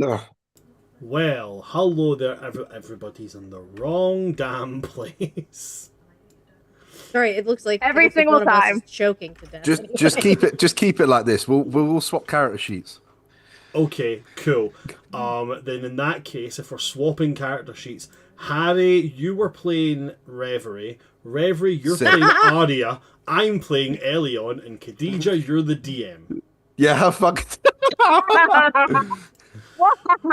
Ugh. Well, hello there, everybody's in the wrong damn place. Sorry, it Every looks like single one of us is time. choking to death Just anyway. keep it like this. We'll swap character sheets. Okay, cool. Then in that case, if we're swapping character sheets, Harry, you were playing Reverie. Reverie, you're Sick. playing Arya. I'm playing Elion, and Khadija, you're the DM. Yeah, fuck.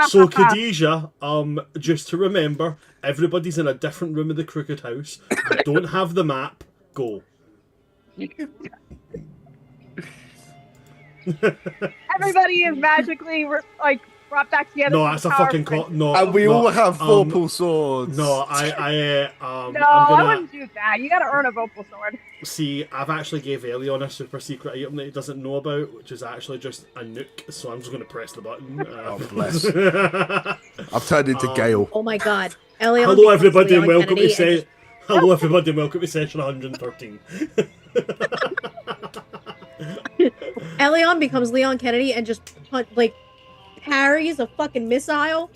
So Khadija, just to remember, everybody's in a different room of the Crooked House. You don't have the map. Go. Everybody is magically brought back together. No, through that's the a power fucking of call. friendship. No, And we no, all have um, vorpal swords. no. No, I'm I gonna wouldn't do that. You gotta earn a vocal sword. see. I've actually gave Elion a super secret item that he doesn't know about, which is actually just a nuke. So I'm just gonna press the button. Oh, bless. I've turned into Gale. Oh my god. Elion Hello, becomes everybody, and Leon welcome to Kennedy and just Hello, everybody, and welcome to session 113. Elion becomes Leon Kennedy and just parries a fucking missile.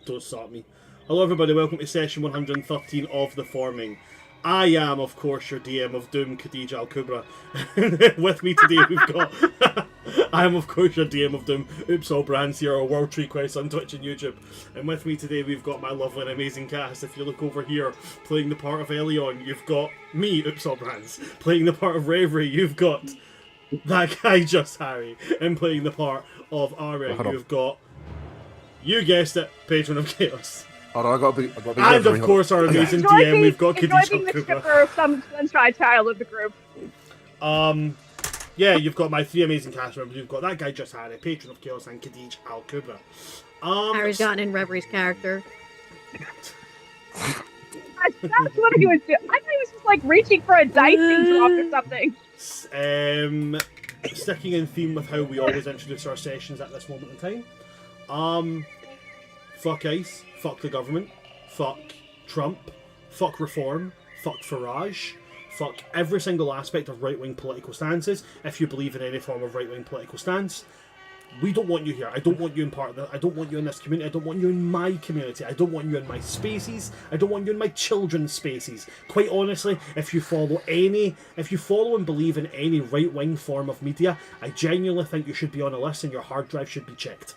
Don't stop me. Hello, everybody. Welcome to session 113 of The Forming. I am, of course, your DM of Doom, Khadija Al Kubra. With me today, we've got. I am, of course, your DM of Doom, Oops All Brands here, or World Tree Quest on Twitch and YouTube. And with me today, we've got my lovely and amazing cast. If you look over here, playing the part of Elion, you've got me, Oops All Brands. Playing the part of Reverie, you've got that guy, Just Harry. And playing the part of Arya, Hold on. you've got. You guessed it, Patron of Chaos. Hold on, I gotta be And Reverie, of hold course, our amazing Enjoy DM, being, we've got enjoy Khadija being the Kubra. shipper, some sunshine child of the group. Yeah, you've got my three amazing cast members. You've got that guy Just Harry, Patron of Chaos, and Khadija Al Kubra. Harry's gotten in Reverie's character. That's what he was doing. I thought he was just reaching for a dicing drop or something. Sticking in theme with how we always introduce our sessions at this moment in time. Fuck ICE, fuck the government, fuck Trump, fuck reform, fuck Farage, fuck every single aspect of right-wing political stances. If you believe in any form of right-wing political stance, we don't want you here. I don't want you in part of the. I don't want you in this community. I don't want you in my community. I don't want you in my spaces. I don't want you in my children's spaces. Quite honestly, if you follow and believe in any right-wing form of media, I genuinely think you should be on a list and your hard drive should be checked.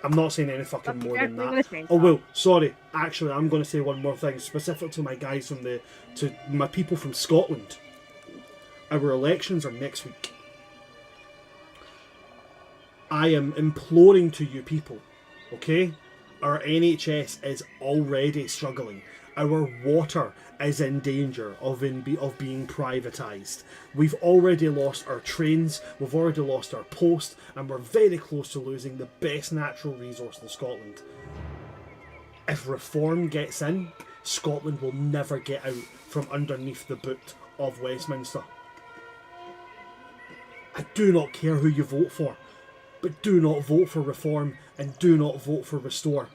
I'm not saying any fucking more than that. Oh well, sorry. Actually, I'm going to say one more thing, specific to my guys to my people from Scotland. Our elections are next week. I am imploring to you people, okay? Our NHS is already struggling. Our water is in danger of being privatised. We've already lost our trains, we've already lost our post, and we're very close to losing the best natural resource in Scotland. If reform gets in, Scotland will never get out from underneath the boot of Westminster. I do not care who you vote for, but do not vote for reform and do not vote for restore.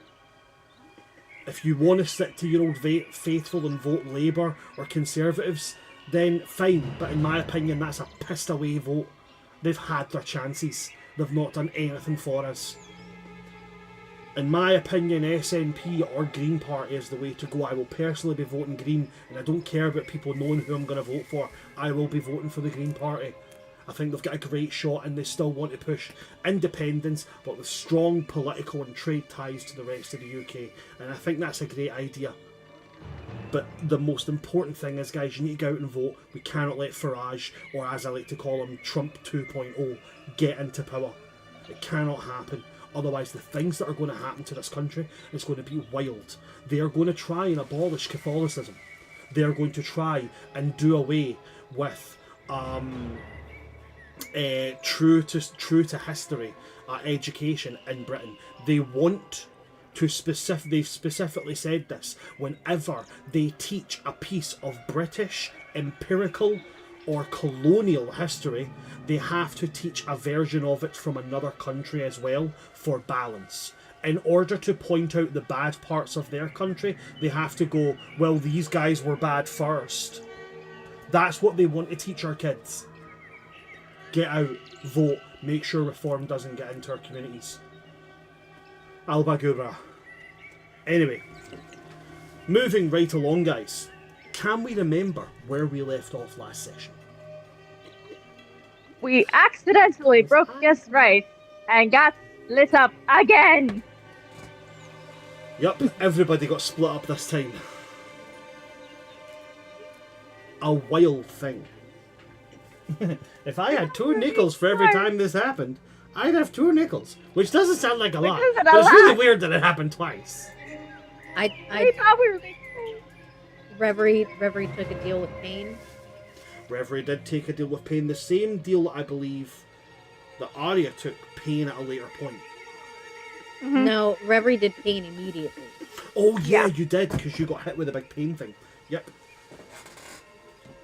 If you want to stick to your old faithful and vote Labour or Conservatives, then fine, but in my opinion that's a pissed away vote. They've had their chances. They've not done anything for us. In my opinion, SNP or Green Party is the way to go. I will personally be voting Green, and I don't care about people knowing who I'm going to vote for. I will be voting for the Green Party. I think they've got a great shot and they still want to push independence but with strong political and trade ties to the rest of the UK. And I think that's a great idea. But the most important thing is, guys, you need to go out and vote. We cannot let Farage, or as I like to call him, Trump 2.0, get into power. It cannot happen. Otherwise, the things that are going to happen to this country is going to be wild. They are going to try and abolish Catholicism. They are going to try and do away with true to history education in Britain. They want to they've specifically said this, whenever they teach a piece of British empirical or colonial history, they have to teach a version of it from another country as well for balance. In order to point out the bad parts of their country, they have to go, well, these guys were bad first. That's what they want to teach our kids. Get out, vote, make sure reform doesn't get into our communities. Albagura. Anyway, moving right along, guys. Can we remember where we left off last session? We accidentally broke guest right and got lit up again. Yup, everybody got split up this time. A wild thing. If I had 2 nickels for every time this happened, I'd have 2 nickels. Which doesn't sound like a lot, isn't but a it's really lot. weird that it happened twice. We I thought we were making Reverie took a deal with pain. Reverie did take a deal with pain. The same deal, I believe, that Arya took pain at a later point. Mhm. No, Reverie did pain immediately. Oh yeah, Yeah. you did, because you got hit with a big pain thing. Yep.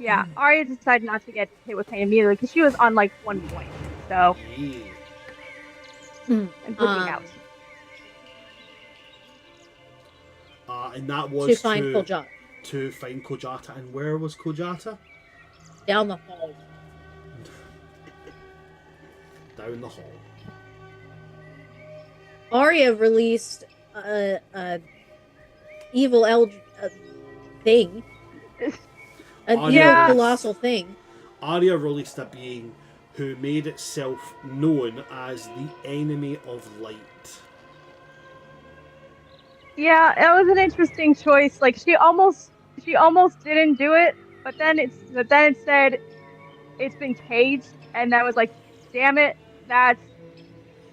Yeah, Arya decided not to get hit with pain immediately because she was on like 1 point. So, Yeah. and bleeding out. And that was To find Kojata. to find Kojata. And where was Kojata? Down the hall. Down the hall. Arya released a evil thing. An evil Yeah. colossal thing. Arya released a being who made itself known as the enemy of light. Yeah, it was an interesting choice. Like she almost didn't do it, but then it said it's been caged, and that was like, damn it, that's.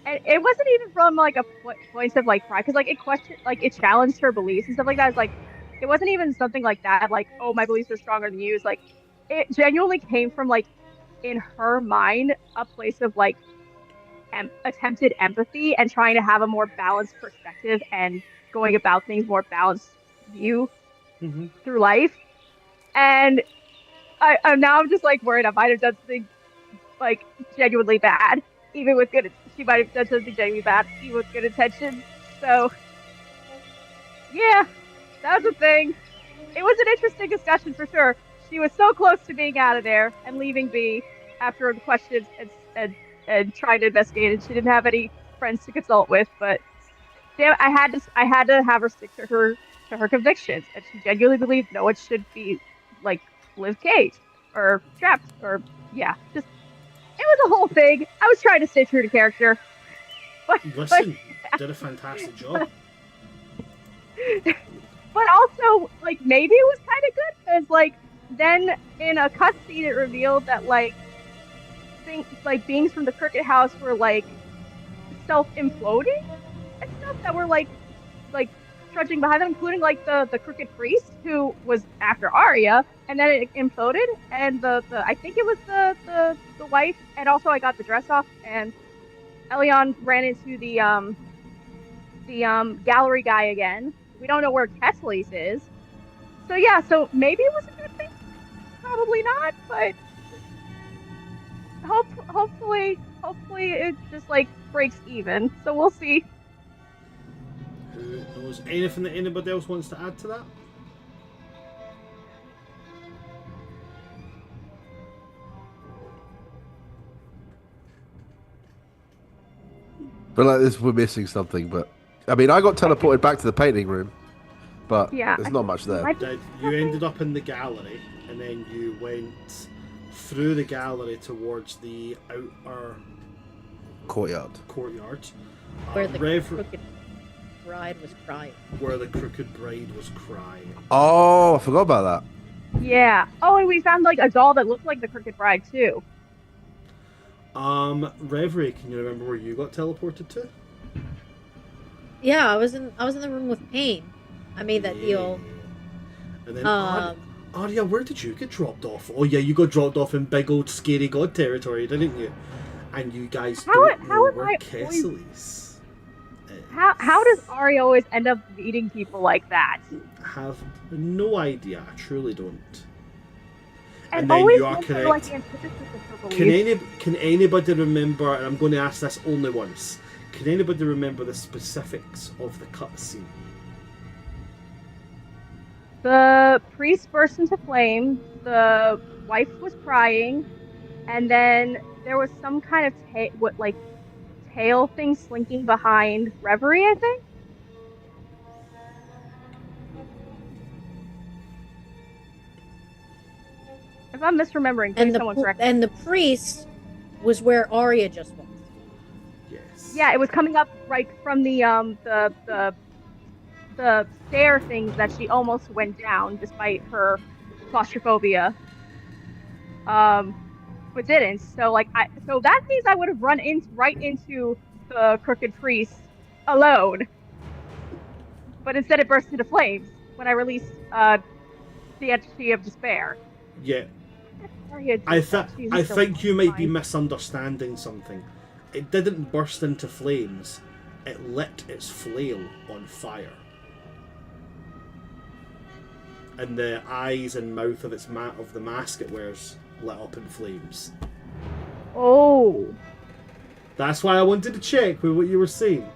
And it wasn't even from like a point of like pride, because like it questioned, like it challenged her beliefs and stuff like that. It's like it wasn't even something like that, like, oh, my beliefs are stronger than you. It's like it genuinely came from like in her mind a place of like attempted empathy and trying to have a more balanced perspective and going about things more balanced view Mm-hmm. through life. And I'm now just like worried I might have done something like genuinely bad, even with good. She might have done something genuinely bad, even with good intentions. So yeah, that was a thing. It was an interesting discussion for sure. She was so close to being out of there and leaving B after the questions and trying to investigate, and she didn't have any friends to consult with. But damn, I had to have her stick to her convictions, and she genuinely believed no one should be like live caged or trapped or just it was a whole thing. I was trying to stay true to character. Listen, did a fantastic job. But also, like, maybe it was kind of good because, like, then in a cutscene it revealed that like things like beings from the Cricket House were like self-imploding and stuff that were like trudging behind them, including like the Crooked Priest who was after Arya, and then it imploded, and the I think it was the wife, and also I got the dress off, and Elion ran into the gallery guy again. We don't know where Kessley's is. So yeah, so maybe it was a good thing. Probably not, but hopefully it just like breaks even. So we'll see. Who knows? Anything that anybody else wants to add to that? But like this, we're missing something. But I mean, I got teleported back to the painting room, but Yeah, there's not much there. You ended up in the gallery, and then you went through the gallery towards the outer Courtyard. courtyard. Where the Rev- crooked bride was crying. where the crooked bride was crying. Oh, I forgot about that. Yeah. Oh, and we found like a doll that looked like the Crooked Bride too. Reverie, can you remember where you got teleported to? Yeah, I was in the room with Pain. I made that deal. And then Um, Arya, where did you get dropped off? Oh yeah, you got dropped off in big old scary god territory, didn't you? And you guys How don't am know I where always- Kessley is. How does Arya always end up eating people like that? Have no idea. I truly don't. And And then always you are went for, like, correct. the antithesis of her beliefs. Can anybody remember? And I'm going to ask this only once. Can anybody remember the specifics of the cutscene? The priest burst into flame. The wife was crying, and then there was some kind of tail thing slinking behind Reverie, I think. If I'm misremembering, please someone correct me. And the priest was where Arya just was. Yes. Yeah, it was coming up right from the stair things that she almost went down despite her claustrophobia. But didn't. So so that means I would have run right into the crooked priest alone. But instead it burst into flames when I released the entity of despair. Yeah. I think you might be misunderstanding something. It didn't burst into flames. It lit its flail on fire. And the eyes and mouth of of the mask it wears lit up in flames. Oh. That's why I wanted to check with what you were saying.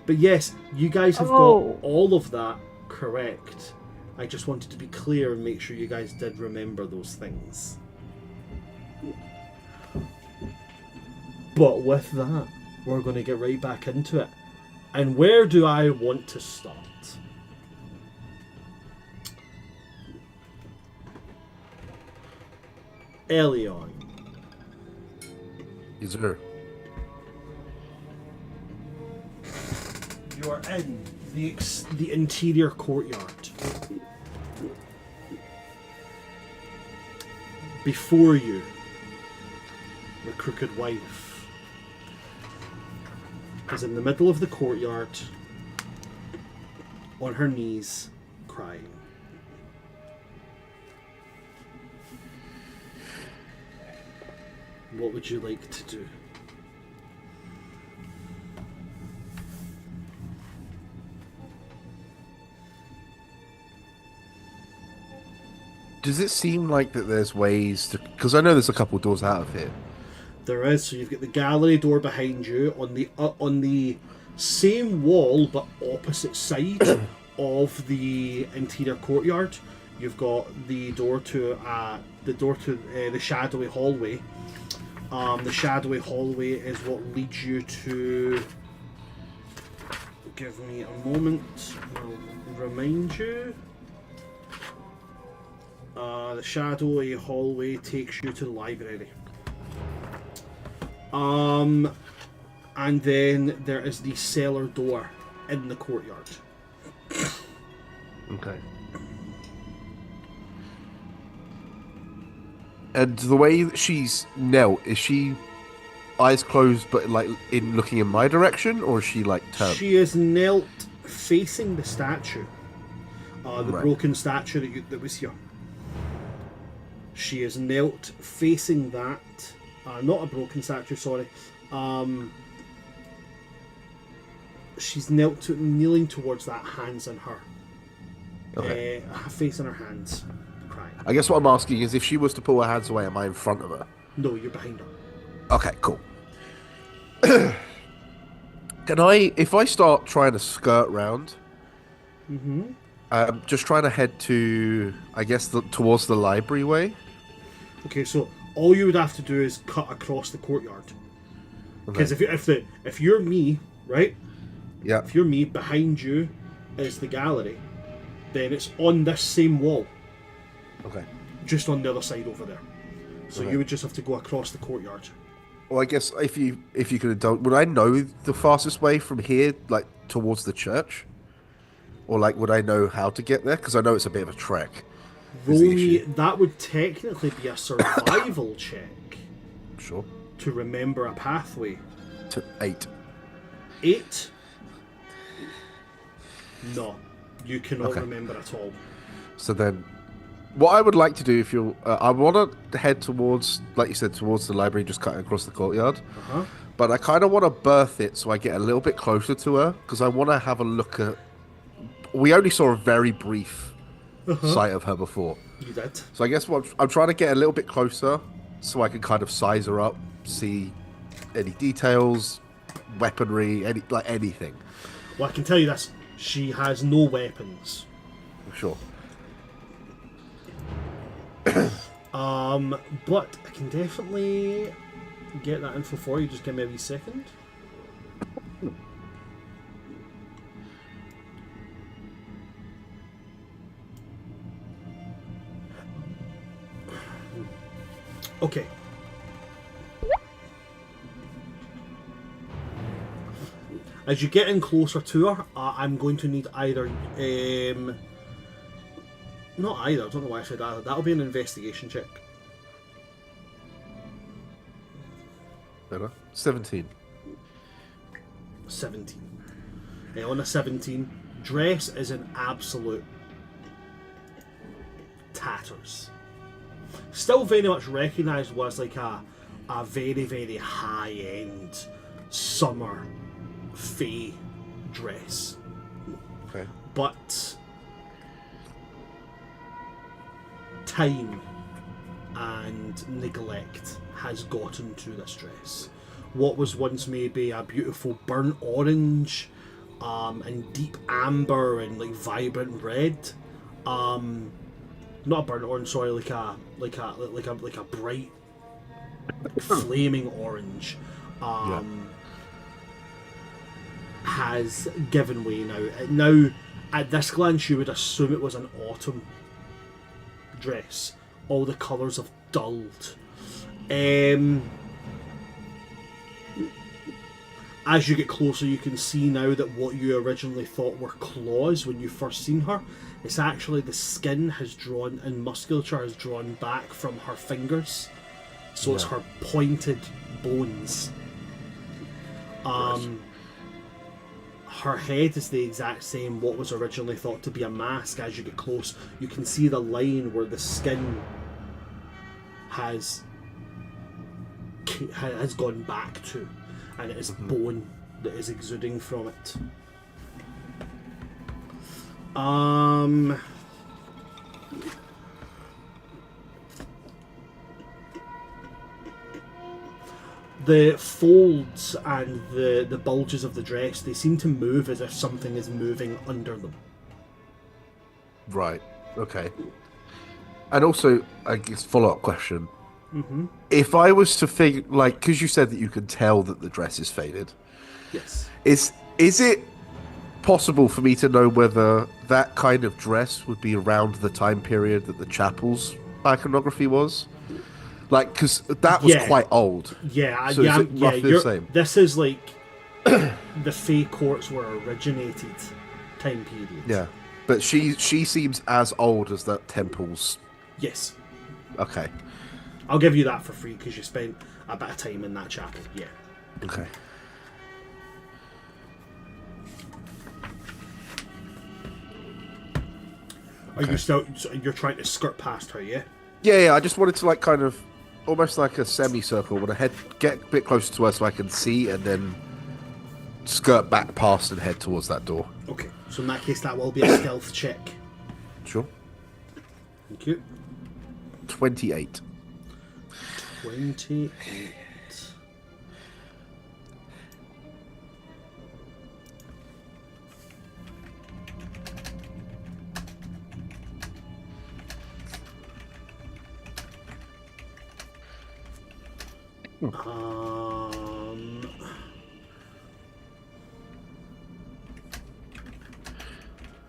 But yes, you guys have got all of that correct. I just wanted to be clear and make sure you guys did remember those things. But with that, we're going to get right back into it. And where do I want to start? Elion. Yes, sir. You are in the interior courtyard. Before you, the crooked wife is in the middle of the courtyard, on her knees, crying. What would you like to do? Does it seem like that there's ways to... Because I know there's a couple doors out of here. There is. So you've got the gallery door behind you on the same wall but opposite side of the interior courtyard. You've got the door to the shadowy hallway. The shadowy hallway is what leads you to... Give me a moment. I'll remind you. The shadowy hallway takes you to the library. And then there is the cellar door in the courtyard. Okay. And the way that she's knelt, is she eyes closed but like in looking in my direction, or is she like turned? She is knelt facing the statue. The broken statue that was here. She is knelt facing that. Not a broken statue, sorry. She's kneeling towards that, hands in her. Okay. Face in her hands, crying. I guess what I'm asking is, if she was to pull her hands away, am I in front of her? No, you're behind her. Okay, cool. Can I, if I start trying to skirt round, just trying to head to, I guess, towards the library way? Okay, so all you would have to do is cut across the courtyard. Because if you're me, right? Yeah. If you're me, behind you is the gallery, then it's on this same wall. Okay. Just on the other side over there. So you would just have to go across the courtyard. Well, I guess if you could have done, would I know the fastest way from here, like towards the church, or like would I know how to get there? Because I know it's a bit of a trek. Roll me. That would technically be a survival check. Sure. To remember a pathway. To 8. 8? No, you cannot remember at all. So then, what I would like to do, if you'll, I want to head towards, like you said, towards the library, just cutting across the courtyard. But I kind of want to berth it so I get a little bit closer to her, because I want to have a look at. We only saw a very brief sight of her before. You did. So I guess I'm trying to get a little bit closer, so I can kind of size her up, see any details, weaponry, anything. Well, I can tell you this: she has no weapons. Sure. But I can definitely get that info for you. Just give me a wee second. Okay. As you get in closer to her, I'm going to need either, not either, I don't know why I said either, that'll be an investigation check. Better. 17. 17. On a 17, dress is in absolute tatters. Still very much recognised as like a very, very high-end summer fae dress. Okay. But time and neglect has gotten to this dress. What was once maybe a beautiful burnt orange, and deep amber and like vibrant red, not a burnt orange, sorry, like a bright flaming orange, has given way now. Now, at this glance, you would assume it was an autumn dress. All the colours have dulled. As you get closer, you can see now that what you originally thought were claws when you first seen her, it's actually the skin has drawn and musculature has drawn back from her fingers. So it's her pointed bones. Her head is the exact same, what was originally thought to be a mask. As you get close, you can see the line where the skin has gone back to, and it is bone that is exuding from it. The folds and the bulges of the dress, they seem to move as if something is moving under them. Right. Okay. And also, I guess, follow-up question. If I was to figure, like, because you said that you can tell that the dress is faded. Yes. Is it possible for me to know whether that kind of dress would be around the time period that the chapel's iconography was? Like, because that was quite old. Yeah, so is it roughly the same? This is like the Fae courts were originated time period. Yeah, but she seems as old as that temple's. Yes. Okay. I'll give you that for free because you spent a bit of time in that chapel. Yeah. Okay. Are you still? You're trying to skirt past her, yeah? Yeah. I just wanted to like kind of almost like a semicircle. When I get a bit closer to her so I can see, and then skirt back past and head towards that door. Okay. So in that case, that will be a stealth check. Sure. Thank you. 28. 28.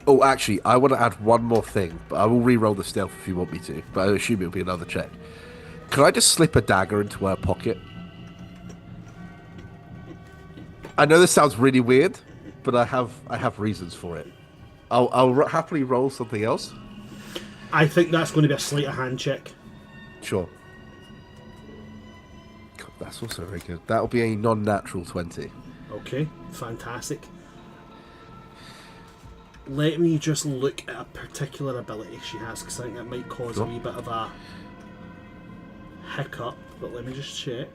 Oh, actually, I want to add one more thing, but I will re-roll the stealth if you want me to. But I assume it'll be another check. Can I just slip a dagger into her pocket? I know this sounds really weird, but I have reasons for it. I'll happily roll something else. I think that's going to be a sleight of hand check. Sure. God, that's also very good. That'll be a non-natural 20. Okay, fantastic. Let me just look at a particular ability she has, because I think it might cause a wee bit of a hiccup, but let me just check.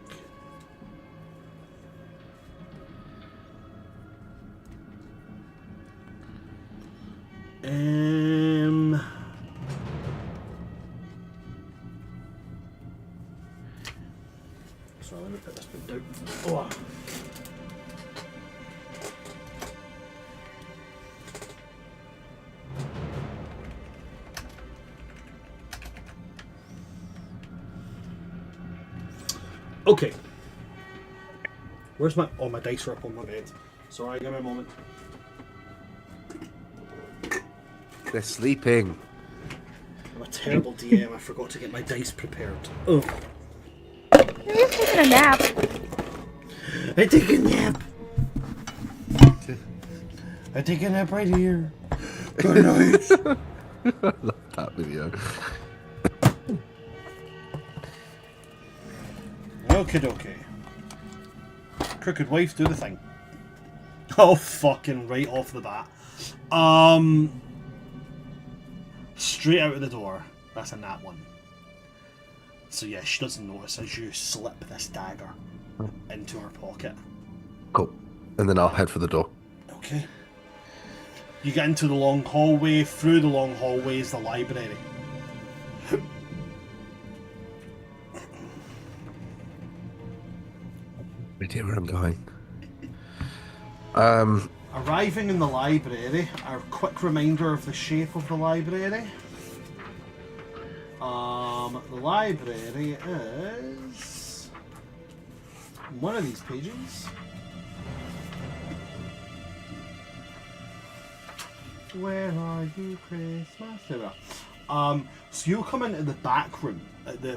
So let me put this bit down. Oh. Okay. Where's my... Oh, my dice are up on my bed. Sorry, give me a moment. They're sleeping. I'm a terrible DM. I forgot to get my dice prepared. Oh. He's taking a nap. I take a nap. I take a nap right here. Good night. I love that video. Okie dokie. Crooked wife, do the thing. Oh, fucking right off the bat. Straight out of the door. That's a nat one. So yeah, she doesn't notice as you slip this dagger into her pocket. Cool. And then I'll head for the door. Okay. You get into the long hallway. Through the long hallway is the library. Idea where I'm going. Arriving in the library, a quick reminder of the shape of the library. The library is one of these pages. Where are you, Christmas? There we are. So you'll come into the back room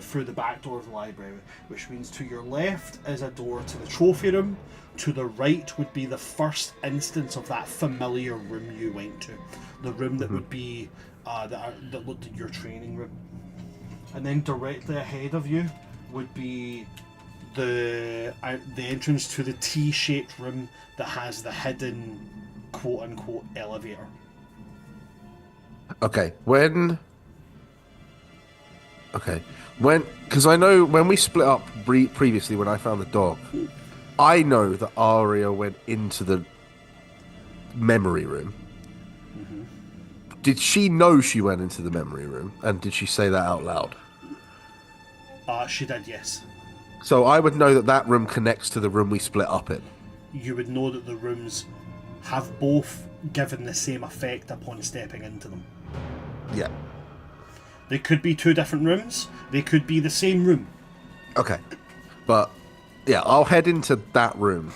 through the back door of the library, which means to your left is a door to the trophy room. To the right would be the first instance of that familiar room you went to, the room that would be that looked at your training room, and then directly ahead of you would be the entrance to the T-shaped room that has the hidden quote-unquote elevator. Okay, because I know when we split up previously when I found the dog, I know that Aria went into the memory room. Mm-hmm. Did she know she went into the memory room? And did she say that out loud? She did, yes. So I would know that that room connects to the room we split up in. You would know that the rooms have both given the same effect upon stepping into them. Yeah. They could be two different rooms. They could be the same room. Okay. But, yeah, I'll head into that room,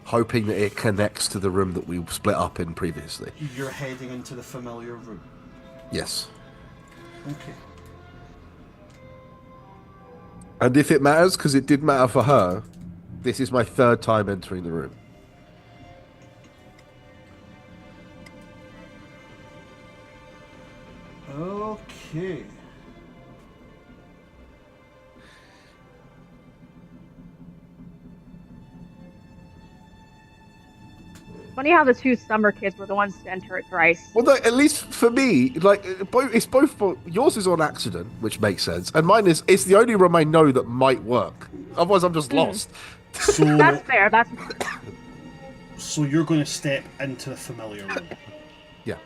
hoping that it connects to the room that we split up in previously. You're heading into the familiar room. Yes. Okay. And if it matters, because it did matter for her, this is my third time entering the room. Okay. Funny how the two summer kids were the ones to enter it thrice. Well, no, at least for me, like it's both. Yours is on accident, which makes sense, and mine is. It's the only room I know that might work. Otherwise, I'm just lost. So That's fair. That's so you're going to step into the familiar room. Yeah.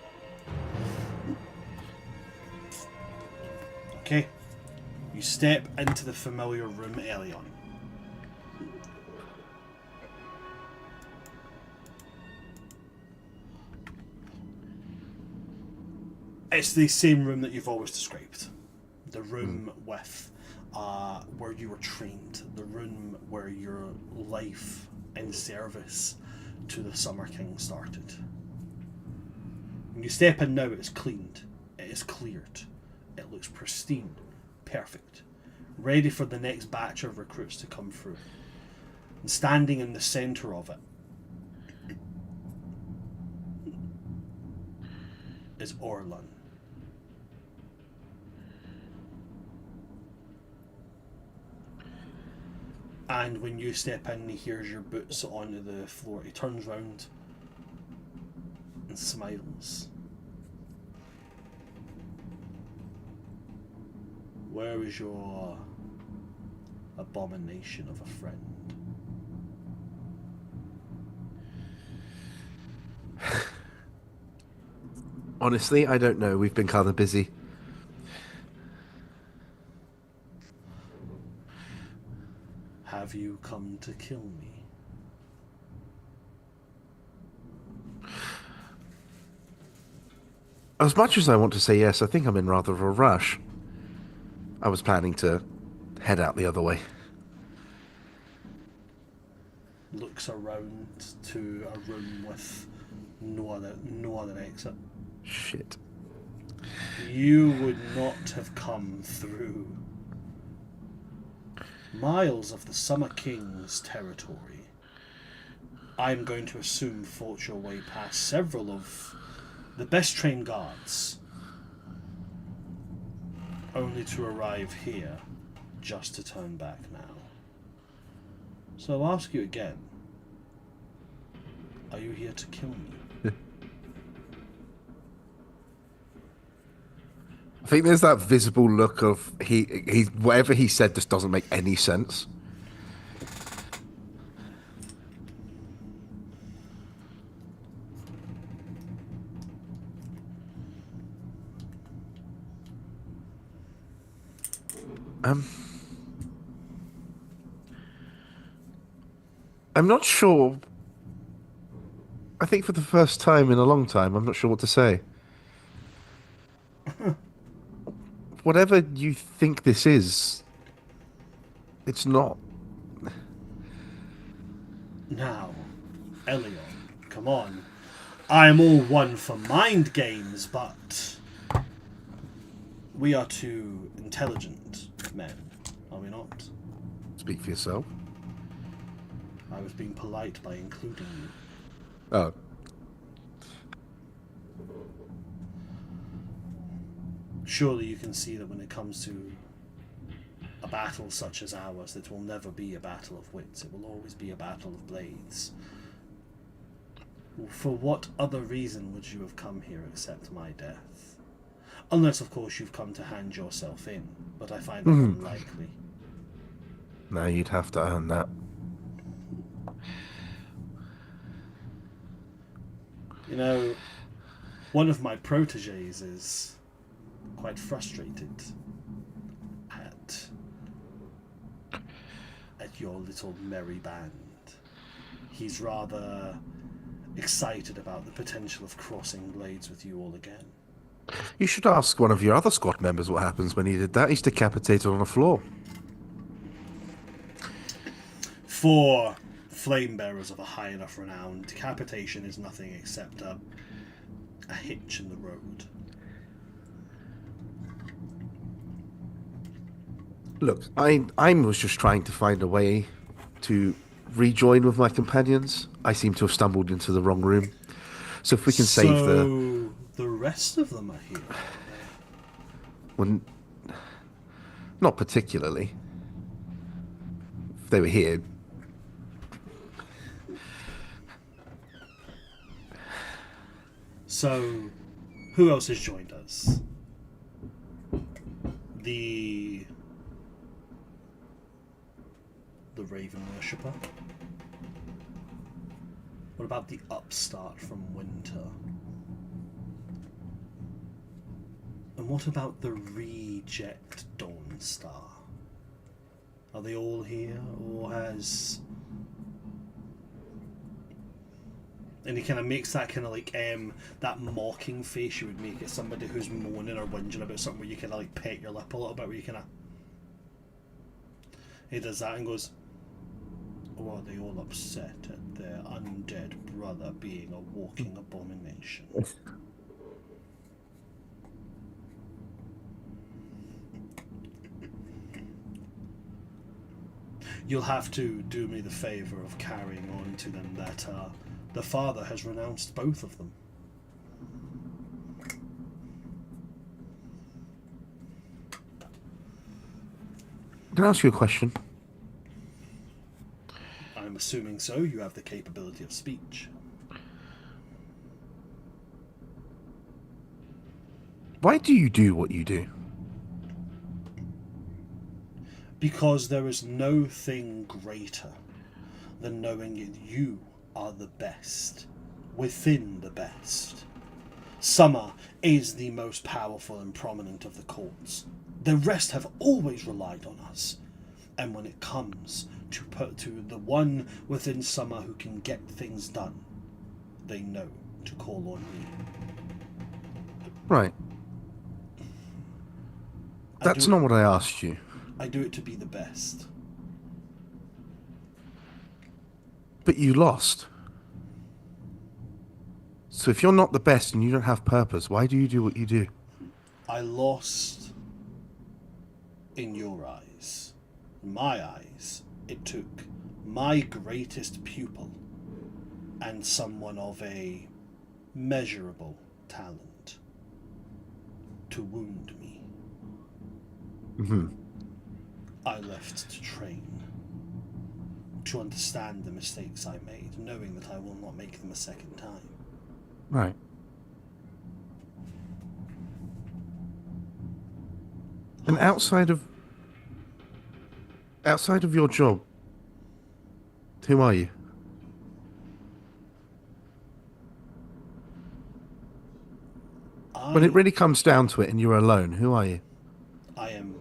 Okay. You step into the familiar room, Elion. It's the same room that you've always described. The room with where you were trained. The room where your life in service to the Summer King started. When you step in now, it's cleaned. It is cleared. It looks pristine. Perfect. Ready for the next batch of recruits to come through. And standing in the centre of it is Orlan. And when you step in, he hears your boots onto the floor. He turns round and smiles. Where is your abomination of a friend? Honestly, I don't know. We've been kind of busy. Have you come to kill me? As much as I want to say yes, I think I'm in rather of a rush. I was planning to head out the other way. Looks walks around to a room with no other exit. Shit. You would not have come through miles of the Summer King's territory. I'm going to assume fought your way past several of the best trained guards, only to arrive here just to turn back now. So I'll ask you again. Are you here to kill me? I think there's that visible look of he whatever he said just doesn't make any sense. I'm not sure. I think for the first time in a long time, I'm not sure what to say. Whatever you think this is, it's not. Now, Elion, come on. I'm all one for mind games, but we are two intelligent men, are we not? Speak for yourself. I was being polite by including you. Oh. Surely you can see that when it comes to a battle such as ours, it will never be a battle of wits. It will always be a battle of blades. For what other reason would you have come here except my death? Unless, of course, you've come to hand yourself in, but I find that unlikely. No, you'd have to earn that. You know, one of my proteges is quite frustrated at your little merry band. He's rather excited about the potential of crossing blades with you all again. You should ask one of your other squad members what happens when he did that. He's decapitated on the floor. For flame bearers of a high enough renown, decapitation is nothing except a hitch in the road. Look, I was just trying to find a way to rejoin with my companions. I seem to have stumbled into the wrong room. So if we can save the rest of them are here. Well, not particularly. If they were here. So, who else has joined us? The Raven Worshipper? What about the upstart from Winter? And what about the reject Dawnstar? Are they all here, or has... And he kind of makes that kind of like, that mocking face you would make at somebody who's moaning or whinging about something, where you kind of like pet your lip a little bit, where you kind of... He does that and goes, or are they all upset at their undead brother being a walking abomination? You'll have to do me the favour of carrying on to them that the father has renounced both of them. Can I ask you a question? I'm assuming so. You have the capability of speech. Why do you do what you do? Because there is no thing greater than knowing that you are the best within the best. Summer is the most powerful and prominent of the courts. The rest have always relied on us. And when it comes to the one within Summer who can get things done, they know to call on me. Right. That's not what I asked you. I do it to be the best. But you lost. So if you're not the best and you don't have purpose, why do you do what you do? I lost in your eyes. In my eyes, it took my greatest pupil and someone of a measurable talent to wound me. Mm-hmm. I left to train, to understand the mistakes I made, knowing that I will not make them a second time. Right. And outside of your job, who are you? When it really comes down to it and you're alone, who are you? I am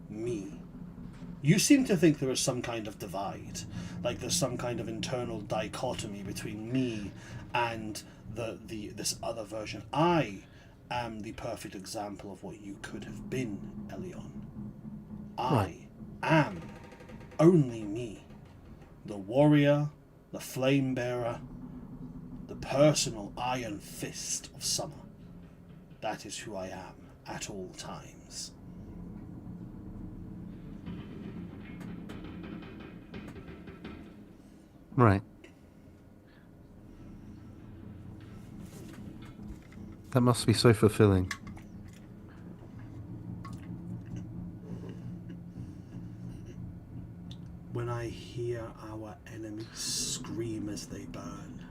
me. You seem to think there is some kind of divide, like there's some kind of internal dichotomy between me and this other version. I am the perfect example of what you could have been, Elion. I am only me. The warrior, the flame bearer, the personal iron fist of summer. That is who I am at all times. Right. That must be so fulfilling. When I hear our enemies scream as they burn,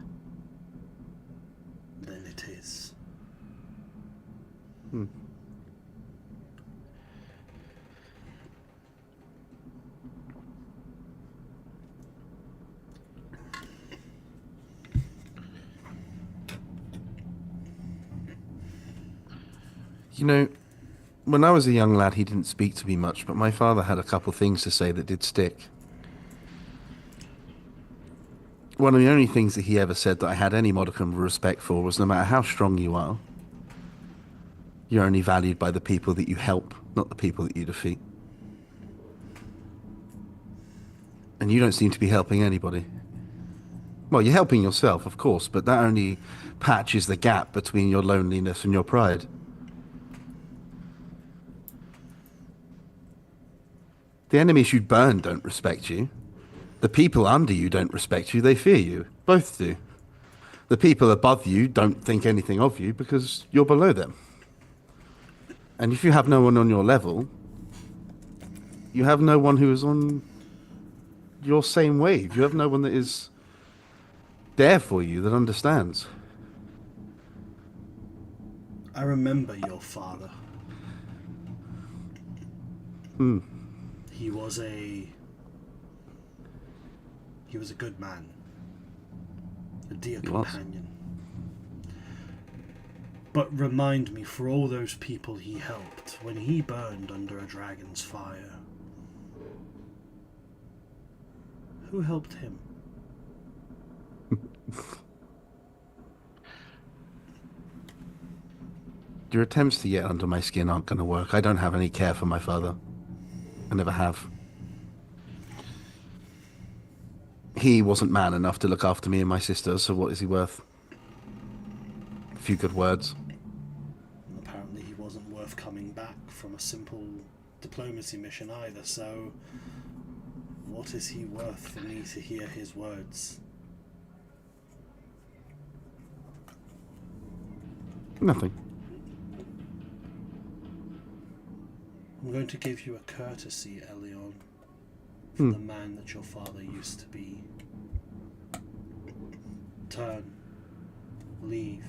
then it is. Hmm. You know, when I was a young lad, he didn't speak to me much, but my father had a couple things to say that did stick. One of the only things that he ever said that I had any modicum of respect for was no matter how strong you are, you're only valued by the people that you help, not the people that you defeat. And you don't seem to be helping anybody. Well, you're helping yourself, of course, but that only patches the gap between your loneliness and your pride. The enemies you burn don't respect you. The people under you don't respect you, they fear you. Both do. The people above you don't think anything of you because you're below them. And if you have no one on your level, you have no one who is on your same wave. You have no one that is there for you, that understands. I remember your father. Hmm. He was a good man. A dear companion. But remind me, for all those people he helped, when he burned under a dragon's fire, who helped him? Your attempts to get under my skin aren't going to work. I don't have any care for my father. I never have. He wasn't man enough to look after me and my sister, so what is he worth? A few good words. And apparently he wasn't worth coming back from a simple diplomacy mission either, so what is he worth for me to hear his words? Nothing. I'm going to give you a courtesy, Elion, for the man that your father used to be. Turn. Leave.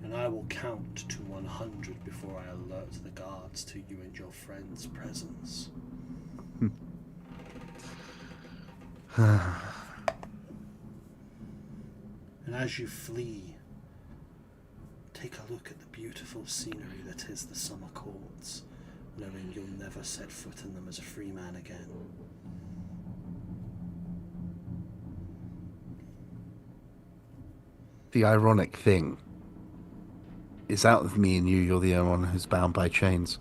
And I will count to 100 before I alert the guards to you and your friend's presence. And as you flee, take a look at the beautiful scenery that is the summer courts, knowing you'll never set foot in them as a free man again. The ironic thing is, out of me and you, you're the only one who's bound by chains.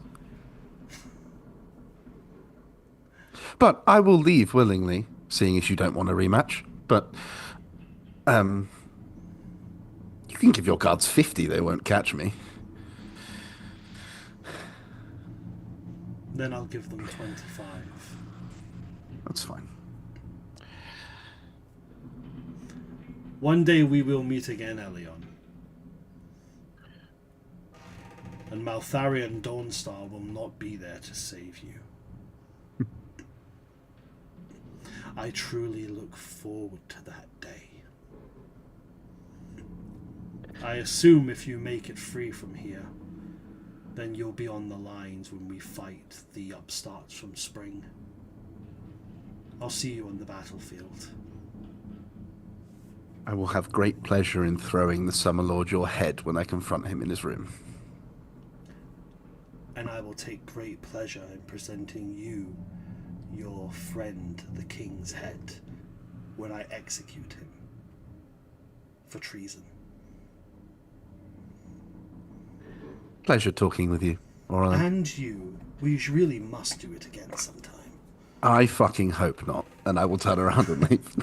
But I will leave willingly, seeing as you don't want a rematch. But you can give your guards 50; they won't catch me. Then I'll give them 25. That's fine. One day we will meet again, Elion. And Maltharion Dawnstar will not be there to save you. I truly look forward to that day. I assume if you make it free from here, then you'll be on the lines when we fight the upstarts from Spring. I'll see you on the battlefield. I will have great pleasure in throwing the Summer Lord your head when I confront him in his room. And I will take great pleasure in presenting you, your friend, the King's head, when I execute him for treason. Pleasure talking with you. All right. And you. We really must do it again sometime. I fucking hope not. And I will turn around and leave.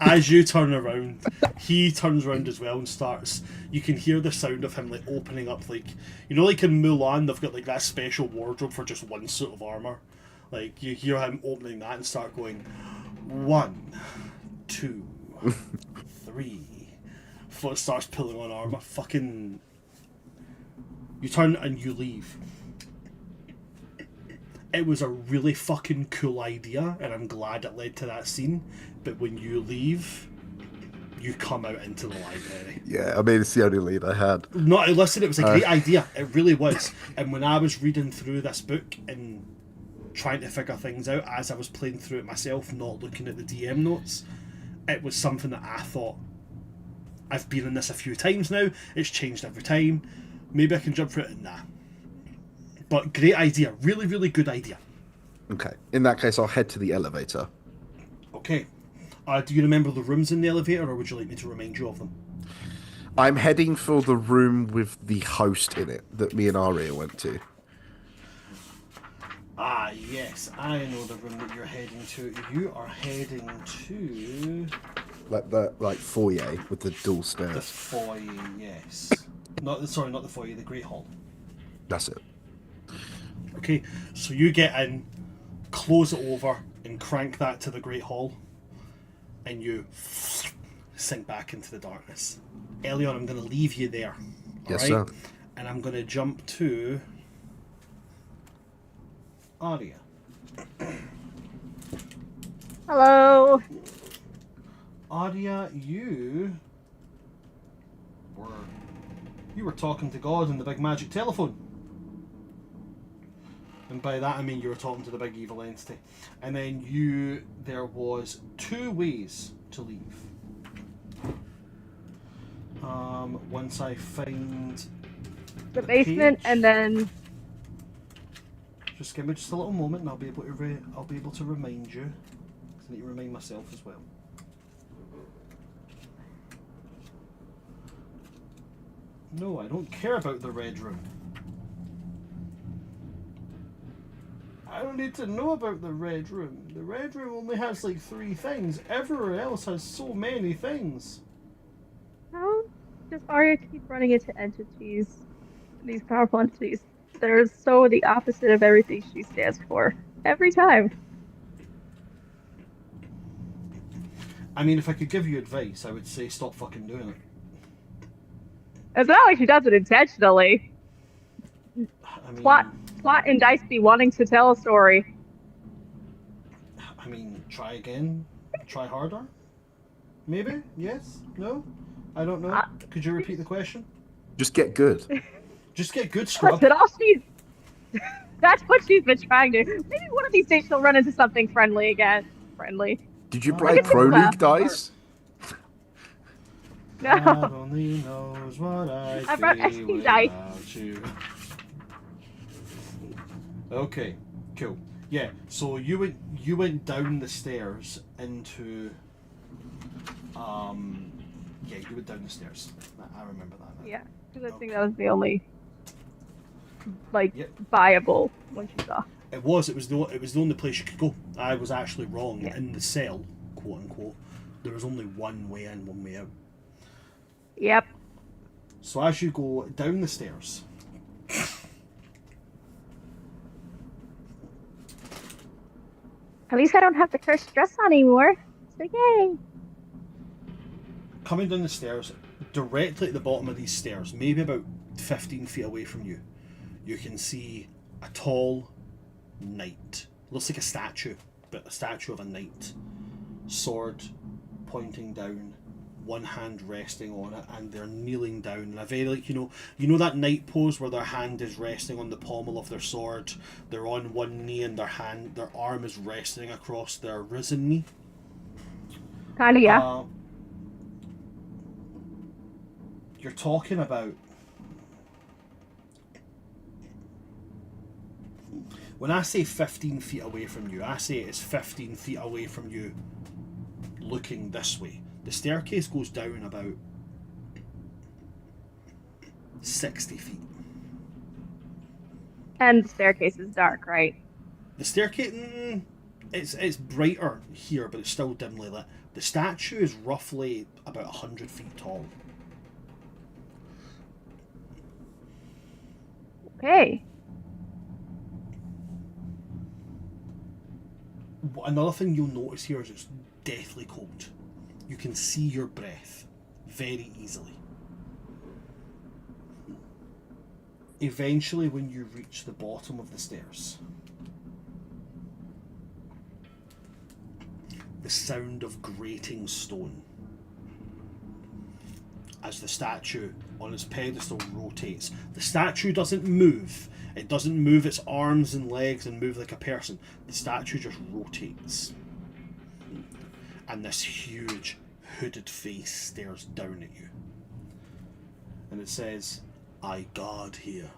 As you turn around, he turns around as well and starts. You can hear the sound of him like opening up, like, you know, like in Mulan, they've got like that special wardrobe for just one suit of armor. Like you hear him opening that and start going, 1, 2, 3. Before it starts pulling on armor. Fucking. You turn and you leave. It was a really fucking cool idea, and I'm glad it led to that scene. But when you leave, you come out into the library. Yeah, I mean, it's the only lead I had. No, listen, it was a great idea. It really was. And when I was reading through this book and trying to figure things out as I was playing through it myself, not looking at the DM notes, it was something that I thought, I've been in this a few times now. It's changed every time. Maybe I can jump through it. Nah. But great idea. Really, really good idea. Okay. In that case, I'll head to the elevator. Okay. Do you remember the rooms in the elevator, or would you like me to remind you of them? I'm heading for the room with the host in it that me and Aria went to. Ah, yes. I know the room that you're heading to. You are heading to... Like the foyer with the dual the stairs. foyer, yes. Not the foyer, the Great Hall. That's it. Okay, so you get in, close it over, and crank that to the Great Hall, and you sink back into the darkness. Elion, I'm going to leave you there. Yes, sir. sir. And I'm going to jump to Aria. Hello. Aria, you were talking to God in the big magic telephone. And by that I mean you were talking to the big evil entity. And then there was 2 ways to leave. Once I find The basement, page, and then just give me just a little moment, and I'll be able to remind you. 'Cause I need to remind myself as well. No, I don't care about the red room. I don't need to know about the red room. The red room only has like 3 things. Everywhere else has so many things. how does Arya keep running into entities, these powerful entities? They're so the opposite of everything she stands for. Every time. I mean, if I could give you advice, I would say stop fucking doing it. It's not like she does it intentionally. I mean, Plot and Dice be wanting to tell a story. I mean, try again. Try harder. Maybe? Yes? No? I don't know. Could you repeat the question? Just get good. Just get good, scrub. That's all she's. That's what she's been trying to. Maybe one of these days she'll run into something friendly again. Friendly. Did you I play can see Pro that. League dice? God No. only knows what I've run feel SD dice. without you. Okay, cool. Yeah, so you went down the stairs into yeah, you went down the stairs. I remember that now. Yeah, because I think that was the only like Yep. viable one she saw. It was the only place you could go. I was actually wrong. Yeah. In the cell, quote unquote, There is only one way in, one way out. Yep. So as you go down the stairs, At least I don't have the cursed dress on anymore. So yay. coming down the stairs, directly at the bottom of these stairs, maybe about 15 feet away from you, you can see a tall knight. Looks like a statue, but a statue of a knight. Sword pointing down, one hand resting on it, and they're kneeling down in a very, like, you know that knight pose where their hand is resting on the pommel of their sword. They're on one knee and their arm is resting across their risen knee. Kinda, yeah. You're talking about, when I say 15 feet away from you, I say it's 15 feet away from you looking this way. The staircase goes down about 60 feet. And the staircase is dark, right? The staircase, it's brighter here, but it's still dimly lit. The statue is roughly about 100 feet tall. Okay. Another thing you'll notice here is it's deathly cold. You can see your breath very easily. Eventually, when you reach the bottom of the stairs, the sound of grating stone as the statue on its pedestal rotates. The statue doesn't move. It doesn't move its arms and legs and move like a person. The statue just rotates. And this huge hooded face stares down at you. And it says, "I guard here.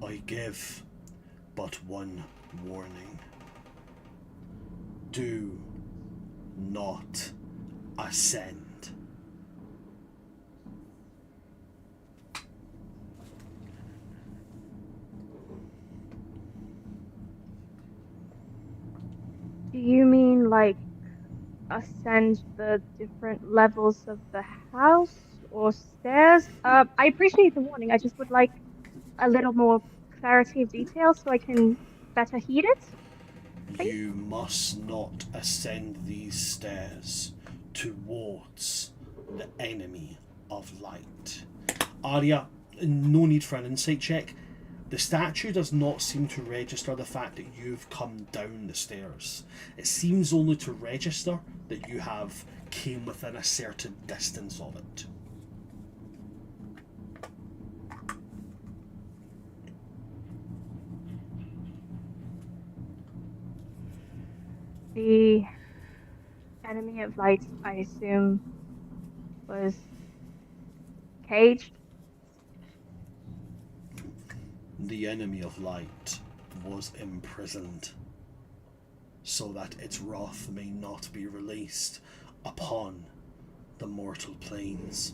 I give but one warning. Do not ascend." Do you mean like ascend the different levels of the house or stairs? I appreciate the warning. I just would like a little more clarity of detail so I can better heed it. You must not ascend these stairs towards the enemy of light. Arya, no need for an insight check. The statue does not seem to register the fact that you've come down the stairs. It seems only to register that you have came within a certain distance of it. The enemy of light, I assume, was caged. The enemy of light was imprisoned, so that its wrath may not be released upon the mortal planes.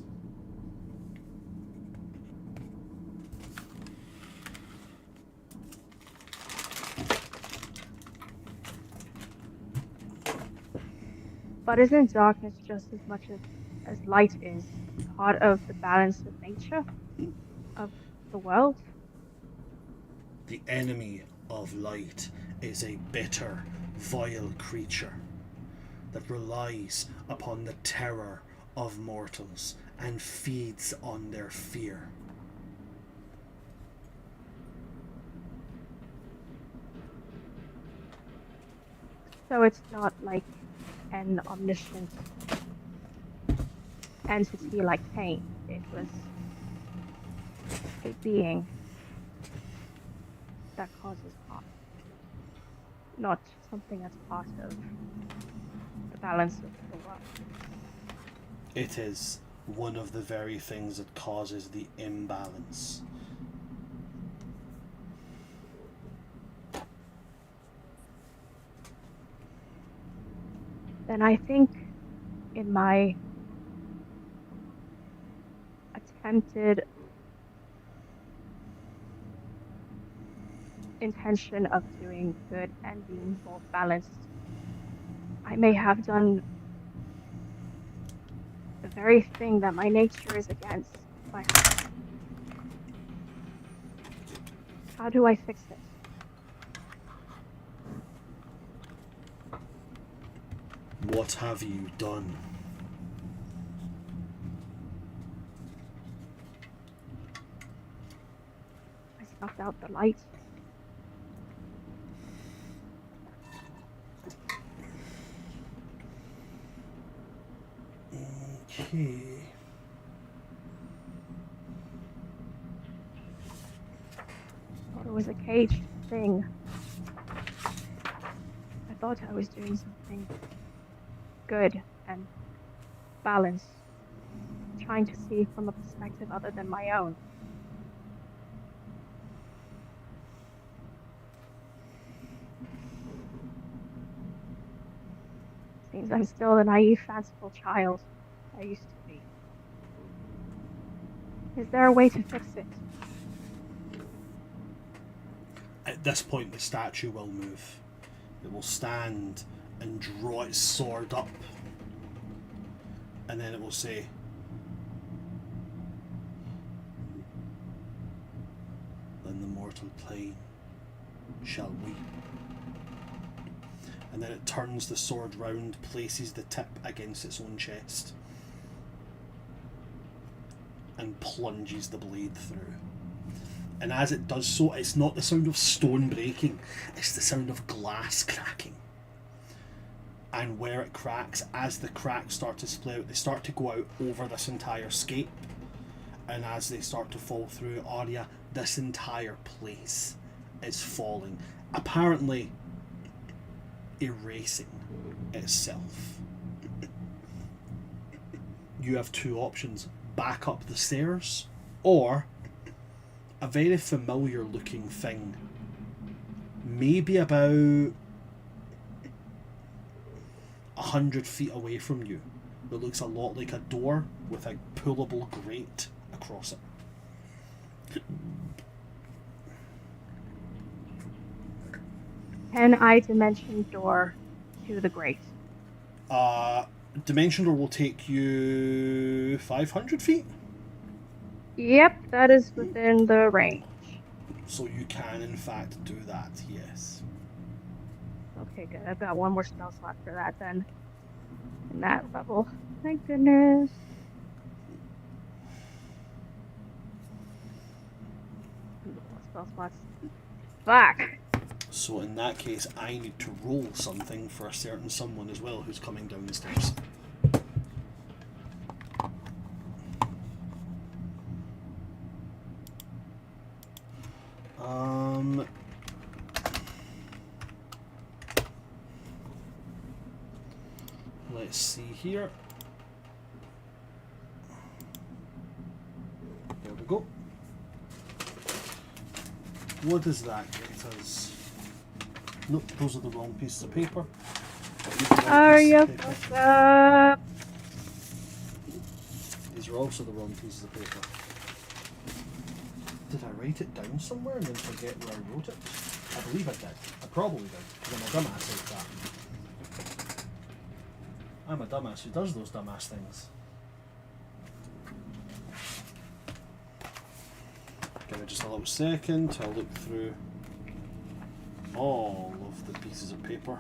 But isn't darkness just as much as light is part of the balance of nature of the world? The enemy of light is a bitter, vile creature that relies upon the terror of mortals and feeds on their fear. So it's not like an omniscient entity like Cain. It was a being that causes harm, not something that's part of the balance of the world. It is one of the very things that causes the imbalance. Then I think in my attempted intention of doing good and being more balanced, I may have done the very thing that my nature is against by her. How do I fix it? What have you done? I snuffed out the light. Okay. Thought it was a caged thing. I thought I was doing something good and balanced, trying to see from a perspective other than my own. Seems I'm still the naive, fanciful child I used to be. Is there a way to fix it? At this point, the statue will move. It will stand and draw its sword up. And then it will say, "Then the mortal plane shall weep." And then it turns the sword round, places the tip against its own chest, and plunges the blade through. And as it does so, it's not the sound of stone breaking, it's the sound of glass cracking. And where it cracks, as the cracks start to split out, they start to go out over this entire scape. And as they start to fall through, Arya, this entire place is falling. Apparently erasing itself. You have two options: back up the stairs, or a very familiar looking thing, maybe about 100 feet away from you, that looks a lot like a door with a pullable grate across it. Can I dimension door to the grate? Dimension door will take you 500 feet, Yep, that is within the range. so you can in fact do that, yes. Okay, good. I've got one more spell slot for that then. In that level. Thank goodness. Spell slots. Fuck! So in that case, I need to roll something for a certain someone as well who's coming down the stairs. Let's see here. There we go. What does that get us? Nope, those are the wrong pieces of paper. Are you fucked up? These are also the wrong pieces of paper. Did I write it down somewhere and then forget where I wrote it? I believe I did. I probably did, because I'm a dumbass like that. I'm a dumbass who does those dumbass things. Give me just a little second to look through all of the pieces of paper.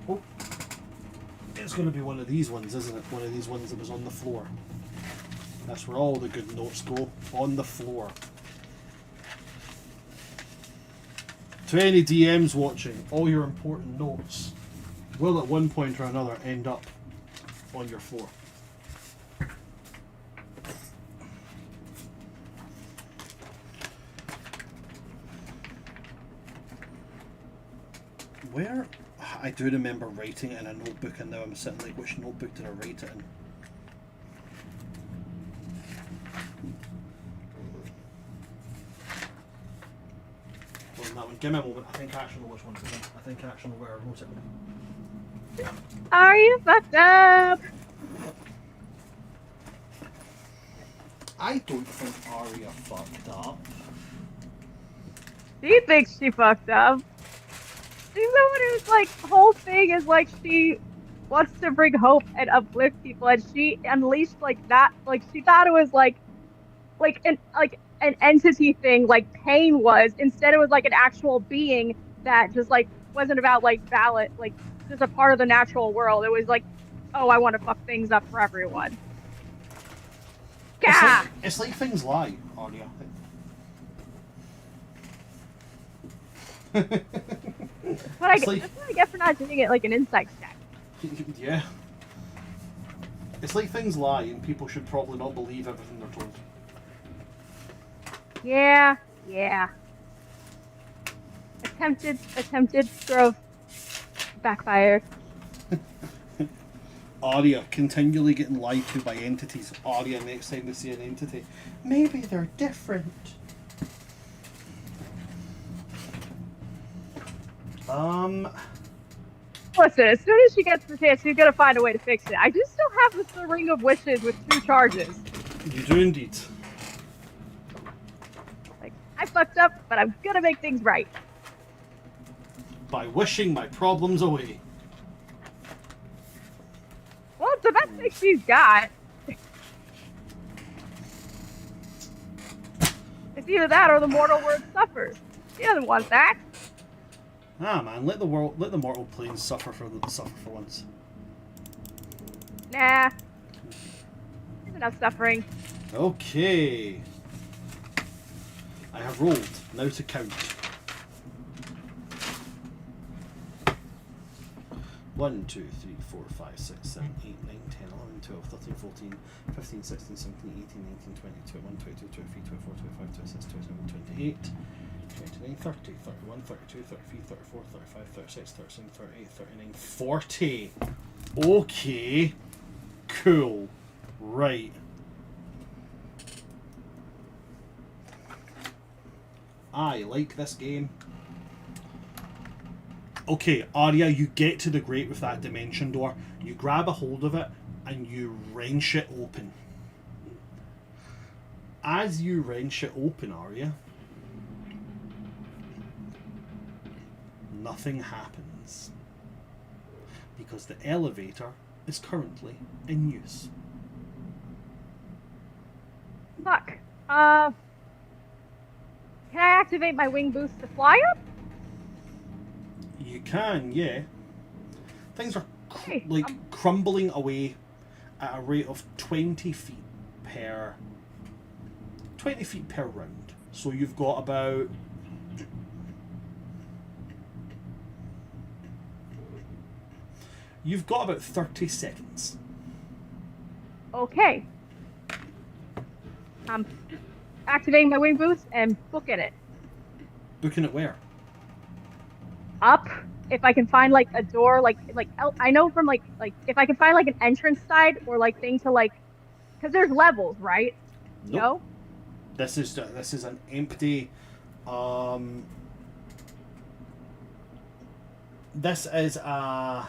Oh, it's going to be one of these ones, isn't it? One of these ones that was on the floor. That's where all the good notes go, on the floor. To any DMs watching, all your important notes will at one point or another end up on your floor. Where? I do remember writing it in a notebook, and now I'm sitting like, which notebook did I write it in? Wasn't that one? Give me a moment. I think I actually know which one it is. I think I actually know where I wrote it. Are you fucked up? I don't think Arya fucked up. She thinks she fucked up. She's someone who's like, whole thing is like she wants to bring hope and uplift people, and she unleashed like that. Like she thought it was like an entity thing, like pain was. Instead, it was like an actual being that just like wasn't about like valid, like just a part of the natural world. It was like, oh, I want to fuck things up for everyone. Gah! It's like things lie, Arya. That's what I It's get. like- That's what I get for not doing it like an insect stack. Yeah. It's like things lie, and people should probably not believe everything they're told. Yeah. Attempted growth backfired. Arya continually getting lied to by entities. Arya, next time they see an entity, maybe they're different. Listen, as soon as she gets the chance, she's gonna find a way to fix it. I do still have the Ring of Wishes with 2 charges. You do indeed. Like, I fucked up, but I'm gonna make things right. By wishing my problems away. Well, it's the best thing she's got. It's either that or the mortal world suffers. She doesn't want that. Ah man, let the mortal planes suffer for once. Nah. There's enough suffering. Okay. I have rolled. Now to count. 1, 2, 3, 4, 5, 6, 7, 8, 9, 10, 11, 12, 13, 14, 15, 16, 17, 18, 19, 20, 21, 22, 23, 24, 25, 26, 27, 28, 29, 30, 31, 32, 33, 34, 35, 36, 37, 38, 39, 40. Okay. Cool. Right. I like this game. Okay, Arya, you get to the grate with that dimension door. You grab a hold of it and you wrench it open. As you wrench it open, Arya, nothing happens. Because the elevator is currently in use. Fuck. Can I activate my wing boost to fly up? You can, yeah. Things are Hey, crumbling away at a rate of 20 feet per round. So you've got about You've got about 30 seconds. Okay. I'm activating my wing boost and booking it. Booking it where? Up. If I can find like a door, I know from like if I can find like an entrance side or like thing to like, because there's levels, right? Nope. No. This is an empty. This is an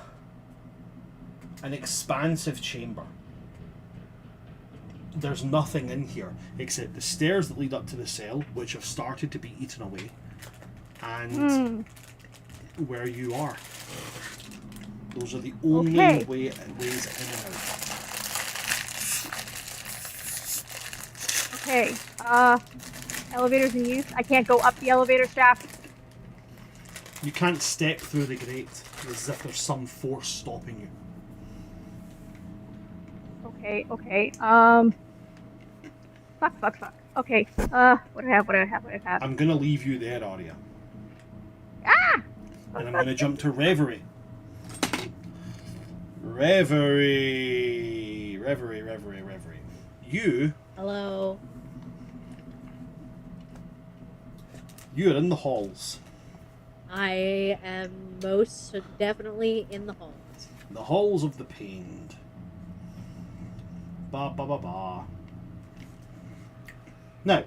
expansive chamber. There's nothing in here except the stairs that lead up to the cell, which have started to be eaten away, and where you are. Those are the only ways in and out. Okay. Elevators in use. I can't go up the elevator shaft. You can't step through the grate as if there's some force stopping you. Okay. Fuck. Okay. What do I have? I'm gonna leave you there, Arya. Ah! And I'm gonna jump to Reverie. Reverie. Hello. You're in the halls. I am most definitely in the halls. The halls of the pained. Ba ba ba ba. Now,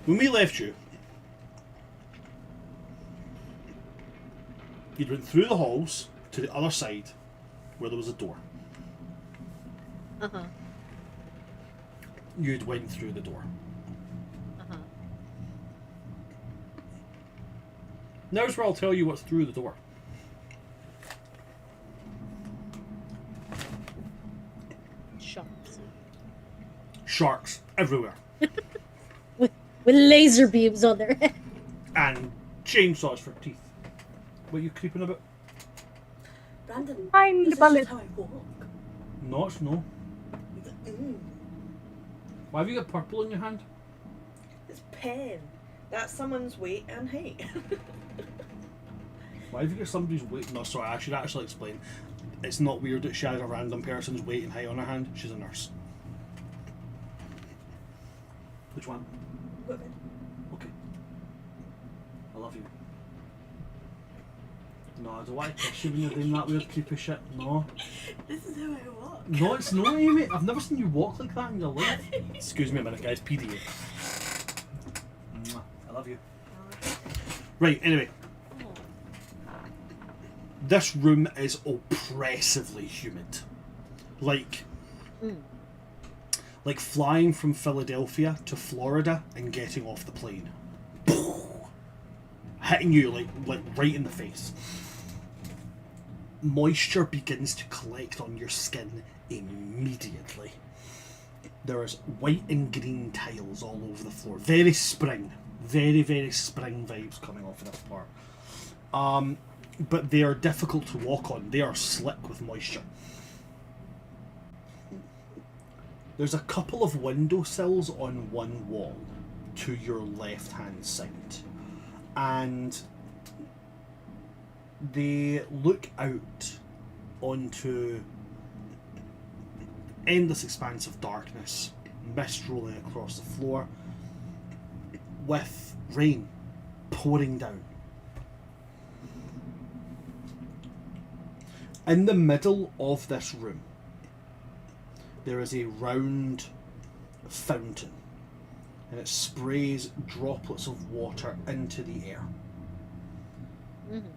when we left you, you'd went through the halls to the other side where there was a door. Uh-huh. you'd went through the door. Uh-huh. Now's where I'll tell you what's through the door. Sharks. Sharks everywhere. With laser beams on their head. And chainsaws for teeth. What are you creeping about? Brandon, Find this is bullet. just how I walk. No, it's no. Mm, Why have you got purple in your hand? it's pen. That's someone's weight and height. Why have you got somebody's weight? No, sorry, I should actually explain. It's not weird that she has a random person's weight and height on her hand. She's a nurse. Which one? Women. Okay. I love you. No, I don't want to kiss you when you're doing that weird creepy shit. No. This is how I walk. No, it's not, Amy. I've never seen you walk like that in your life. Excuse me a minute, guys. PDA. Mwah. I love you. Right, anyway. This room is oppressively humid. Like flying from Philadelphia to Florida and getting off the plane. Hitting you like right in the face. Moisture begins to collect on your skin immediately. There is white and green tiles all over the floor. Very spring. Very, very spring vibes coming off of this part. But they are difficult to walk on. They are slick with moisture. There's a couple of windowsills on one wall to your left-hand side. And they look out onto endless expanse of darkness, mist rolling across the floor, with rain pouring down. In the middle of this room, there is a round fountain, and it sprays droplets of water into the air. Mm-hmm.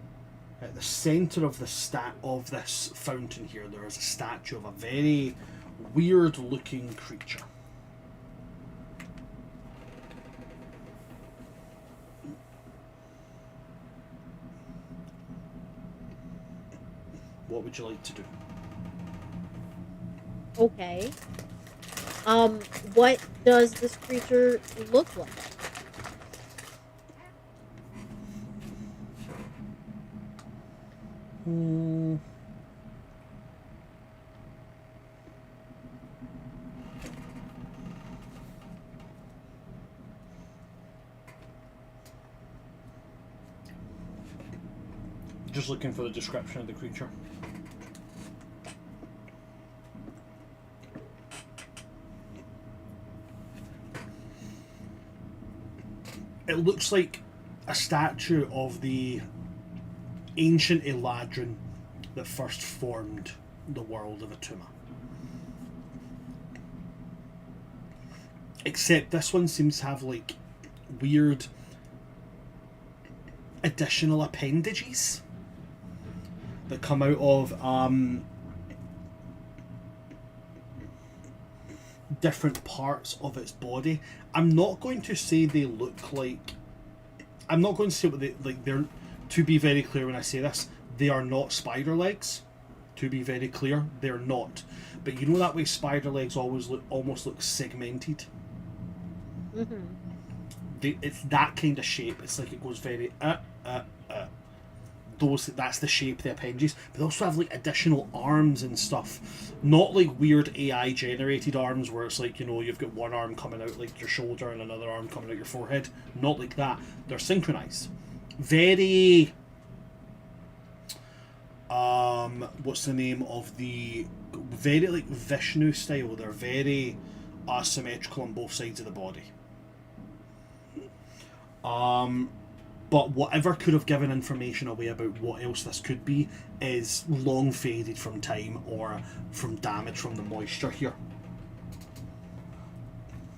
At the centre of this fountain here, there is a statue of a very weird-looking creature. What would you like to do? Okay. What does this creature look like? Just looking for the description of the creature. It looks like a statue of the ancient Eladrin that first formed the world of Atuma. Except this one seems to have like weird additional appendages that come out of different parts of its body. I'm not going to say they look like... I'm not going to say what they... Like, they're... To be very clear when I say this, they are not spider legs. To be very clear, they're not. But you know that way spider legs almost look segmented? Mm-hmm. It's that kind of shape. It's like it goes very... That's the shape of the appendages, but they also have like additional arms and stuff, not like weird AI generated arms where it's like, you know, you've got one arm coming out like your shoulder and another arm coming out your forehead. Not like that. They're synchronized. Very what's the name of the... Very like Vishnu style. They're very asymmetrical on both sides of the body. But whatever could have given information away about what else this could be is long faded from time or from damage from the moisture here.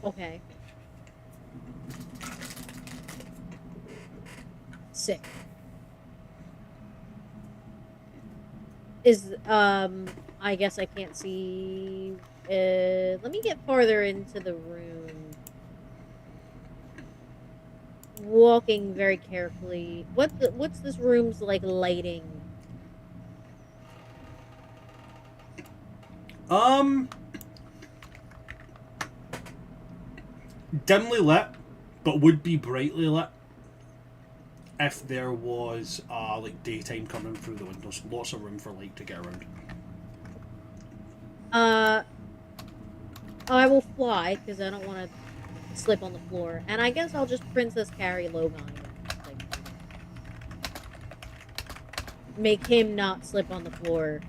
Okay. Sick. Is, I guess I can't see Let me get farther into the room. Walking very carefully. What's this room's like lighting? Dimly lit, but would be brightly lit if there was like daytime coming through the windows. Lots of room for light to get around. I will fly because I don't want to slip on the floor, and I guess I'll just Princess Carrie Logon. Like, make him not slip on the floor.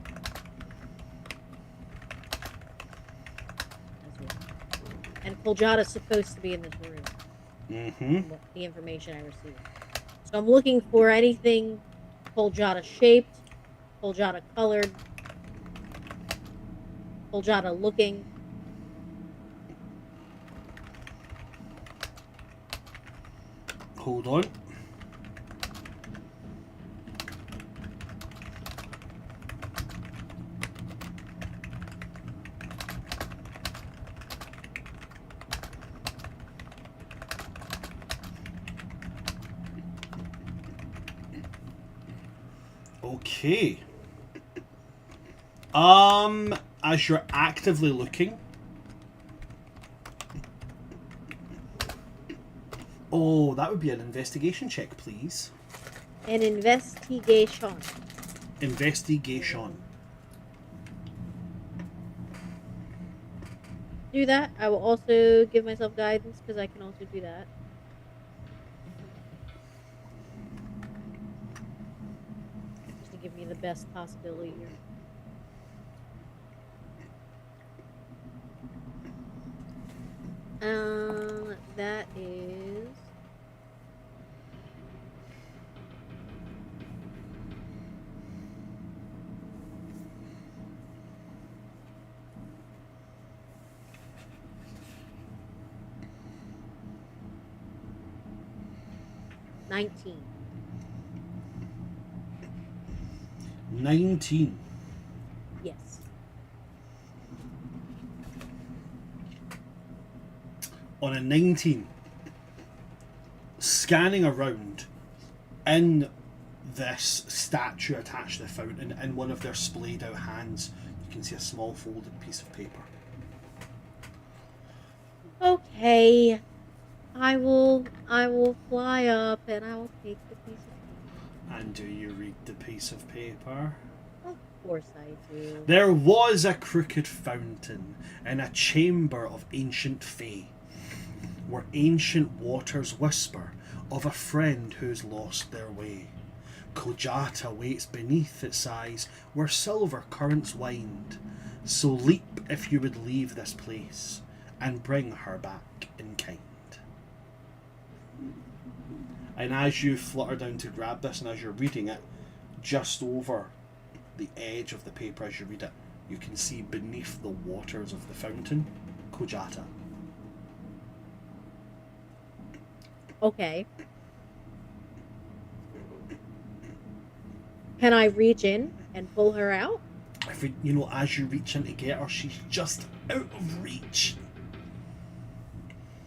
And Koljata's supposed to be in this room. Mm-hmm. The information I received. So I'm looking for anything Koljata shaped, Koljata colored, Koljata looking. Hold on. Okay. As you're actively looking. Oh, that would be an investigation check, please. An investigation. Investigation. Do that. I will also give myself guidance because I can also do that. Just to give me the best possibility here. That is... $19. 19. Yes. On a 19, scanning around in this statue attached to the fountain, in one of their splayed out hands, you can see a small folded piece of paper. Okay. I will fly up and I will take the piece of paper. And do you read the piece of paper? Of course I do. There was a crooked fountain in a chamber of ancient fae, where ancient waters whisper of a friend who's lost their way. Kojata waits beneath its sighs, where silver currents wind. So leap if you would leave this place, and bring her back in kind. And as you flutter down to grab this, and as you're reading it, just over the edge of the paper as you read it, you can see beneath the waters of the fountain, Kojata. Okay. Can I reach in and pull her out? If as you reach in to get her, she's just out of reach.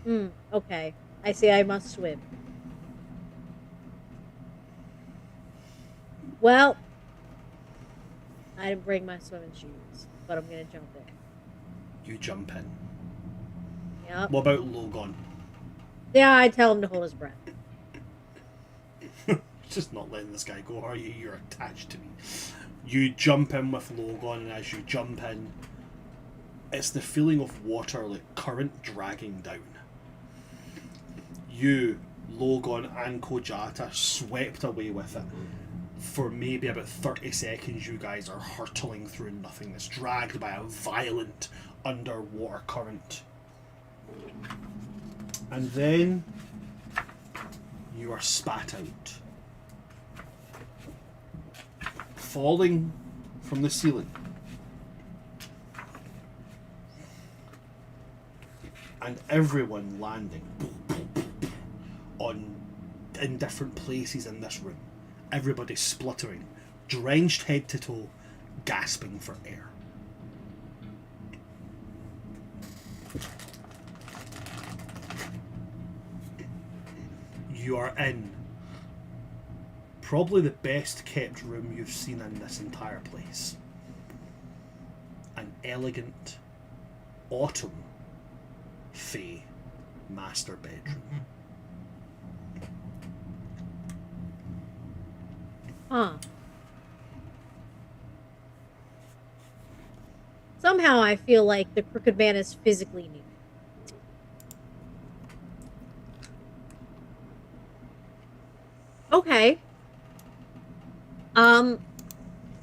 Okay. I see I must swim. Well, I didn't bring my swimming shoes, but I'm gonna jump in. You jump in. Yep. What about Logon? Yeah, I tell him to hold his breath. Just not letting this guy go, are you? You're attached to me. You jump in with Logon, and as you jump in, it's the feeling of water, like current dragging down. You, Logon, and Kojata swept away with it. For maybe about 30 seconds, you guys are hurtling through nothingness, dragged by a violent underwater current. And then you are spat out, falling from the ceiling. And everyone landing in different places in this room. Everybody spluttering, drenched head to toe, gasping for air. You are in probably the best kept room you've seen in this entire place. An elegant autumn Fey master bedroom. Huh. Somehow I feel like the Crooked Man is physically new. Okay.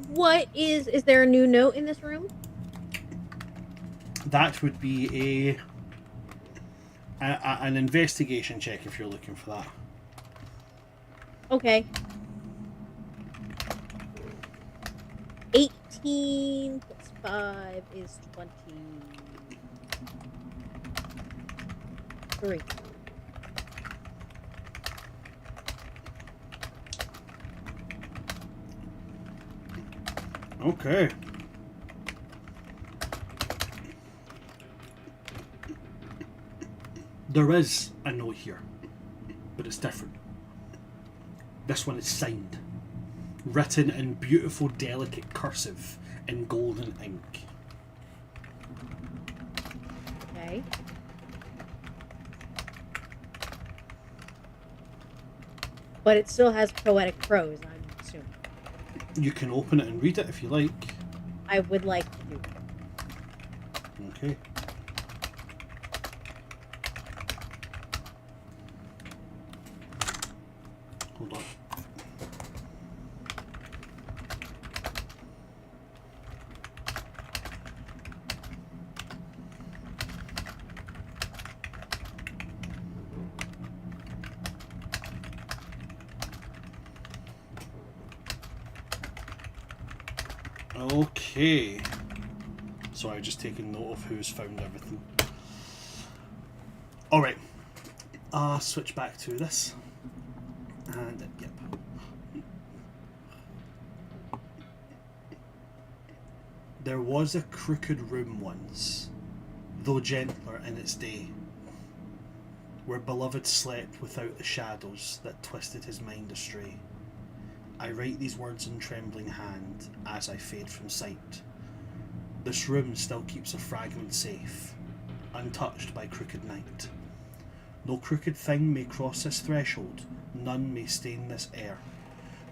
What is there a new note in this room? That would be an investigation check if you're looking for that. Okay. 18 plus 5 is 23. Okay. There is a note here, but it's different. This one is signed, written in beautiful, delicate cursive in golden ink. Okay. But it still has poetic prose, I'm assuming. You can open it and read it if you like. I would like to do that. Okay. Hold on. Okay. Sorry, just taking note of who's found everything. Alright. Switch back to this. And, yep. There was a crooked room once, though gentler in its day, where beloved slept without the shadows that twisted his mind astray. I write these words in trembling hand as I fade from sight. This room still keeps a fragment safe, untouched by crooked night. No crooked thing may cross this threshold, none may stain this air,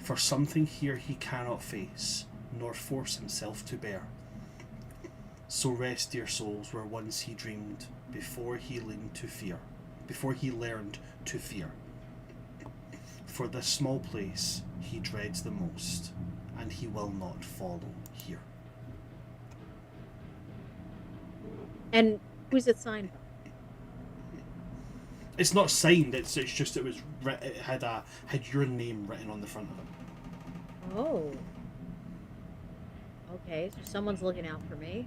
for something here he cannot face, nor force himself to bear. So rest, dear souls, where once he dreamed, before he learned to fear. For this small place he dreads the most, and he will not follow here. And who's it signed by? It's not signed. It's just it was it had your name written on the front of it. Oh. Okay, so someone's looking out for me.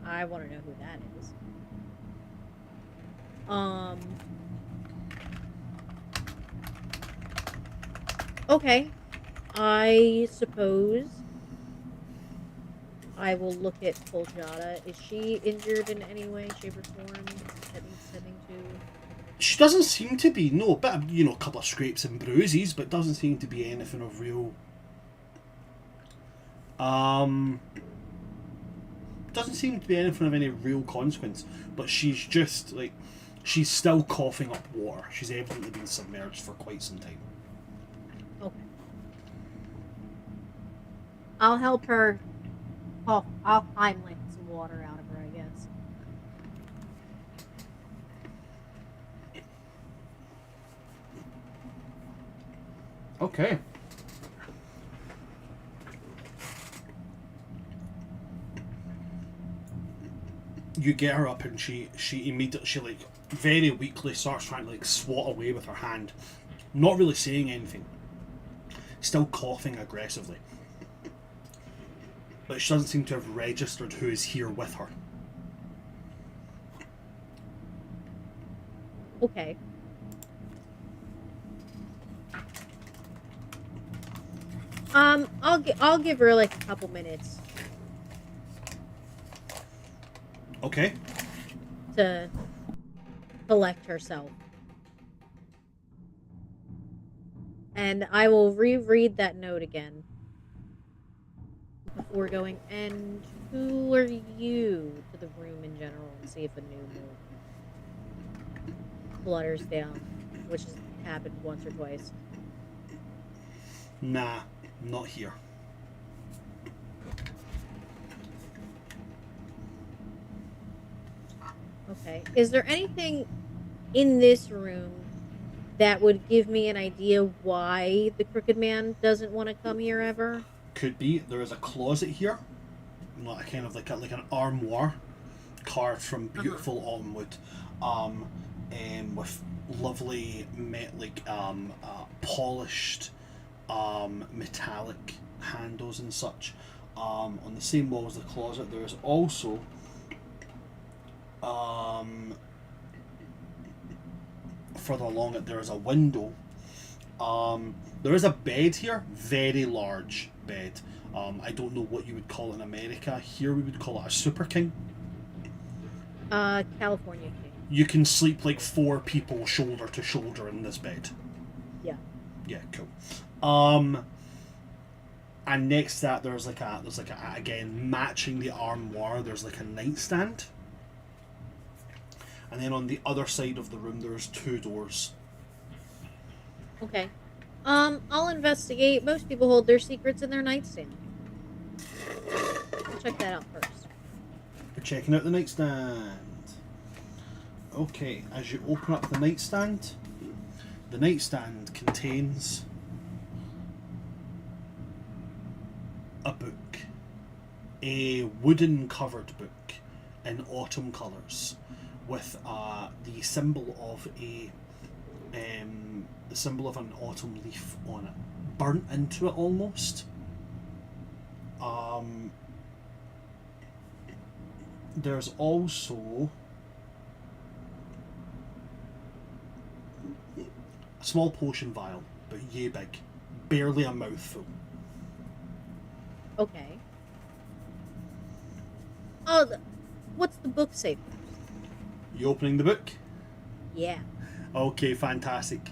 I want to know who that is. Okay. I suppose I will look at Poljada. Is she injured in any way, shape, or form that needs tending to? She doesn't seem to be. No, bit of, a couple of scrapes and bruises, but doesn't seem to be anything of real. Doesn't seem to be anything of any real consequence. But she's just like, she's still coughing up water. She's evidently been submerged for quite some time. Okay. I'll help her. I'll Heimlich some water out of her, I guess. Okay. You get her up and she immediately, very weakly starts trying to swat away with her hand. Not really saying anything. Still coughing aggressively. But she doesn't seem to have registered who is here with her. Okay. I'll give her like a couple minutes Okay. to collect herself. And I will reread that note again before going. And who are you to the room in general and see if a new note flutters down, which has happened once or twice. Nah, not here. Okay. Is there anything in this room that would give me an idea why the Crooked Man doesn't want to come here ever? Could be. There is a closet here, not a kind of like an armoire carved from beautiful autumn wood, with lovely polished metallic handles and such. On the same wall as the closet, there is also further along it, there is a window. There is a bed here, very large bed. I don't know what you would call it in America. Here we would call it a super king. California King. You can sleep like 4 people shoulder to shoulder in this bed. Yeah. Yeah, cool. And next to that, there's like a again matching the armoire. There's like a nightstand. And then on the other side of the room, there's 2 doors. Okay. I'll investigate. Most people hold their secrets in their nightstand. I'll check that out first. We're checking out the nightstand. Okay, as you open up the nightstand contains a book. A wooden covered book in autumn colours with the symbol of an autumn leaf on it, burnt into it almost. There's also a small potion vial, but yay big, barely a mouthful. Okay. Oh, what's the book say first? You opening the book? Yeah. Okay, fantastic.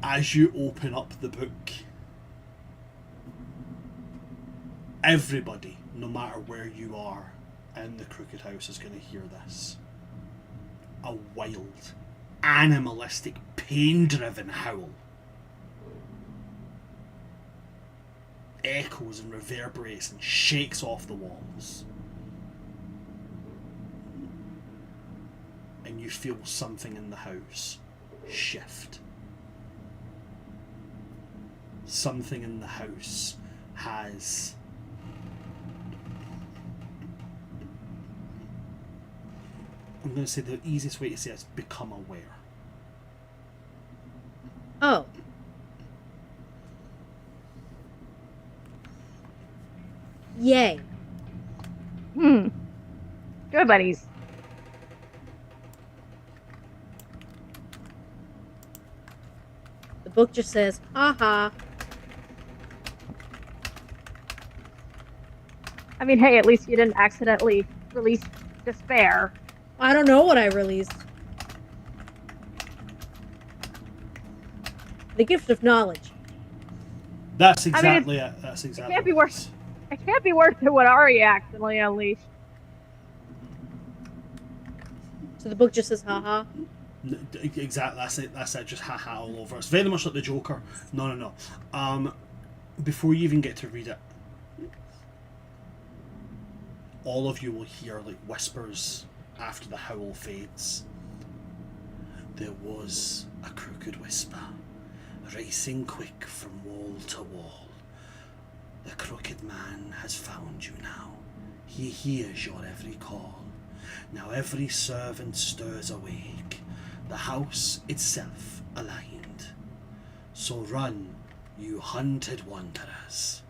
As you open up the book, everybody, no matter where you are in the Crooked House, is going to hear this. A wild, animalistic, pain-driven howl. Echoes and reverberates and shakes off the walls. And you feel something in the house shift. Something in the house has I'm going to say the easiest way to say it is become aware. Oh. Yay. Good buddies. The book just says, haha. I mean, hey, at least you didn't accidentally release despair. I don't know what I released. The gift of knowledge. That's exactly it. That's exactly It can't be what worse. is. It can't be worse than what Ari accidentally unleashed. So the book just says, haha. Exactly, that's it. That's it. Just haha all over. It's very much like the Joker. No. Before you even get to read it, all of you will hear like whispers after the howl fades. There was a crooked whisper, racing quick from wall to wall. The Crooked Man has found you now. He hears your every call. Now every servant stirs awake, the house itself aligned. So run, you hunted wanderers.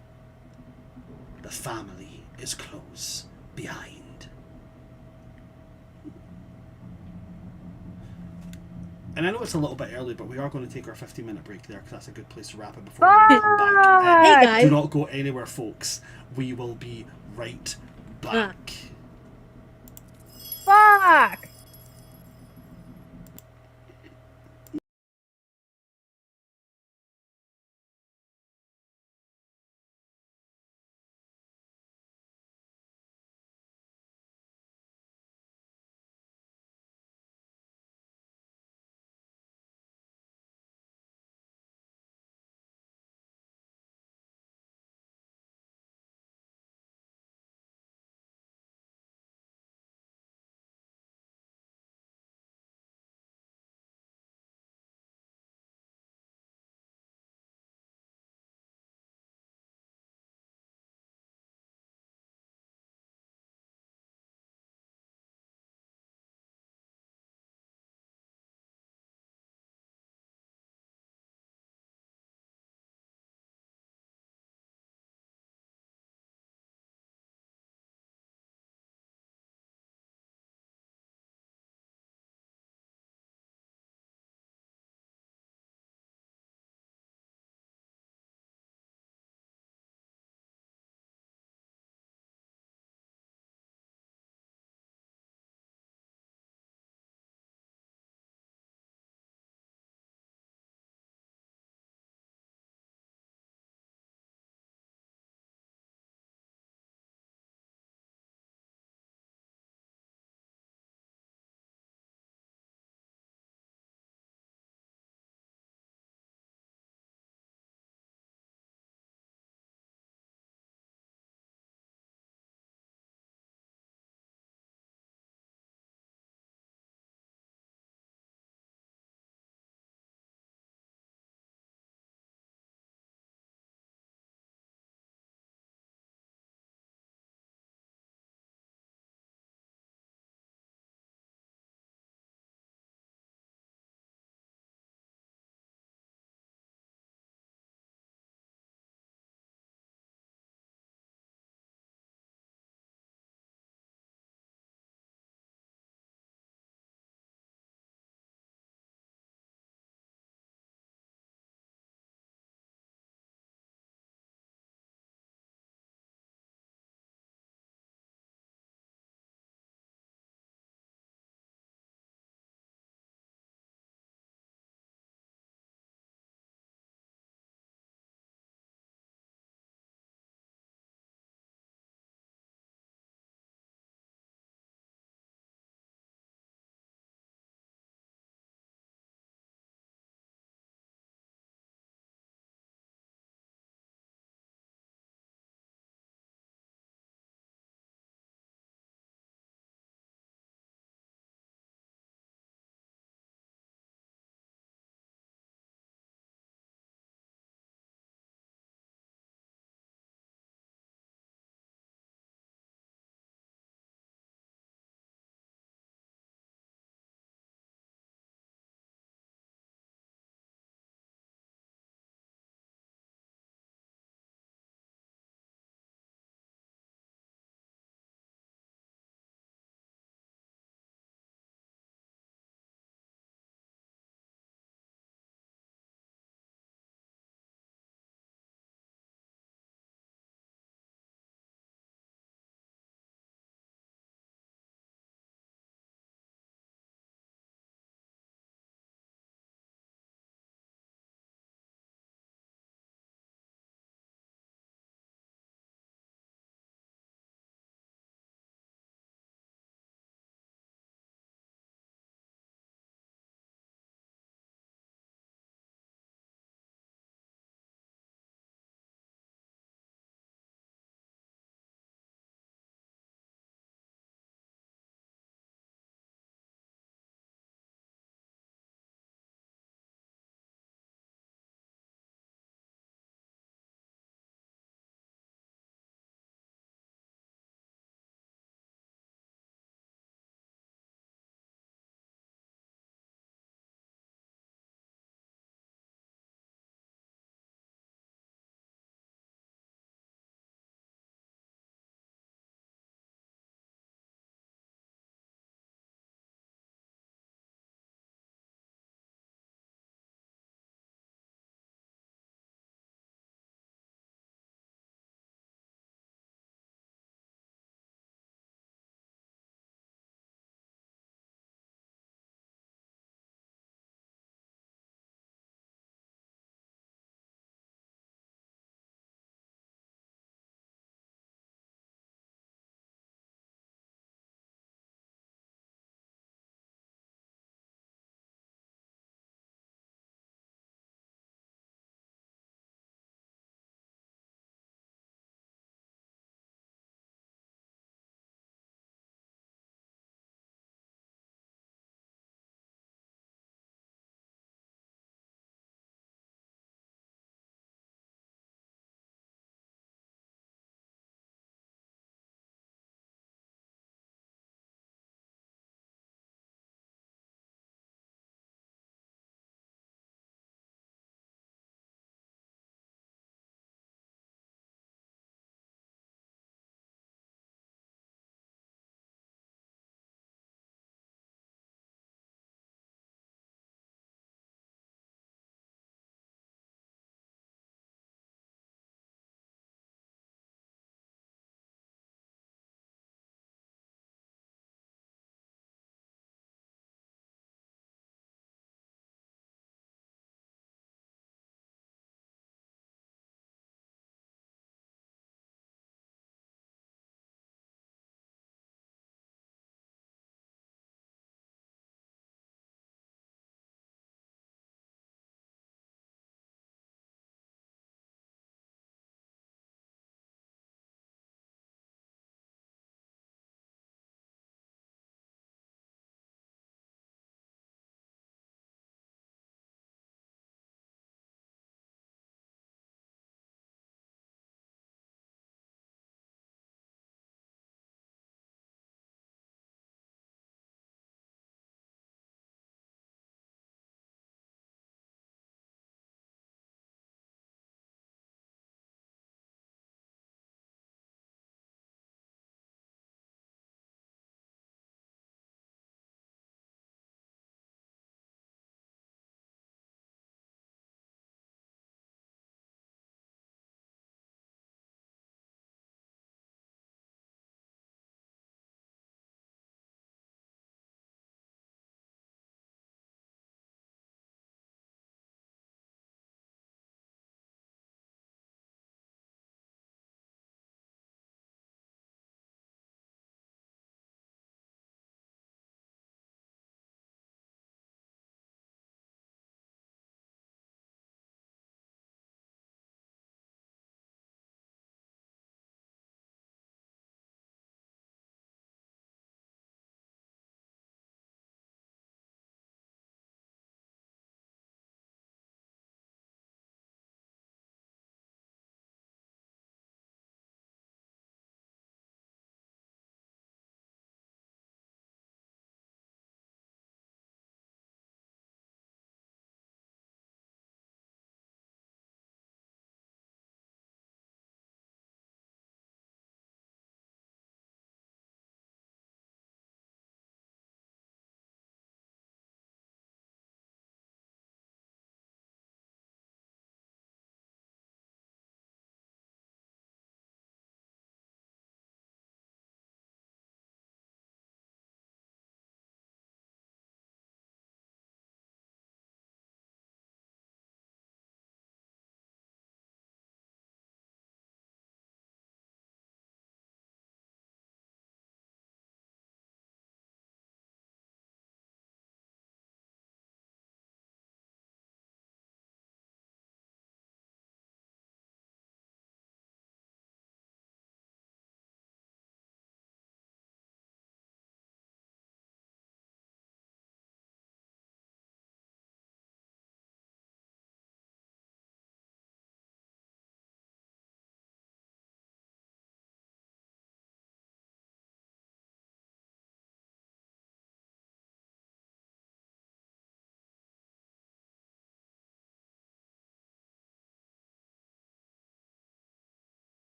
The family is close behind. And I know it's a little bit early, but we are going to take our 15-minute break there because that's a good place to wrap it before we come back. Hey, guys. Do not go anywhere, folks. We will be right back. Fuck!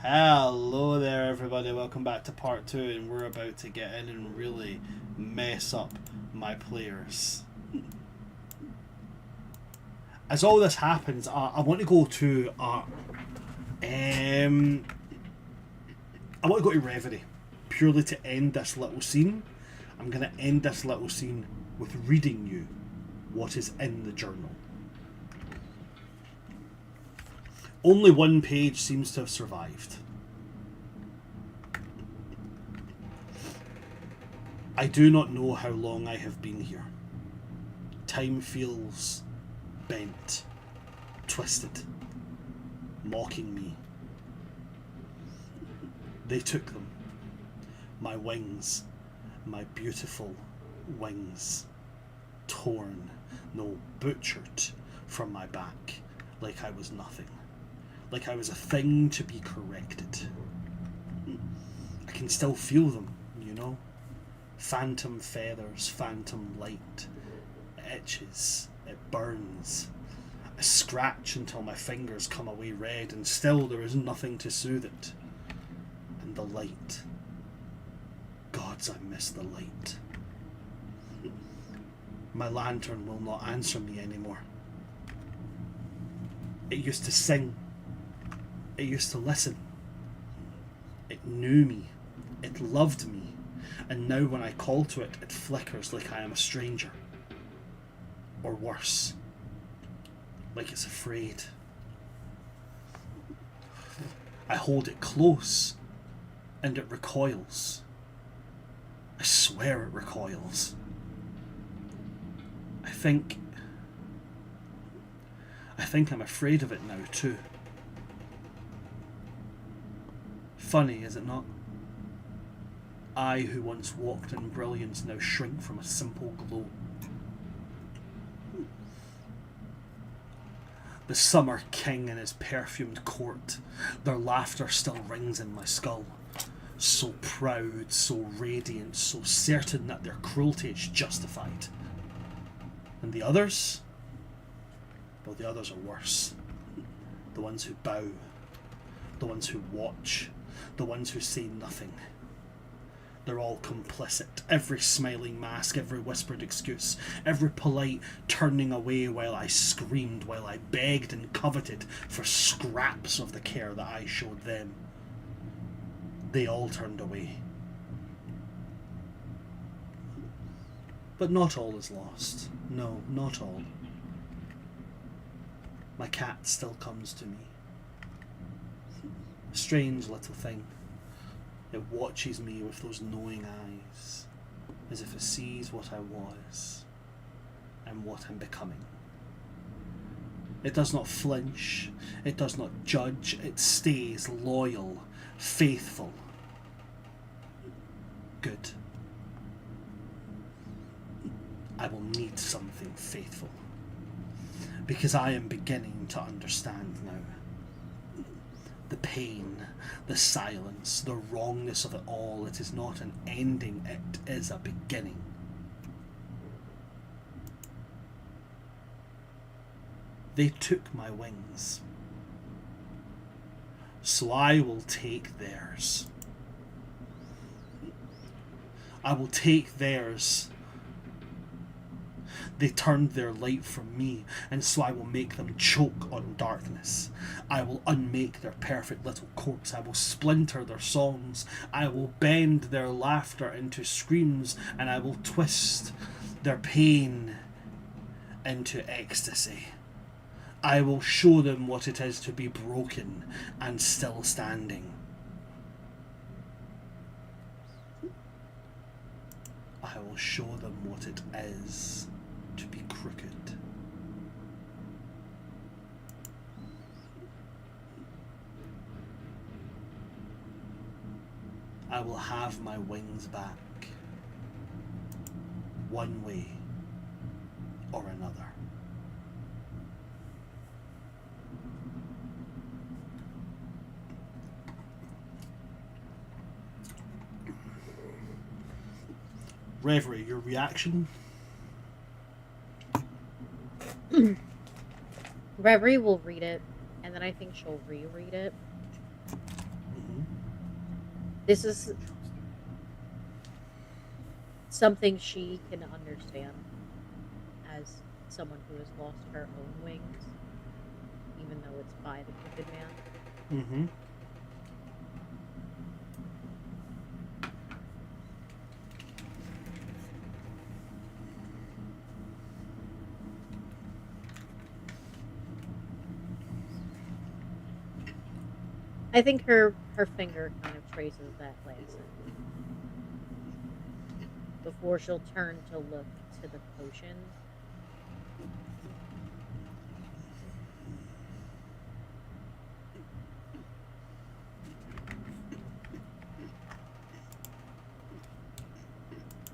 Hello there, everybody. Welcome back to part 2, and we're about to get in and really mess up my players. As all this happens, I want to go to I want to go to Reverie, purely to end this little scene. I'm going to end this little scene with reading you what is in the journal. Only one page seems to have survived. I do not know how long I have been here. Time feels bent, twisted, mocking me. They took them. My wings, my beautiful wings, torn, no, butchered from my back, like I was nothing. Like I was a thing to be corrected. I can still feel them, you know? Phantom feathers, phantom light. It itches, it burns. I scratch until my fingers come away red, and still there is nothing to soothe it. And the light. Gods, I miss the light. My lantern will not answer me anymore. It used to sing. It used to listen. It knew me. It loved me. And now when I call to it, it flickers like I am a stranger. Or worse, like it's afraid. I hold it close, and it recoils. I swear it recoils. I think I'm afraid of it now too. Funny, is it not? I, who once walked in brilliance, now shrink from a simple glow. The summer king in his perfumed court, their laughter still rings in my skull. So proud, so radiant, so certain that their cruelty is justified. And the others? Well, the others are worse. The ones who bow, the ones who watch, the ones who say nothing. They're all complicit. Every smiling mask, every whispered excuse, every polite turning away while I screamed, while I begged and coveted for scraps of the care that I showed them. They all turned away. But not all is lost. No, not all. My cat still comes to me. A strange little thing. It watches me with those knowing eyes, as if it sees what I was and what I'm becoming. It does not flinch, it does not judge, it stays loyal, faithful. Good. I will need something faithful, because I am beginning to understand now. The pain, the silence, the wrongness of it all. It is not an ending, it is a beginning. They took my wings, so I will take theirs. I will take theirs. They turned their light from me, and so I will make them choke on darkness. I will unmake their perfect little corpse. I will splinter their songs. I will bend their laughter into screams, and I will twist their pain into ecstasy. I will show them what it is to be broken and still standing. I will show them what it is to be crooked. I will have my wings back, one way or another. Reverie, your reaction? Reverie will read it, and then I think she'll reread it. This is something she can understand as someone who has lost her own wings, even though it's by the Crooked Man. Mm-hmm. I think her finger kind of traces that last sentence before she'll turn to look to the potion.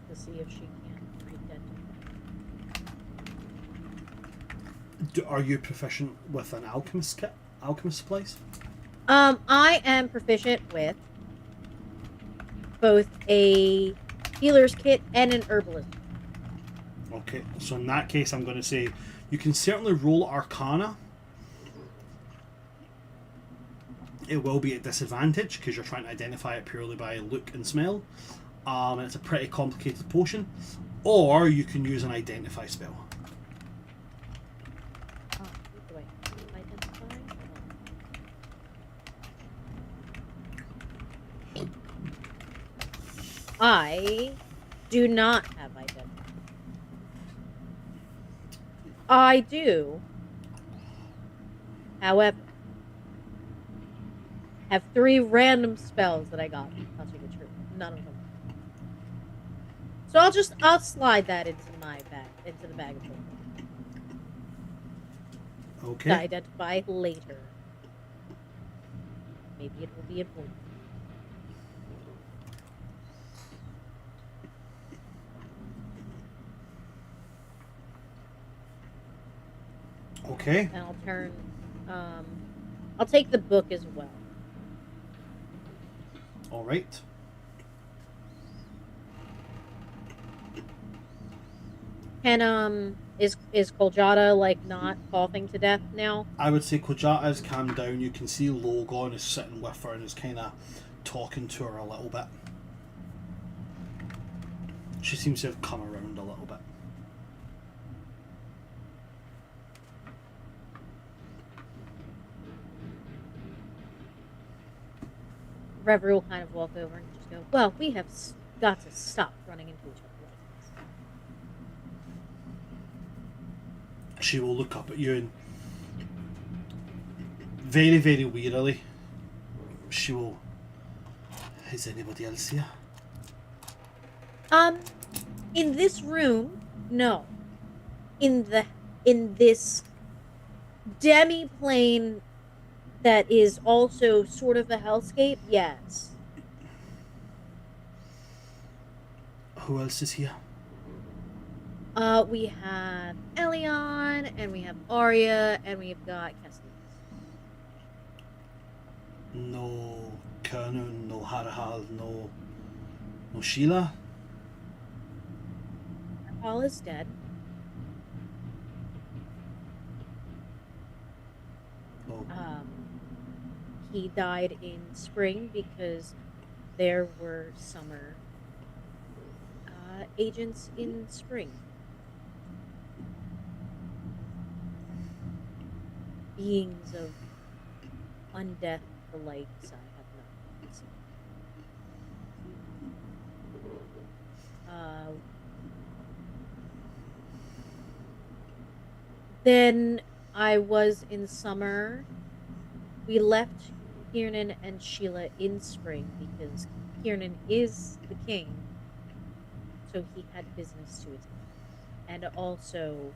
To see if she can identify. Are you proficient with an alchemist kit? Alchemist supplies? I am proficient with both a healer's kit and an herbalist. Okay, so in that case, I'm going to say you can certainly roll Arcana. It will be at disadvantage because you're trying to identify it purely by look and smell. And it's a pretty complicated potion. Or you can use an Identify spell. Oh, do I identify? I do not have identity. I do, however, have 3 random spells that I got from touching a tree. None of them. So I'll slide that into my bag, into the bag of holding. Okay. To identify later. Maybe it will be important. Okay. And I'll turn. I'll take the book as well. All right. And is Koljata like not coughing to death now? I would say Kojata has calmed down. You can see Logon is sitting with her and is kind of talking to her a little bit. She seems to have come around a little bit. Reverie will kind of walk over and just go, well, we have got to stop running into each other like this. She will look up at you and very, very wearily she will... Is anybody else here? In this room, no. In this demi-plane that is also sort of a hellscape, yes. Who else is here? We have Elion, and we have Arya, and we've got Kestis. No Kernun, no Harahal, no Sheila? All is dead. Oh. He died in spring because there were summer agents in spring. Beings of undeath, the likes I have not seen. Then I was in summer. We left Kiernan and Sheila in spring because Kiernan is the king, so he had business to attend. And also,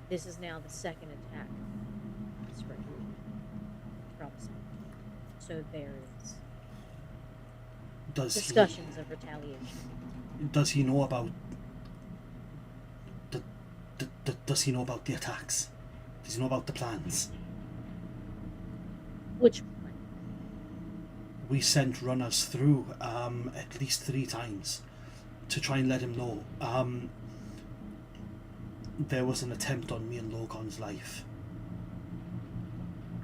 this is now the second attack in spring from Sun. So there is discussions of retaliation. Does he know about... Does he know about the attacks? Does he know about the plans? Which one? We sent runners through at least 3 times to try and let him know. There was an attempt on me and Logon's life.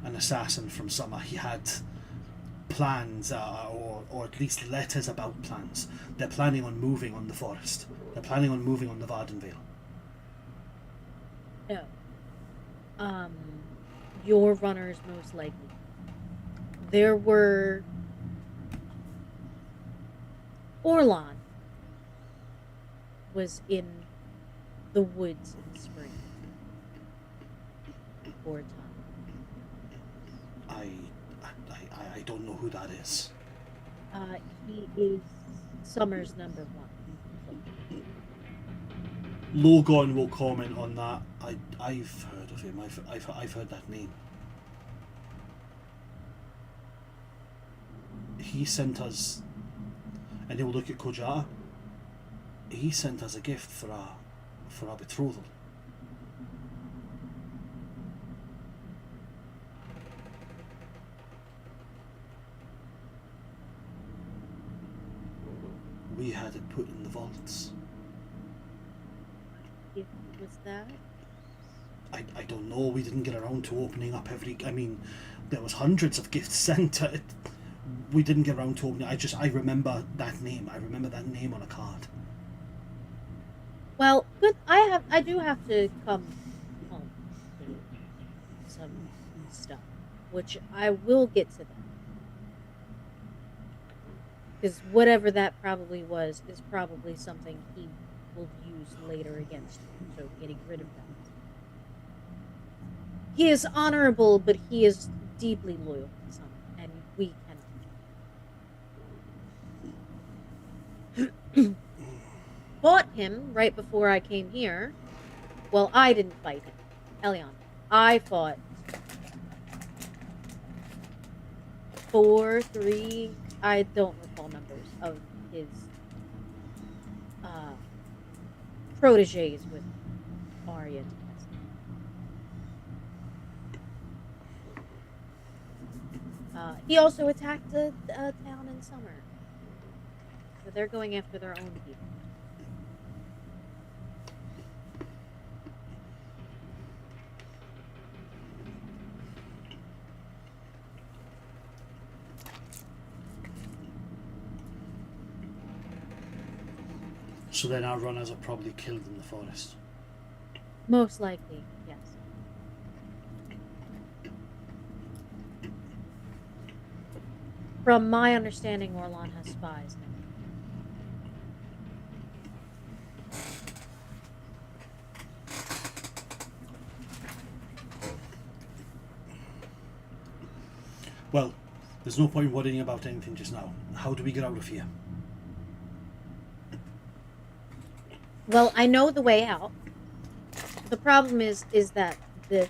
An assassin from Summer. He had plans, or at least letters about plans. They're planning on moving on the forest. They're planning on moving on the Vardenvale. No. Your runners most likely. There were Orlon was in the woods in spring for a time. I don't know who that is. He is Summer's number one. Logon will comment on that. I've heard of him. I've heard that name. He sent us, and he'll look at Kojata. He sent us a gift for our betrothal. We had it put in the vaults. If was that? I don't know. We didn't get around to opening up every. I mean, there was hundreds of gifts sent. We didn't get around to opening. I remember that name. I remember that name on a card. Well, good. I do have to come home to some stuff, which I will get to that. Because whatever that probably was is probably something he will use later against you. So getting rid of that. He is honorable, but he is deeply loyal to someone, and we cannot. Fought him right before I came here. Well, I didn't fight him. Elion. I fought 4, 3, I don't recall numbers of his proteges with Arya and Tessa. He also attacked a town in summer. So they're going after their own people. So then our runners are probably killed in the forest. Most likely, yes. From my understanding, Orlon has spies now. Well, there's no point worrying about anything just now. How do we get out of here? Well, I know the way out. The problem is that the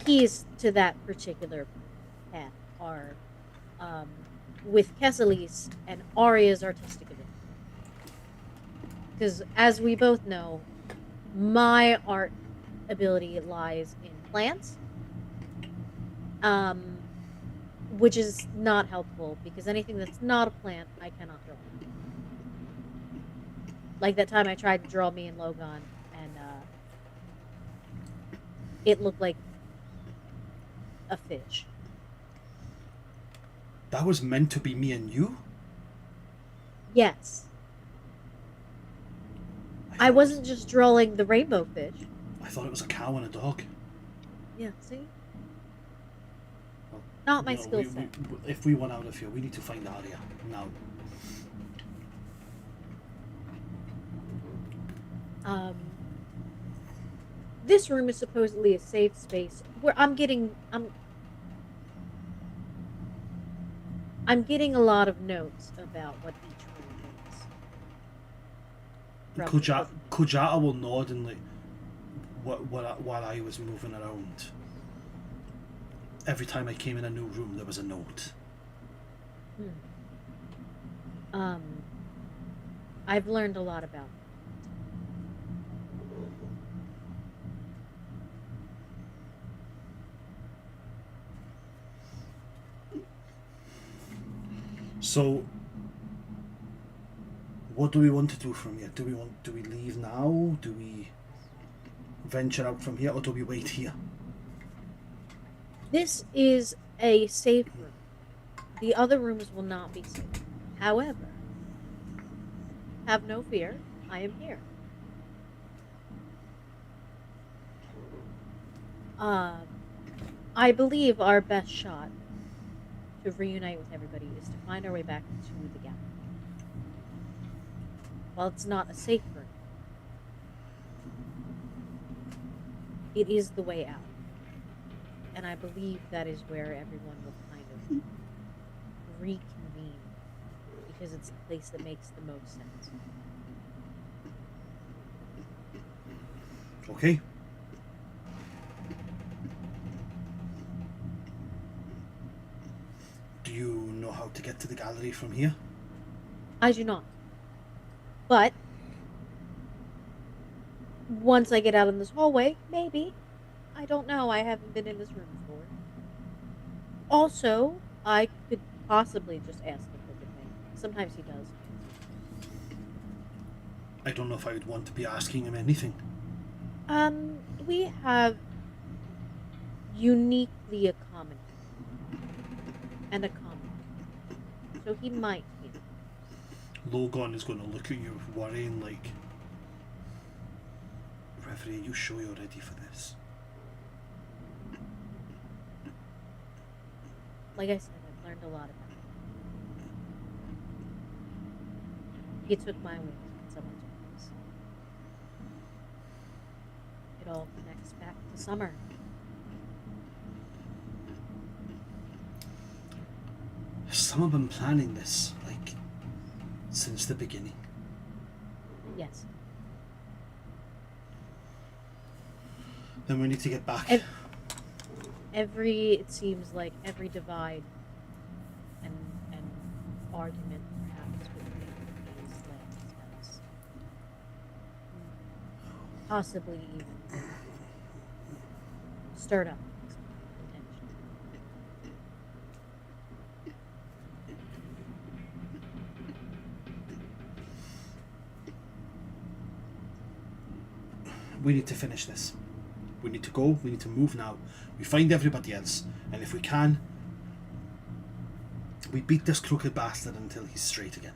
keys to that particular path are with Kesselis and Arya's artistic ability. Because as we both know, my art ability lies in plants, which is not helpful because anything that's not a plant, I cannot draw. Like that time I tried to draw me and Logon, and it looked like a fish. That was meant to be me and you? Yes. I wasn't just drawing the rainbow fish. I thought it was a cow and a dog. Yeah, see? Well, Not my you know, skill set. If we want out of here, we need to find Arya now. This room is supposedly a safe space where I'm getting a lot of notes about what each room is. Kojata will nod and like while I was moving around. Every time I came in a new room, there was a note. I've learned a lot about it. So, what do we want to do from here? Do we leave now? Do we venture out from here, or do we wait here? This is a safe room. The other rooms will not be safe. However, have no fear. I am here. I believe our best shot to reunite with everybody is to find our way back to the gallery. While it's not a safe room, it is the way out. And I believe that is where everyone will kind of reconvene, because it's the place that makes the most sense. Okay. Do you know how to get to the gallery from here? I do not. But once I get out in this hallway, maybe. I don't know. I haven't been in this room before. Also, I could possibly just ask the Crooked Man. Sometimes he does. I don't know if I would want to be asking him anything. We have uniquely accommodated and accommodated. So he might be. Logon is going to look at you worrying like, Reverie, are you sure you're ready for this? Like I said, I've learned a lot about him. He took my wings when someone took his. It all connects back to summer. Has someone been planning this, like, since the beginning? Yes. Then we need to get back. It seems like every divide and argument perhaps between these lands has possibly even stirred up contention. We need to finish this. We need to go, we need to move now. We find everybody else, and if we can, we beat this crooked bastard until he's straight again.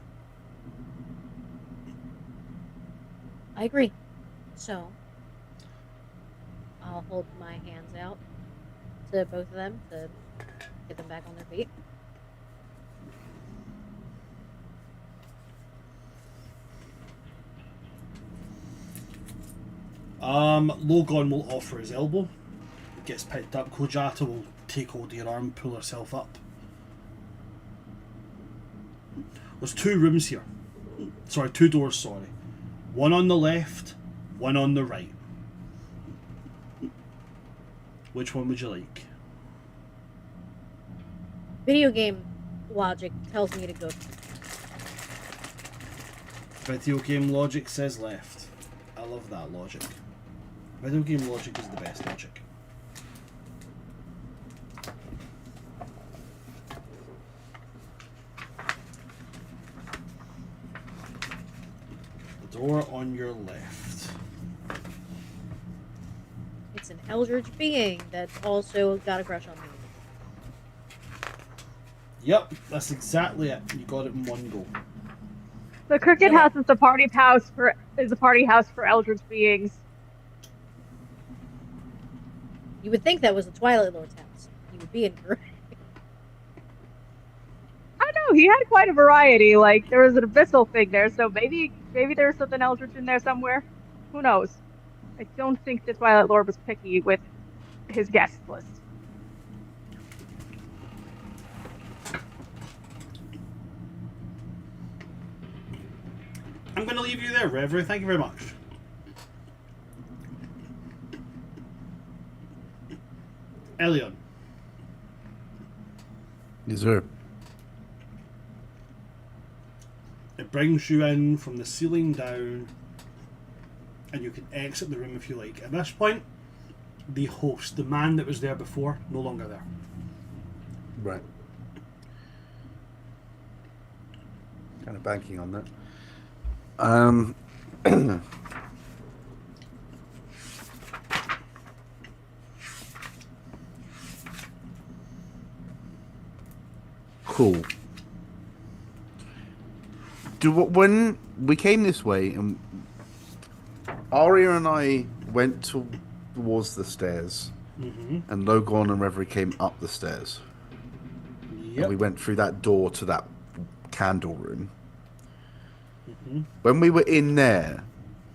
I agree. So, I'll hold my hands out to both of them to get them back on their feet. Logon will offer his elbow. Gets picked up. Kojata will take hold of your arm, pull herself up. There's 2 rooms here. Sorry, 2 doors, sorry. One on the left, one on the right. Which one would you like? Video game logic tells me to go. Video game logic says left. I love that logic. Video game logic is the best logic. The door on your left. It's an eldritch being that's also got a crush on me. Yep, that's exactly it. You got it in one go. The Crooked House is the party house for eldritch beings. You would think that was the Twilight Lord's house. You would be incorrect. I know he had quite a variety. Like there was an abyssal thing there, so maybe there's something eldritch in there somewhere. Who knows? I don't think the Twilight Lord was picky with his guest list. I'm going to leave you there, Reverie. Thank you very much. Elion. Yes, sir. It brings you in from the ceiling down, and you can exit the room if you like. At this point, the host, the man that was there before, no longer there. Right. Kind of banking on that. Cool. When we came this way, and Arya and I went towards the stairs, and Logon and Reverie came up the stairs. Yep. And we went through that door to that candle room. When we were in there,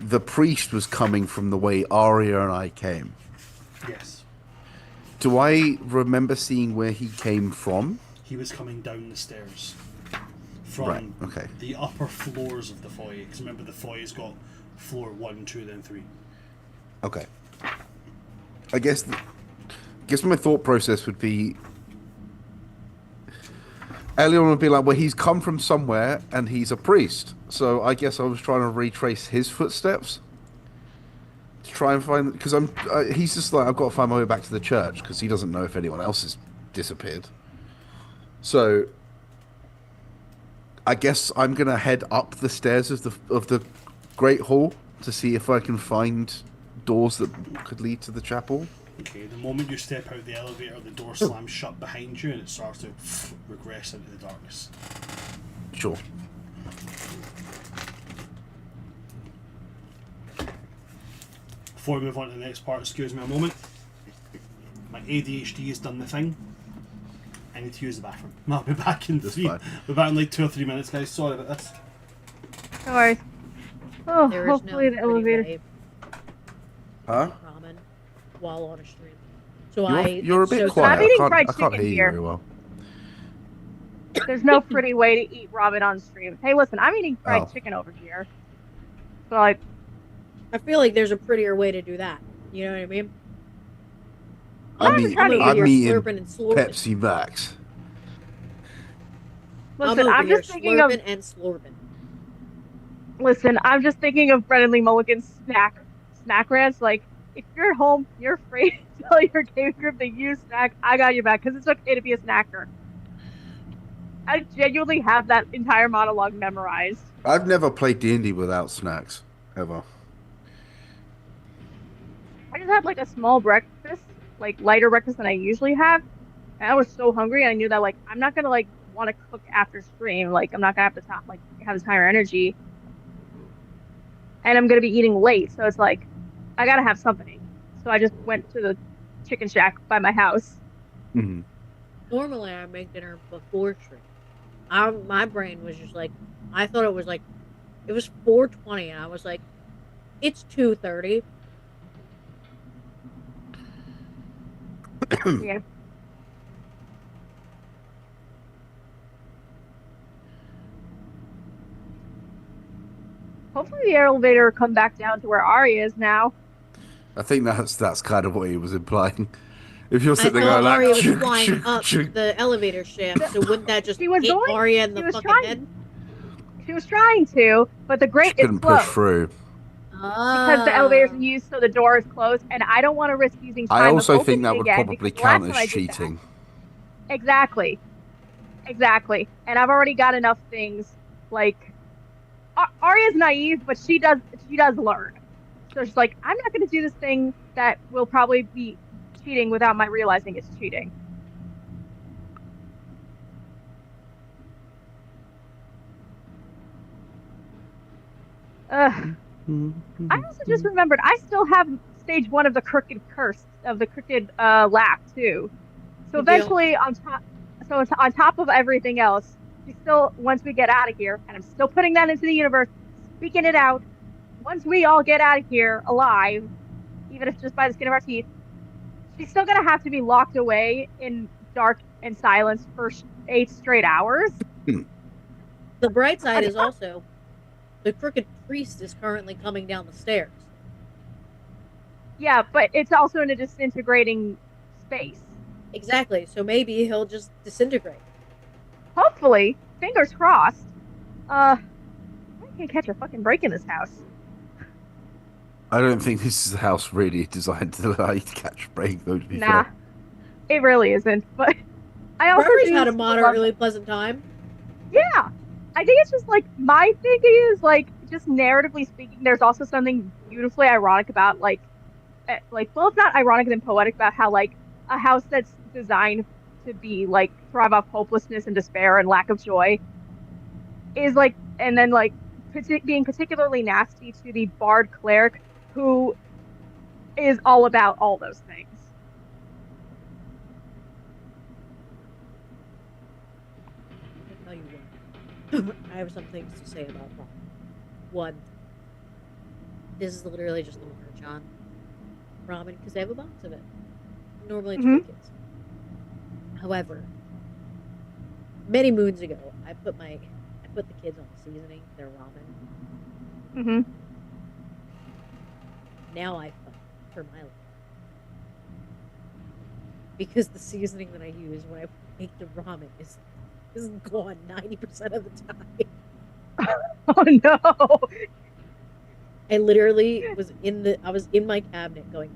the priest was coming from the way Arya and I came. Yes. Do I remember seeing where he came from? He was coming down the stairs from Right, okay. the upper floors of the foyer. Because remember, the foyer's got floor 1, 2, then 3. Okay. I guess my thought process would be Elion would be like, well, he's come from somewhere and he's a priest. So I guess I was trying to retrace his footsteps to try and find, because he's just like, I've got to find my way back to the church because he doesn't know if anyone else has disappeared. So I guess I'm gonna head up the stairs of the Great Hall to see if I can find doors that could lead to the chapel. Okay, the moment you step out the elevator, the door slams shut behind you and it starts to regress into the darkness. Sure. Before we move on to the next part, excuse me a moment. My ADHD has done the thing. I need to use the bathroom. I'll be back in That's 3. fine. We're back in like 2 or 3 minutes, guys. Sorry about this. No worries. Oh, There is hopefully no the pretty elevator. way Huh? ramen while on a stream. So You're a bit so quiet. I'm eating I fried can't chicken hear you here. very well. There's no pretty way to eat ramen on stream. Hey, listen, I'm eating fried Oh. chicken over here. So, like, I feel like there's a prettier way to do that. You know what I mean? I'm even trying to over I'm here eating slurping and slurping. Pepsi Max. listen, over I'm here just thinking of slurping and slurping. Listen, I'm just thinking of Brennan Lee Mulligan's snack rants. Like, if you're at home, you're afraid to tell your game group that you snack, I got your back, because it's okay to be a snacker. I genuinely have that entire monologue memorized. I've never played D&D without snacks, ever. I just had like a small breakfast, like lighter breakfast than I usually have. And I was so hungry, and I knew that like I'm not gonna like want to cook after stream. Like I'm not gonna have the time, like have the time or energy, and I'm gonna be eating late. So it's like I gotta have something. So I just went to the chicken shack by my house. Mm-hmm. Normally, I make dinner before stream. My brain was just like, I thought it was like, it was 4:20, and I was like, it's 2:30. Yeah. Hopefully the elevator will come back down to where Arya is now. I think that's kind of what he was implying. If you're I sitting there thought going Arya like, was chug, flying chug, up chug. the elevator shaft, so wouldn't that just She was hit going- Arya in she the was fucking trying. head? She was trying to, but the She grate is couldn't push closed through. because the elevator's in use, so the door is closed, and I don't want to risk using time I of also think opening that would again, probably because the last count time as I did cheating. that- Exactly. And I've already got enough things. Like Arya's naive, but she does learn. So she's like, I'm not going to do this thing that will probably be cheating without my realizing it's cheating. Ugh. I also just remembered I still have stage 1 of the crooked curse of the crooked lap too. So Good deal. eventually on top of everything else, we still, once we get out of here, and I'm still putting that into the universe, speaking it out, once we all get out of here alive, even if just by the skin of our teeth, she's still gonna have to be locked away in dark and silence for 8 straight hours. The bright side is also, the crooked priest is currently coming down the stairs. Yeah, but it's also in a disintegrating space. Exactly, so maybe he'll just disintegrate. Hopefully, fingers crossed. I can't catch a fucking break in this house. I don't think this is a house really designed to allow you to catch a break, though, to be Nah, fair. it really isn't. But I also Rory's do had a still moderately pleasant time. Yeah, I think it's just like my thinking is like just narratively speaking. There's also something beautifully ironic about well, it's not ironic and poetic about how like a house that's designed to be like thrive off hopelessness and despair and lack of joy is like, and then like being particularly nasty to the bard cleric who is all about all those things. I'll tell you what. I have some things to say about that. One, this is literally just the merch on ramen because they have a box of it. Normally it's for kids. However, many moons ago, I put the kids on seasoning their ramen. Mm-hmm. Now I fight for my life because the seasoning that I use when I make the ramen is gone 90% of the time. Oh no! I literally was in my cabinet going,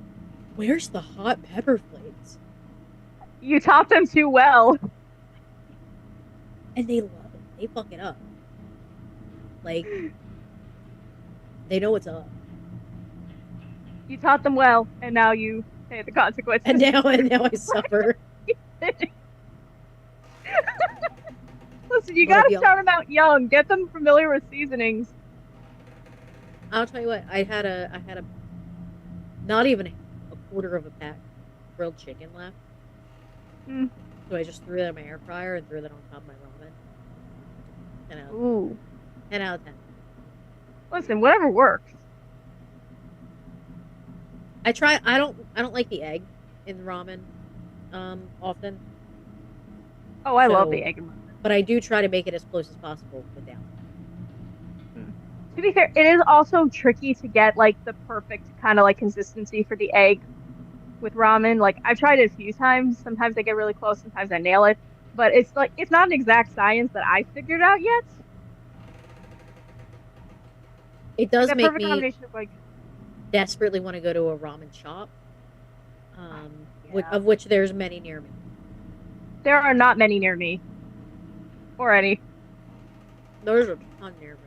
"Where's the hot pepper flakes?" You taught them too well. And they love it. They fuck it up. Like they know what's up. You taught them well, and now you pay the consequences. And now I suffer. Listen, you gotta start them out young. Get them familiar with seasonings. I'll tell you what. I had a not even a quarter of a pack grilled chicken left. So I just threw that in my air fryer and threw that on top of my ramen. 10 out of 10. Ooh. 10 out of 10. Listen, whatever works. I don't like the egg in ramen often. Oh, I love the egg in ramen. But I do try to make it as close as possible without. To be fair, it is also tricky to get like the perfect kind of like consistency for the egg with ramen. Like I've tried it a few times. Sometimes I get really close, sometimes I nail it. But it's like it's not an exact science that I figured out yet. It does make perfect me combination of like desperately want to go to a ramen shop. Of which there's many near me. There are not many near me. Or any. There's a ton near me.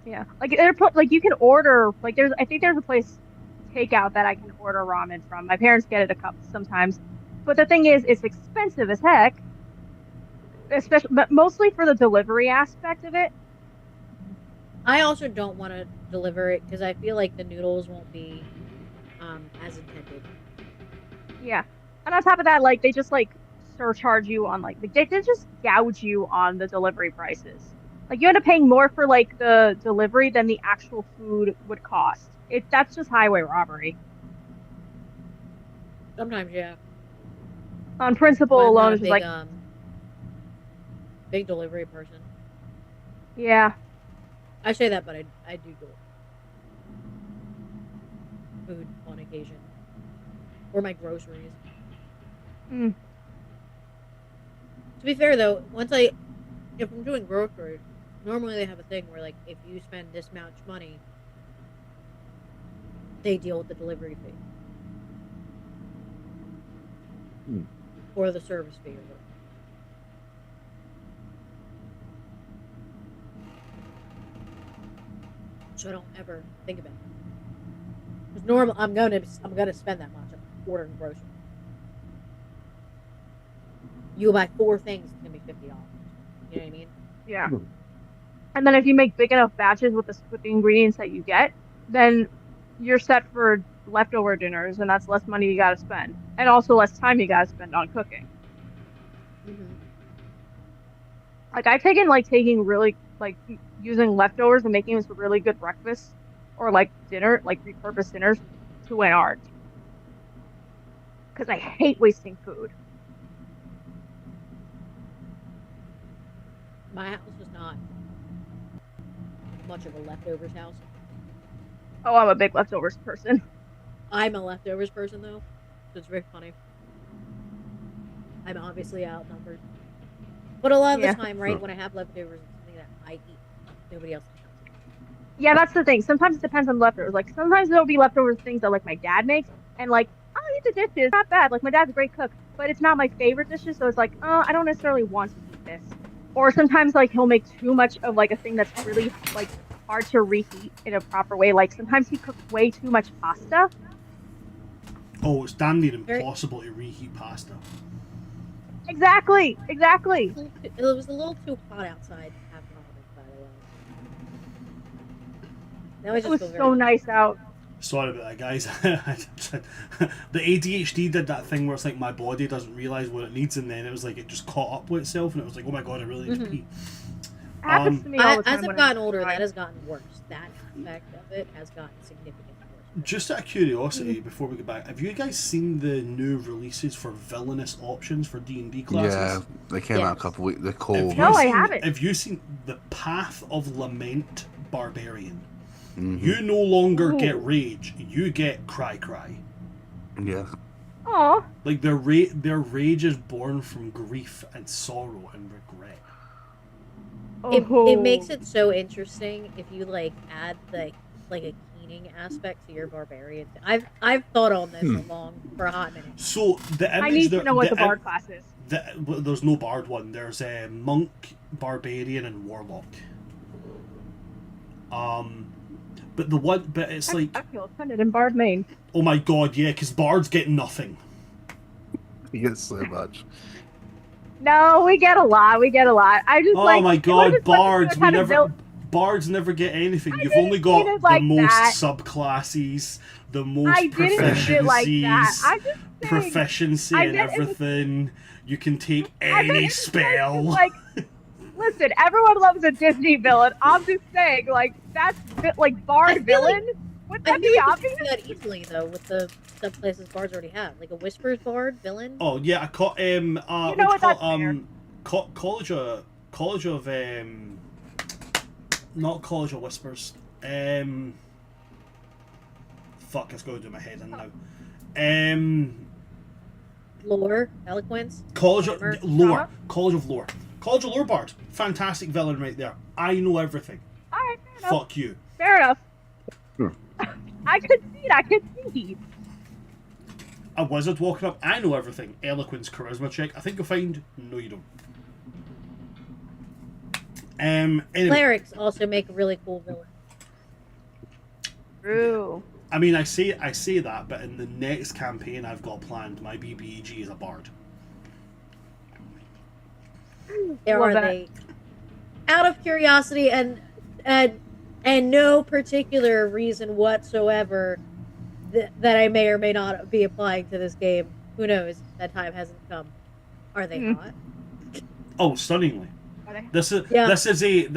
Yeah, like you can order like I think there's a place takeout that I can order ramen from. My parents get it a cup sometimes, but the thing is, it's expensive as heck. Especially, but mostly for the delivery aspect of it. I also don't want to deliver it because I feel like the noodles won't be as intended. Yeah, and on top of that, like they just like surcharge you on like they just gouge you on the delivery prices. Like you end up paying more for like the delivery than the actual food would cost. That's just highway robbery. Sometimes, yeah. On principle alone, it's just like big delivery person. Yeah. I say that, but I do go food on occasion, or my groceries. To be fair, though, if I'm doing groceries, normally they have a thing where, like, if you spend this much money, they deal with the delivery fee. Or the service fee or whatever. So I don't ever think about it. Because normally I'm gonna spend that much on ordering groceries. You buy 4 things, it's gonna be $50. You know what I mean? Yeah. And then if you make big enough batches with the ingredients that you get, then you're set for leftover dinners, and that's less money you gotta spend, and also less time you gotta spend on cooking. Like I've taking really like using leftovers and making this a really good breakfast or like dinner, like repurposed dinners, to an art. Because I hate wasting food. My house is not much of a leftovers house. Oh, I'm a big leftovers person. I'm a leftovers person, though, so it's very funny. I'm obviously outnumbered. But a lot of the time, right, when I have leftovers, it's something that I eat. Nobody else can. Yeah, that's the thing. Sometimes it depends on leftovers. Like, sometimes there'll be leftover things that, like, my dad makes, and, like, I'll eat the dishes. Not bad. Like, my dad's a great cook, but it's not my favorite dishes, so it's like, I don't necessarily want to eat this. Or sometimes, like, he'll make too much of, like, a thing that's really, like, hard to reheat in a proper way. Like, sometimes he cooks way too much pasta. Oh, it's damn near impossible to reheat pasta. Exactly. Exactly. It was a little too hot outside to have Robin, by the way. Now I It just was feel very so nice out. Sorry about that, guys. The ADHD did that thing where it's like my body doesn't realize what it needs, and then it was like it just caught up with itself, and it was like, oh my god, I really need to pee. It happens to me all the time. As I've when gotten I'm older, crying. that has gotten worse. That aspect of it has gotten significantly worse. Just out of curiosity, before we get back, have you guys seen the new releases for villainous options for D&D classes? Yeah, they came out a Yes. couple weeks. They're cool. Have No, you I seen- haven't. Have you seen the Path of Lament Barbarian? Mhm. You no longer Ooh. get rage, you get cry. Yeah. Aw. Like their rage is born from grief and sorrow and regret. It makes it so interesting if you like add like a keening aspect to your barbarian. I've thought on this for a hot minute. So the image I need to there- know what the im- bard class is. well, there's no bard one. There's a monk, barbarian, and warlock. But it's like, I feel offended in Bard Main. oh my god, yeah, because bards get nothing. He gets so much. No, we get a lot. We get a lot. I just Oh like. my it god, was just like bards! We kind of never. built- Bards never get anything. You've didn't only got mean it the like most that. subclasses, the most I didn't mean it like that. I just saying. proficiency I and meant it was- everything. You can take I meant any it was spell. Like, listen, everyone loves a Disney villain. I'm just saying, like that's like I Bard feel like- villain. Wouldn't I that feel be like you obvious? can do that easily though with the subclasses bards already have, like a whispers bard villain. Oh yeah, I caught You know what what, do you that's call fair. College of not College of Whispers. Fuck, it's going to do my head in now. Lore, eloquence. College of Armor. Lore. Armor? College of Lore. College of Lore Bard. Fantastic villain right there. I know everything. All right, fair enough. Fuck you. Fair enough. Sure. I could see it. I could see. A wizard walking up. I know everything. Eloquence, charisma check. I think you'll find. No, you don't. Anyway, Clerics also make a really cool villain. True. I mean, I say that, but in the next campaign I've got planned, my BBEG is a bard. There Love are that. they. Out of curiosity and no particular reason whatsoever that I may or may not be applying to this game. Who knows? That time hasn't come. Are they Hmm. hot? Oh, stunningly. Are they? This is Yeah. this is a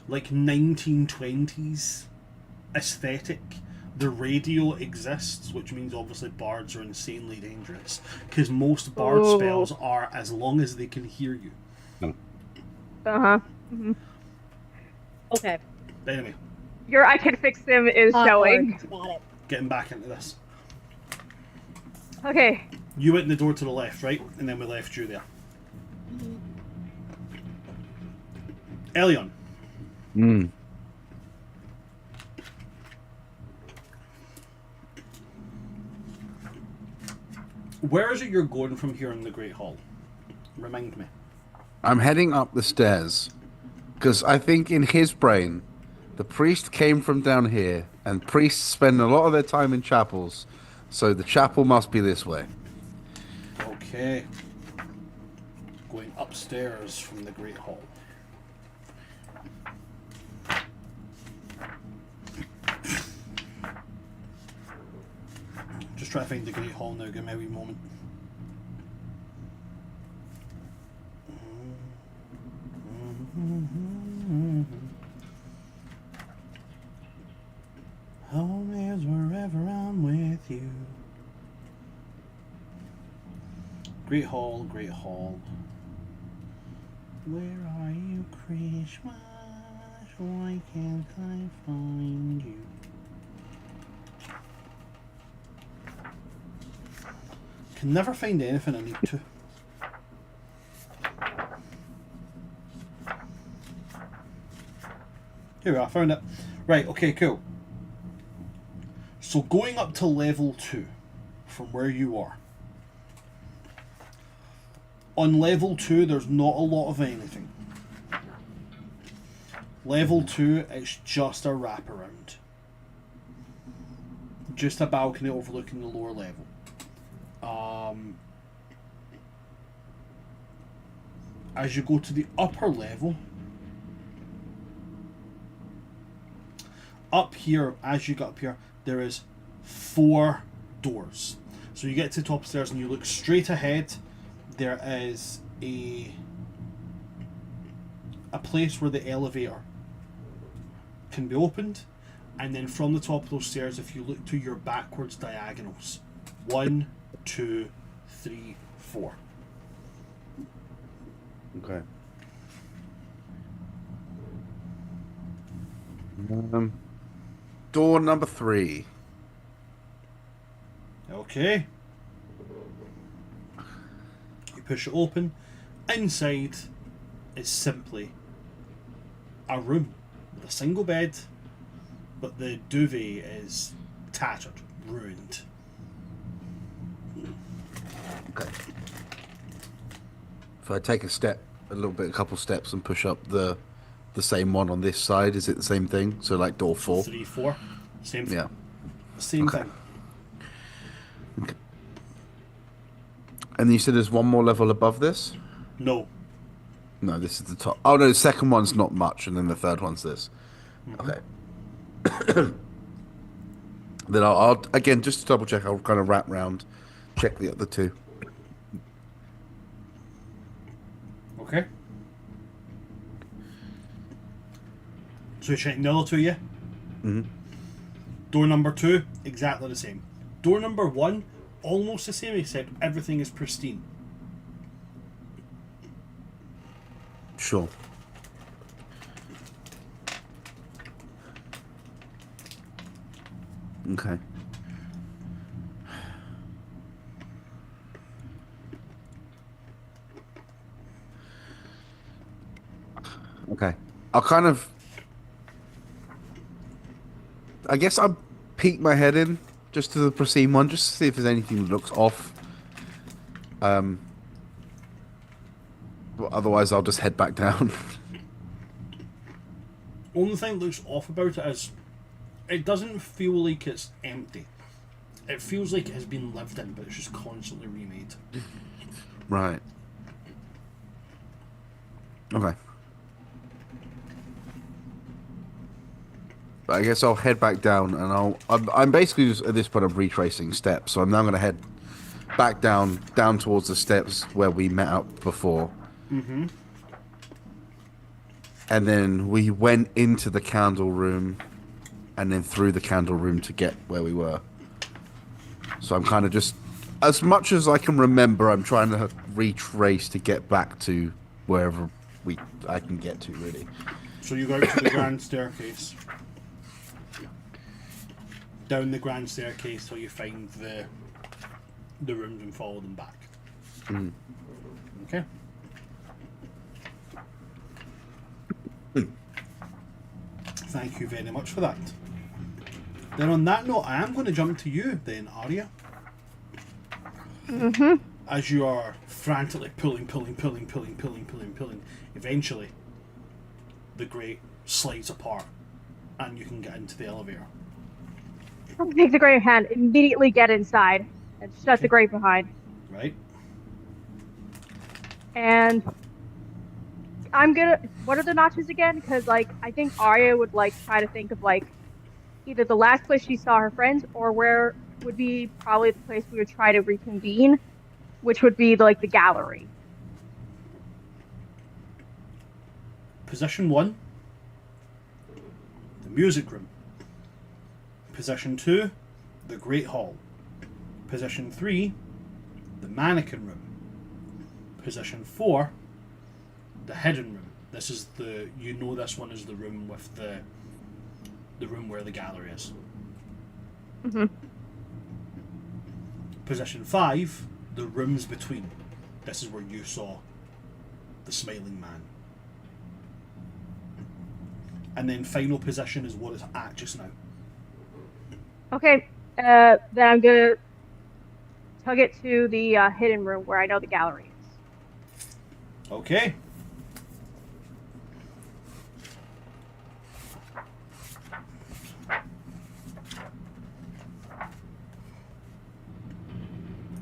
like 1920s aesthetic. The radio exists, which means obviously bards are insanely dangerous because most bard Oh. spells are as long as they can hear you. Uh-huh. Okay. Anyway, Your I can fix them is Hot showing. bard. Got it. getting back into this. Okay. You went in the door to the left, right? And then we left you there. Elion. Mm. Where is it you're going from here in the Great Hall? Remind me. I'm heading up the stairs because I think in his brain, the priest came from down here, and priests spend a lot of their time in chapels, so the chapel must be this way. Okay. Going upstairs from the Great Hall. Just try to find the Great Hall now, give me a wee moment. Home is wherever I'm with you. Great Hall, Great Hall. Where are you, Christmas? Why can't I find you? Can never find anything I need to. Here we are, found it. Right, okay, cool. So going up to level 2 from where you are. On level 2, there's not a lot of anything. Level 2, it's just a wraparound. Just a balcony overlooking the lower level. As you go to the upper level, up here, as you get up here, there is 4 doors. So you get to the top stairs and you look straight ahead. There is a place where the elevator can be opened, and then from the top of those stairs, if you look to your backwards diagonals, 1, 2, 3, 4. Okay. Door number 3. Okay. You push it open. Inside is simply a room with a single bed, but the duvet is tattered, ruined. Okay. If I take a couple steps, and push up the same one on this side, is it the same thing? So like door 4. 3, 4. Same thing. Yeah. Same Okay. thing. Okay. And you said there's one more level above this? No. No, this is the top. Oh no, the second one's not much, and then the third one's this. Okay. Then I'll again, just to double check, I'll kind of wrap round, check the other 2. Okay. So you're checking the other 2, yeah? Mm-hmm. Door number 2, exactly the same. Door number 1, almost the same, except everything is pristine. Sure. Okay. Okay. I'll kind of... I guess I'll peek my head in just to the pristine one, just to see if there's anything that looks off. But otherwise, I'll just head back down. Only thing that looks off about it is it doesn't feel like it's empty. It feels like it has been lived in, but it's just constantly remade. Right. Okay. But I guess I'll head back down, and I'm basically just at this point I'm retracing steps, so I'm now going to head back down towards the steps where we met up before. Mm-hmm. And then we went into the candle room, and then through the candle room to get where we were. So I'm kind of just, as much as I can remember, I'm trying to retrace to get back to wherever I can get to, really. So you go out to the grand staircase. Down the grand staircase till you find the rooms and follow them back. Mm. Okay. Thank you very much for that. Then on that note, I am going to jump to you then, Arya. Mm-hmm. As you are frantically pulling. Eventually, the grate slides apart and you can get into the elevator. I'll take the grate hand, immediately get inside, and shut the grate behind. Right? And I'm gonna. What are the notches again? Because like I think Arya would like try to think of like either the last place she saw her friends or where would be probably the place we would try to reconvene, which would be like the gallery. Position 1, the music room. Position 2, the Great Hall. Position 3, the mannequin room. Position 4, the hidden room. This is this one is the room with the room where the gallery is. Mm-hmm. Position 5, the rooms between. This is where you saw the smiling man. And then final position is what it's at just now. Okay. Then I'm gonna tug it to the hidden room where I know the gallery is. Okay.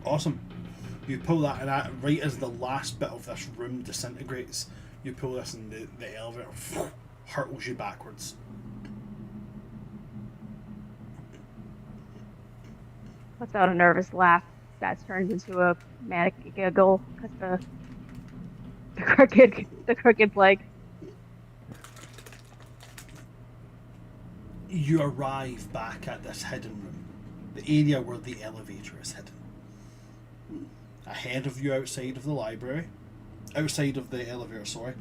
Awesome. You pull that, and that right as the last bit of this room disintegrates, you pull this, and the elevator hurtles you backwards. Puts out a nervous laugh that turns into a manic giggle because the crooked leg. You arrive back at this hidden room, the area where the elevator is hidden. Ahead of you, outside of the library, outside of the elevator, sorry,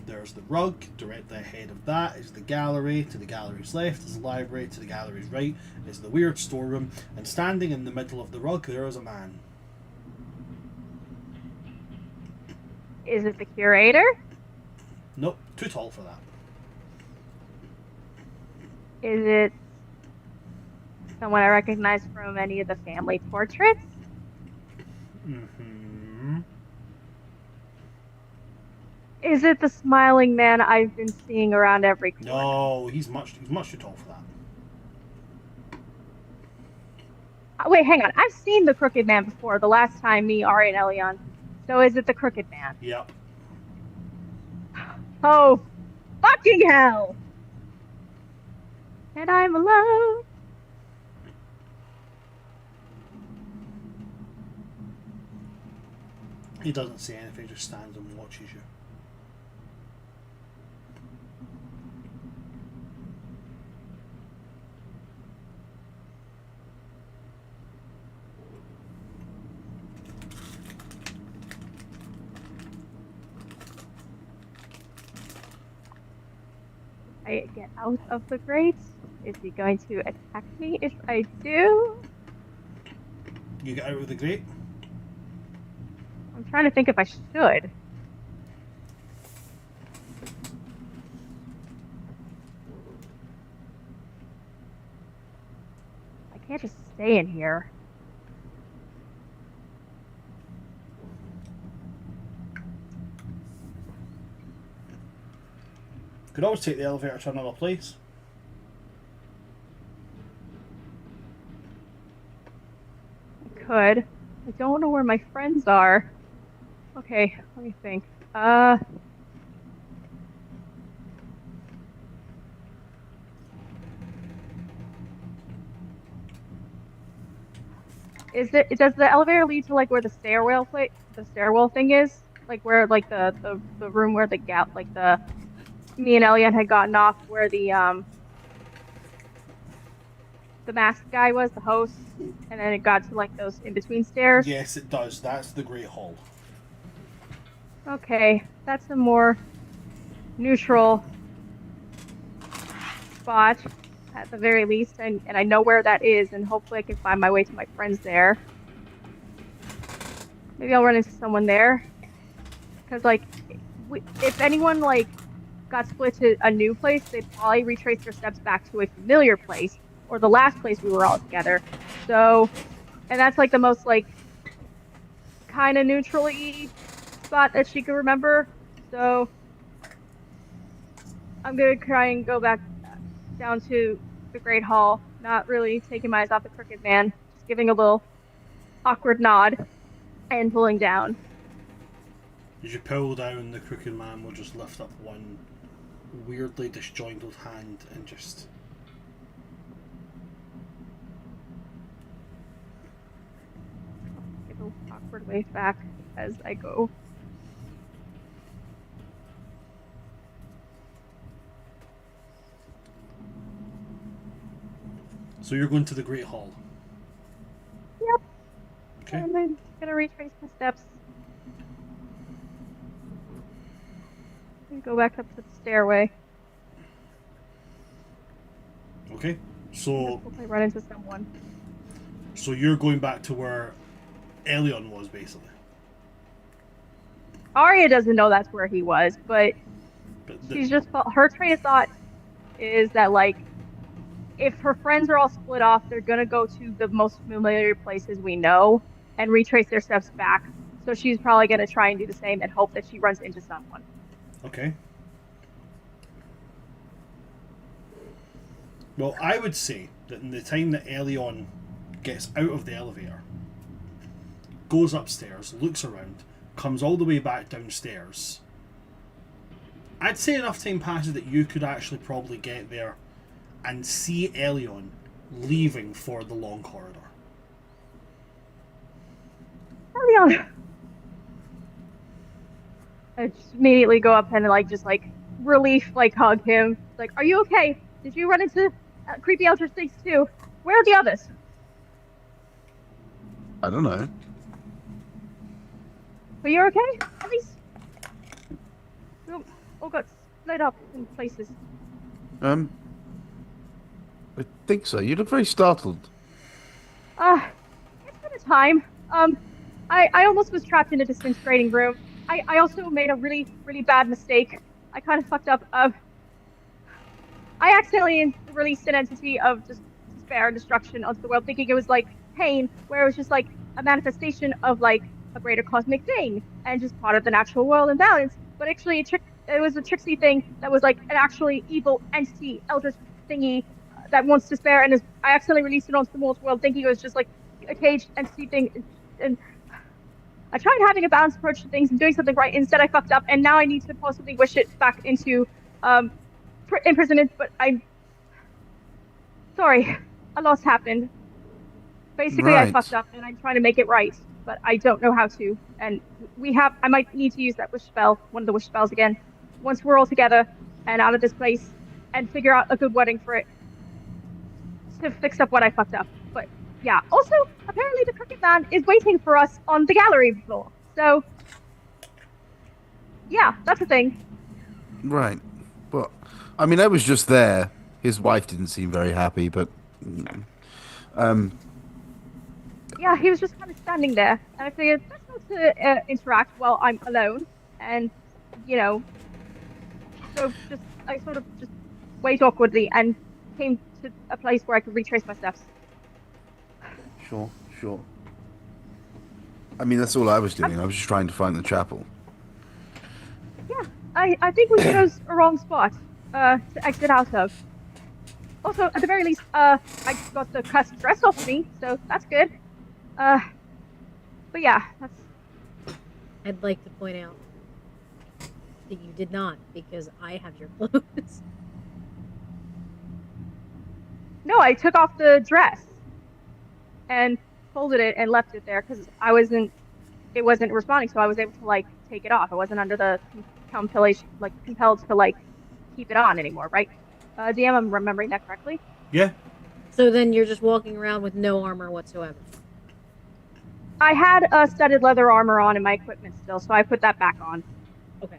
there's the rug. Directly ahead of that is the gallery. To the gallery's left is the library. To the gallery's right is the weird storeroom. And standing in the middle of the rug, there is a man. Is it the curator? Nope, too tall for that. Is it someone I recognize from any of the family portraits? Mm-hmm. Is it the smiling man I've been seeing around every corner? No, he's much too tall for that. Wait, hang on. I've seen the crooked man before. The last time me, Ari, and Elion. So is it the crooked man? Yep. Oh, fucking hell! And I'm alone. He doesn't say anything, just stands and watches you. I get out of the grate. Is he going to attack me if I do? You get out of the grate. I'm trying to think if I should. I can't just stay in here. Could always take the elevator to another place. I could. I don't know where my friends are. Okay, let me think. Does the elevator lead to like where the stairwell thing is? Like where like the room where the me and Elian had gotten off, where the masked guy was, the host, and then it got to like those in between stairs. Yes, it does. That's the Great Hall. Okay, that's a more neutral spot at the very least, and I know where that is, and hopefully I can find my way to my friends there. Maybe I'll run into someone there, because like, if anyone like got split to a new place, they'd probably retrace their steps back to a familiar place, or the last place we were all together. So, and that's like the most like kind of neutral-y spot that she could remember. So I'm gonna try and go back down to the Great Hall, not really taking my eyes off the crooked man, just giving a little awkward nod and pulling down. As you pull down, the crooked man will just lift up one weirdly disjointed hand and just Give an awkward wave back as I go. So you're going to the Great Hall. Yep. Okay. And I'm gonna retrace my steps. And go back up to the stairway. Okay. So Hope I run into someone. so you're going back to where Elion was, basically. Arya doesn't know that's where he was, but But she's just her train of thought is that like if her friends are all split off, they're gonna go to the most familiar places we know and retrace their steps back. So she's probably gonna try and do the same and hope that she runs into someone. okay. Well, I would say that in the time that Elion gets out of the elevator, goes upstairs, looks around, comes all the way back downstairs. I'd say enough time passes that you could actually probably get there and see Elion leaving for the long corridor. Elion! I just immediately go up and just relief hug him. Like, are you okay? Did you run into creepy Eldritch things too? Where are the others? I don't know. Are you okay? At least we all got split up in places. I think so. You look very startled. It's been a time. I almost was trapped in a disintegrating room. I also made a really, really bad mistake. I kind of fucked up. I accidentally released an entity of just despair and destruction onto the world, thinking it was like pain, where it was just like a manifestation of like a greater cosmic thing and just part of the natural world imbalance. But actually, it was a tricksy thing that was like an actually evil entity, eldritch thingy that wants despair. And I accidentally released it onto the mortal world, thinking it was just like a caged entity thing. And I tried having a balanced approach to things and doing something right. Instead, I fucked up, and now I need to possibly wish it back into imprisonment. But I'm sorry, a loss happened. Basically, Right. I fucked up, and I'm trying to make it right, but I don't know how to. And I might need to use that wish spell, one of the wish spells again, once we're all together and out of this place, and figure out a good wedding for it to fix up what I fucked up. But yeah, also, apparently the Crooked Man is waiting for us on the gallery floor. So, yeah, that's a thing. Right. Well, I mean, I was just there. His wife didn't seem very happy, but Yeah, he was just kind of standing there, and I figured that's not to interact while I'm alone, and, so I sort of just wait awkwardly and came to a place where I could retrace my steps. Sure. I mean, that's all I was doing. I was just trying to find the chapel. Yeah, I think we chose a wrong spot to exit out of. Also, at the very least, I got the cussed dress off me, so that's good. But yeah, that's... I'd like to point out that you did not, because I have your clothes. No, I took off the dress and folded it and left it there because it wasn't responding, so I was able to take it off. I wasn't under the compelled to keep it on anymore, right? DM, I'm remembering that correctly. Yeah. So then you're just walking around with no armor whatsoever. I had a studded leather armor on in my equipment still, so I put that back on. Okay.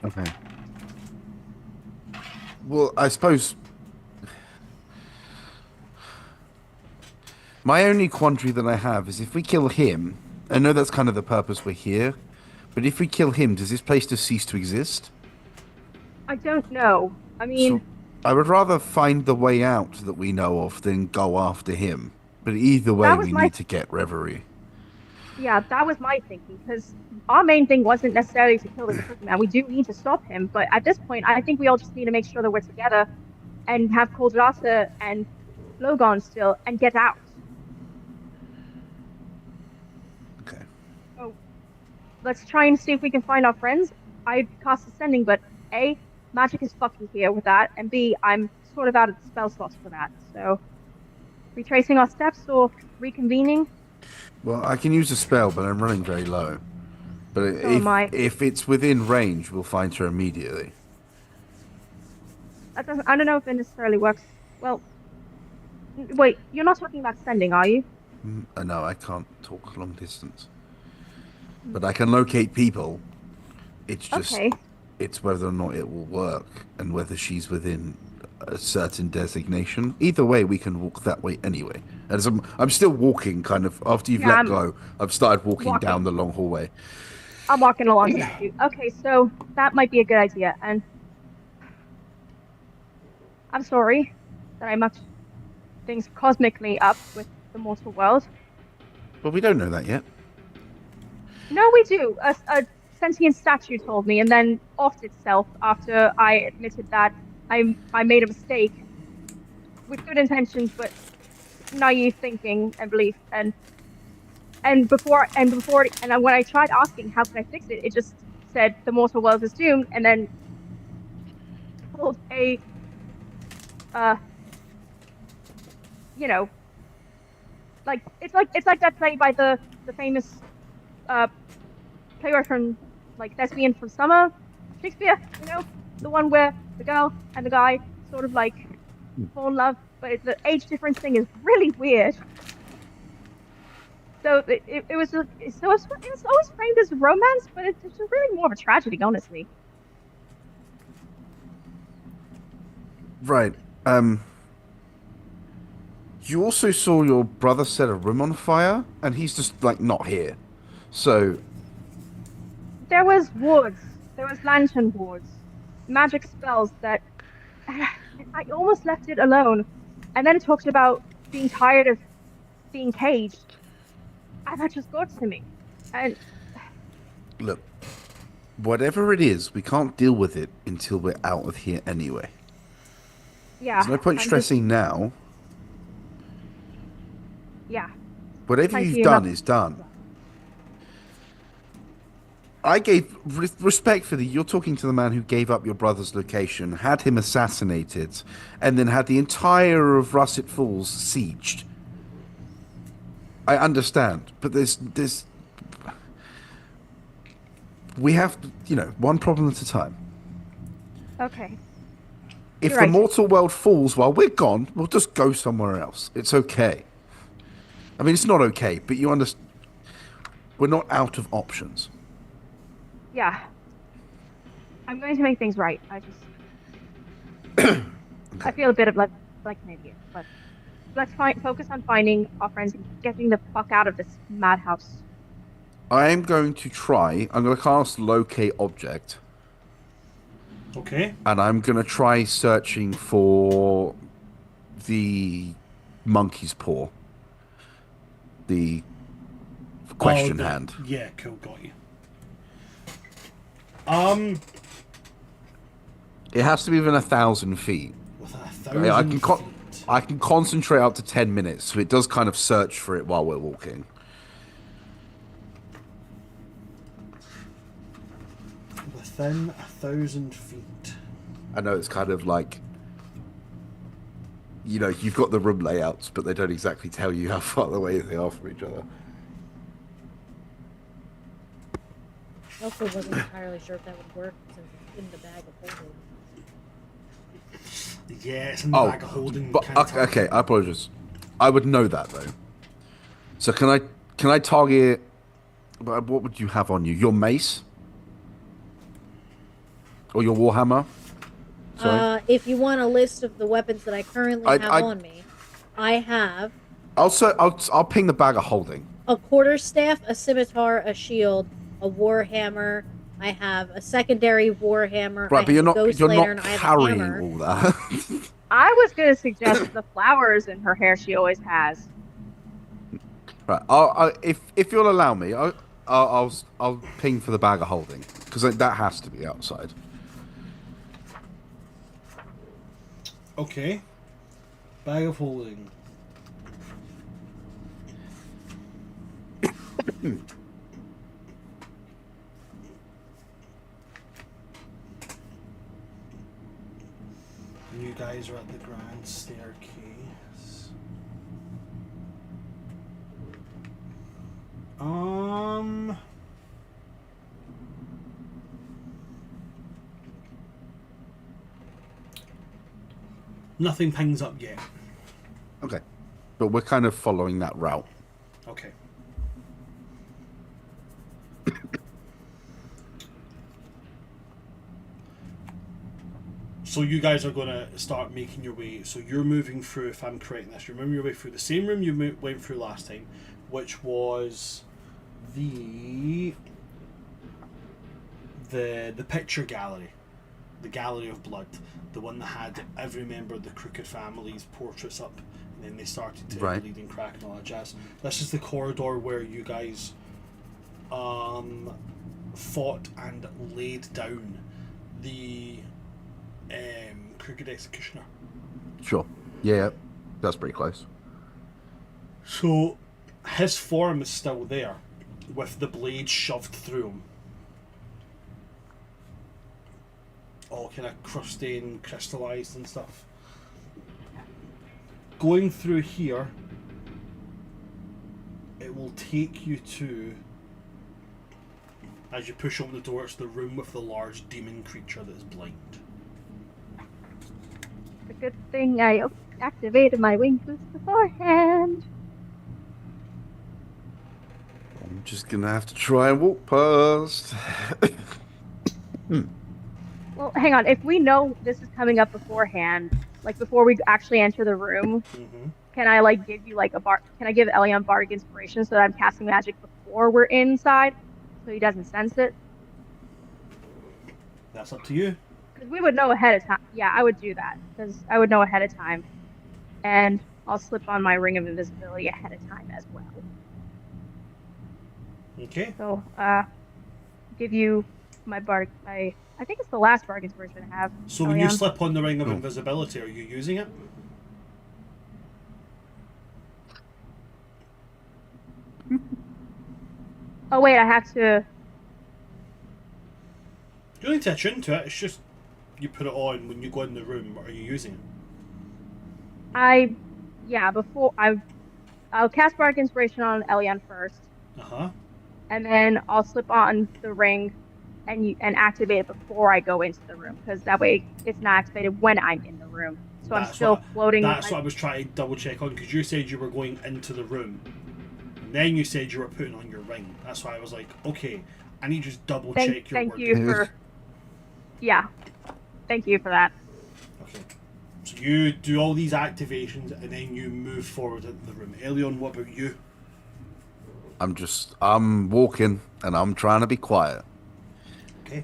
Okay. Well, I suppose my only quandary that I have is if we kill him, I know that's kind of the purpose we're here, but if we kill him, does this place just cease to exist? I don't know. I mean, So I would rather find the way out that we know of than go after him. But either way, That was we my- need to get Reverie. yeah, that was my thinking, because our main thing wasn't necessarily to kill the Crooked Man. We do need to stop him, but at this point, I think we all just need to make sure that we're together and have Koldrata and Logon still and get out. Okay. So let's try and see if we can find our friends. I cast Ascending, but A, magic is fucking here with that, and B, I'm sort of out of the spell slots for that. So, retracing our steps or reconvening? Well, I can use a spell, but I'm running very low. But am I. if it's within range, we'll find her immediately. I don't know if it necessarily works. Well, wait, you're not talking about sending, are you? No, I can't talk long distance. But I can locate people. It's just, Okay. it's whether or not it will work and whether she's within a certain designation. Either way, we can walk that way anyway. As I'm still walking, kind of after you've Yeah, let I'm go. I've started walking walking. down the long hallway. I'm walking along with you. Okay, so that might be a good idea, and I'm sorry that I mucked things cosmically up with the mortal world. But we don't know that yet. No, we do. A sentient statue told me, and then offed itself after I admitted that I made a mistake with good intentions, but naive thinking and belief, and when I tried asking how can I fix it, it just said the mortal world is doomed, and then pulled a you know, it's like that play by the famous playwright from like Thespian from Summer, Shakespeare, the one where the girl and the guy sort of like fall in love, but the age difference thing is really weird. So it was always framed as a romance, but it's really more of a tragedy, honestly. Right. You also saw your brother set a room on fire, and he's just like not here. So There was wards. There was lantern wards, magic spells that I almost left it alone, and then it talked about being tired of being caged, and that just got to me. And look, whatever it is, we can't deal with it until we're out of here anyway. yeah, There's no point stressing now. Yeah. Whatever Thank you've you. done is done. I gave respectfully. You're talking to the man who gave up your brother's location, had him assassinated, and then had the entire of Russet Falls sieged. I understand, but there's we have, one problem at a time. Okay. If You're the right. mortal world falls while we're gone, we'll just go somewhere else. It's okay. I mean, it's not okay, but you understand. We're not out of options. Yeah. I'm going to make things right. I just I feel a bit of like an idiot, but let's focus on finding our friends and getting the fuck out of this madhouse. I am going to try. I'm going to cast Locate Object, Okay. and I'm going to try searching for the monkey's paw. The question hand. Yeah, cool, got you. It has to be within 1,000 feet. With 1,000 I can feet. I can concentrate up to 10 minutes, so it does kind of search for it while we're walking. Within 1,000 feet. I know it's kind of like, you've got the room layouts, but they don't exactly tell you how far away they are from each other. I also wasn't entirely sure if that would work since it's in the bag of holding. Yeah, it's in the bag of holding. But okay, I apologize. I would know that though. So can I target? What would you have on you? Your mace or your warhammer? Sorry. If you want a list of the weapons that I currently have on me, I have I'll ping the bag of holding. a quarterstaff, a scimitar, a shield, a warhammer. I have a secondary warhammer. Right, I but you're have a not ghost you're lantern, not I have a carrying hammer. all that. I was gonna suggest the flowers in her hair she always has. Right. If you'll allow me, I'll ping for the bag of holding because that has to be outside. Okay. Bag of holding. You guys are at the grand staircase. Nothing pings up yet. Okay, but we're kind of following that route. Okay. So you guys are going to start making your way. So you're moving through, if I'm correct in this, you remember your way through the same room you went through last time, which was the picture gallery, the gallery of blood, the one that had every member of the Crooked family's portraits up, and then they started to bleed and crack and all that jazz. This is the corridor where you guys fought and laid down the Crooked executioner. Sure. Yeah, that's pretty close. So his form is still there, with the blade shoved through him. All kind of crusty and crystallized and stuff. Going through here, it will take you to, as you push open the door, it's the room with the large demon creature that is blind. It's a good thing I activated my wing boost beforehand. I'm just gonna have to try and walk past. Well, hang on. If we know this is coming up beforehand, like before we actually enter the room, Mm-hmm. can I like give you like a bar? Can I give Elion bardic inspiration so that I'm casting magic before we're inside, so he doesn't sense it? That's up to you. Because we would know ahead of time. Yeah, I would do that because I would know ahead of time, and I'll slip on my ring of invisibility ahead of time as well. Okay. So, give you my bardic. I think it's the last bardic inspiration I have. So when you Elion. slip on the ring of Oh. invisibility, are you using it? Oh wait, I have to. You don't need to attune to it. It's just you put it on when you go in the room. Are you using it? I'll cast bardic inspiration on Elion first, Uh huh. and then I'll slip on the ring and activate it before I go into the room, because that way it's not activated when I'm in the room. So I'm That's still what- floating. That's what I was trying to double check on, because you said you were going into the room, and then you said you were putting on your ring. That's why I was like, okay, I need to just double check your Thank word. you for. Yeah, thank you for that. Okay. So you do all these activations, and then you move forward into the room. Elion, what about you? I'm walking and I'm trying to be quiet. Okay.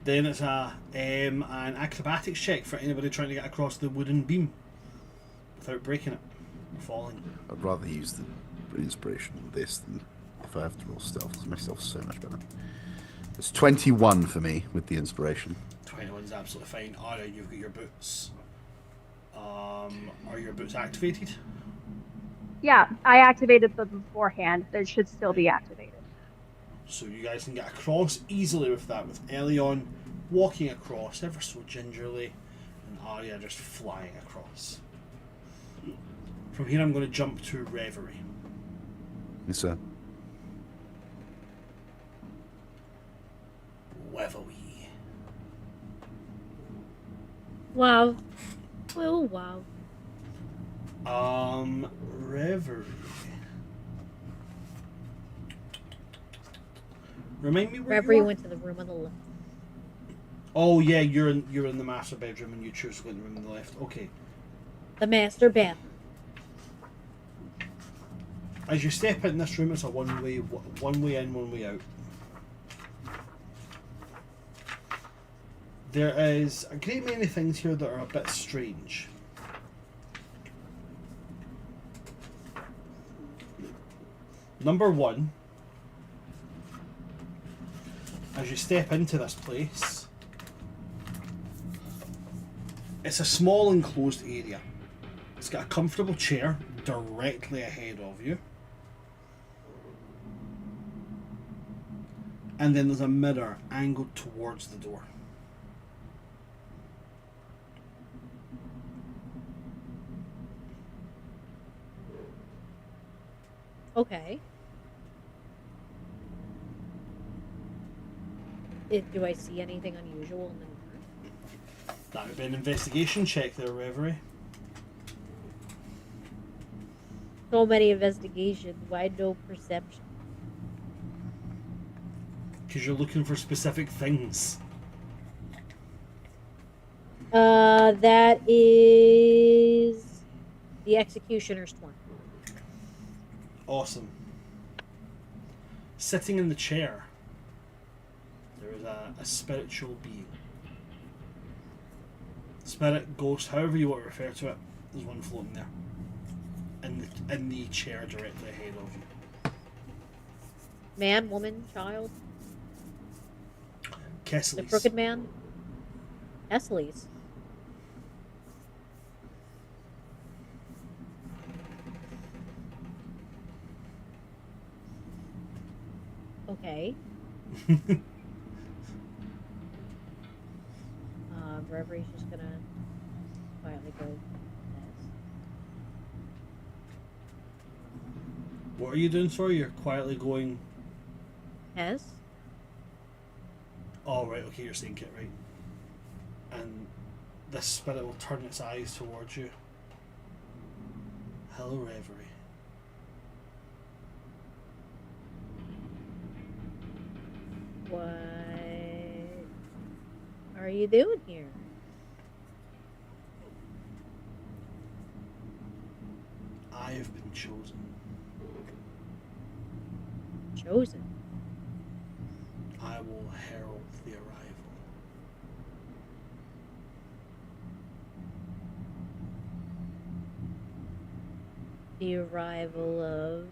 Then it's an acrobatics check for anybody trying to get across the wooden beam without breaking it or falling. I'd rather use the inspiration of this than if I have to roll stealth. It's myself so much better. It's 21 for me with the inspiration. 21's absolutely fine. Alright, you've got your boots. Are your boots activated? Yeah, I activated them beforehand. They should still be activated. So you guys can get across easily with that, with Elion walking across ever so gingerly and Arya just flying across. From here I'm going to jump to Reverie. Yes, sir. Reverie. Wow. Oh, wow. Reverie. Remind me where Reverie you are? went to the room on the left. Oh yeah, you're in the master bedroom and you choose to go in the room on the left. Okay. The master bathroom. As you step in this room, it's a one way in, one way out. There is a great many things here that are a bit strange. Number one, as you step into this place, it's a small enclosed area. It's got a comfortable chair directly ahead of you. And then there's a mirror angled towards the door. Okay. Do I see anything unusual in the mirror? That would be an investigation check there, Reverie. So many investigations. Why no perception? Because you're looking for specific things. That is the executioner's 20. Awesome. Sitting in the chair, there is a spiritual being. Spirit, ghost, however you want to refer to it, there's one floating there. In the chair directly ahead of you. Man, woman, child? The Kessler's. crooked man? Esley's. Okay. Reverie's just gonna quietly go. What are you doing, sorry? You're quietly going... Hez? Oh, right, okay, you're saying Kit, right. And this spirit will turn its eyes towards you. Hello, Reverie. What are you doing here? I have been chosen. Chosen. I will herald the arrival. The arrival of...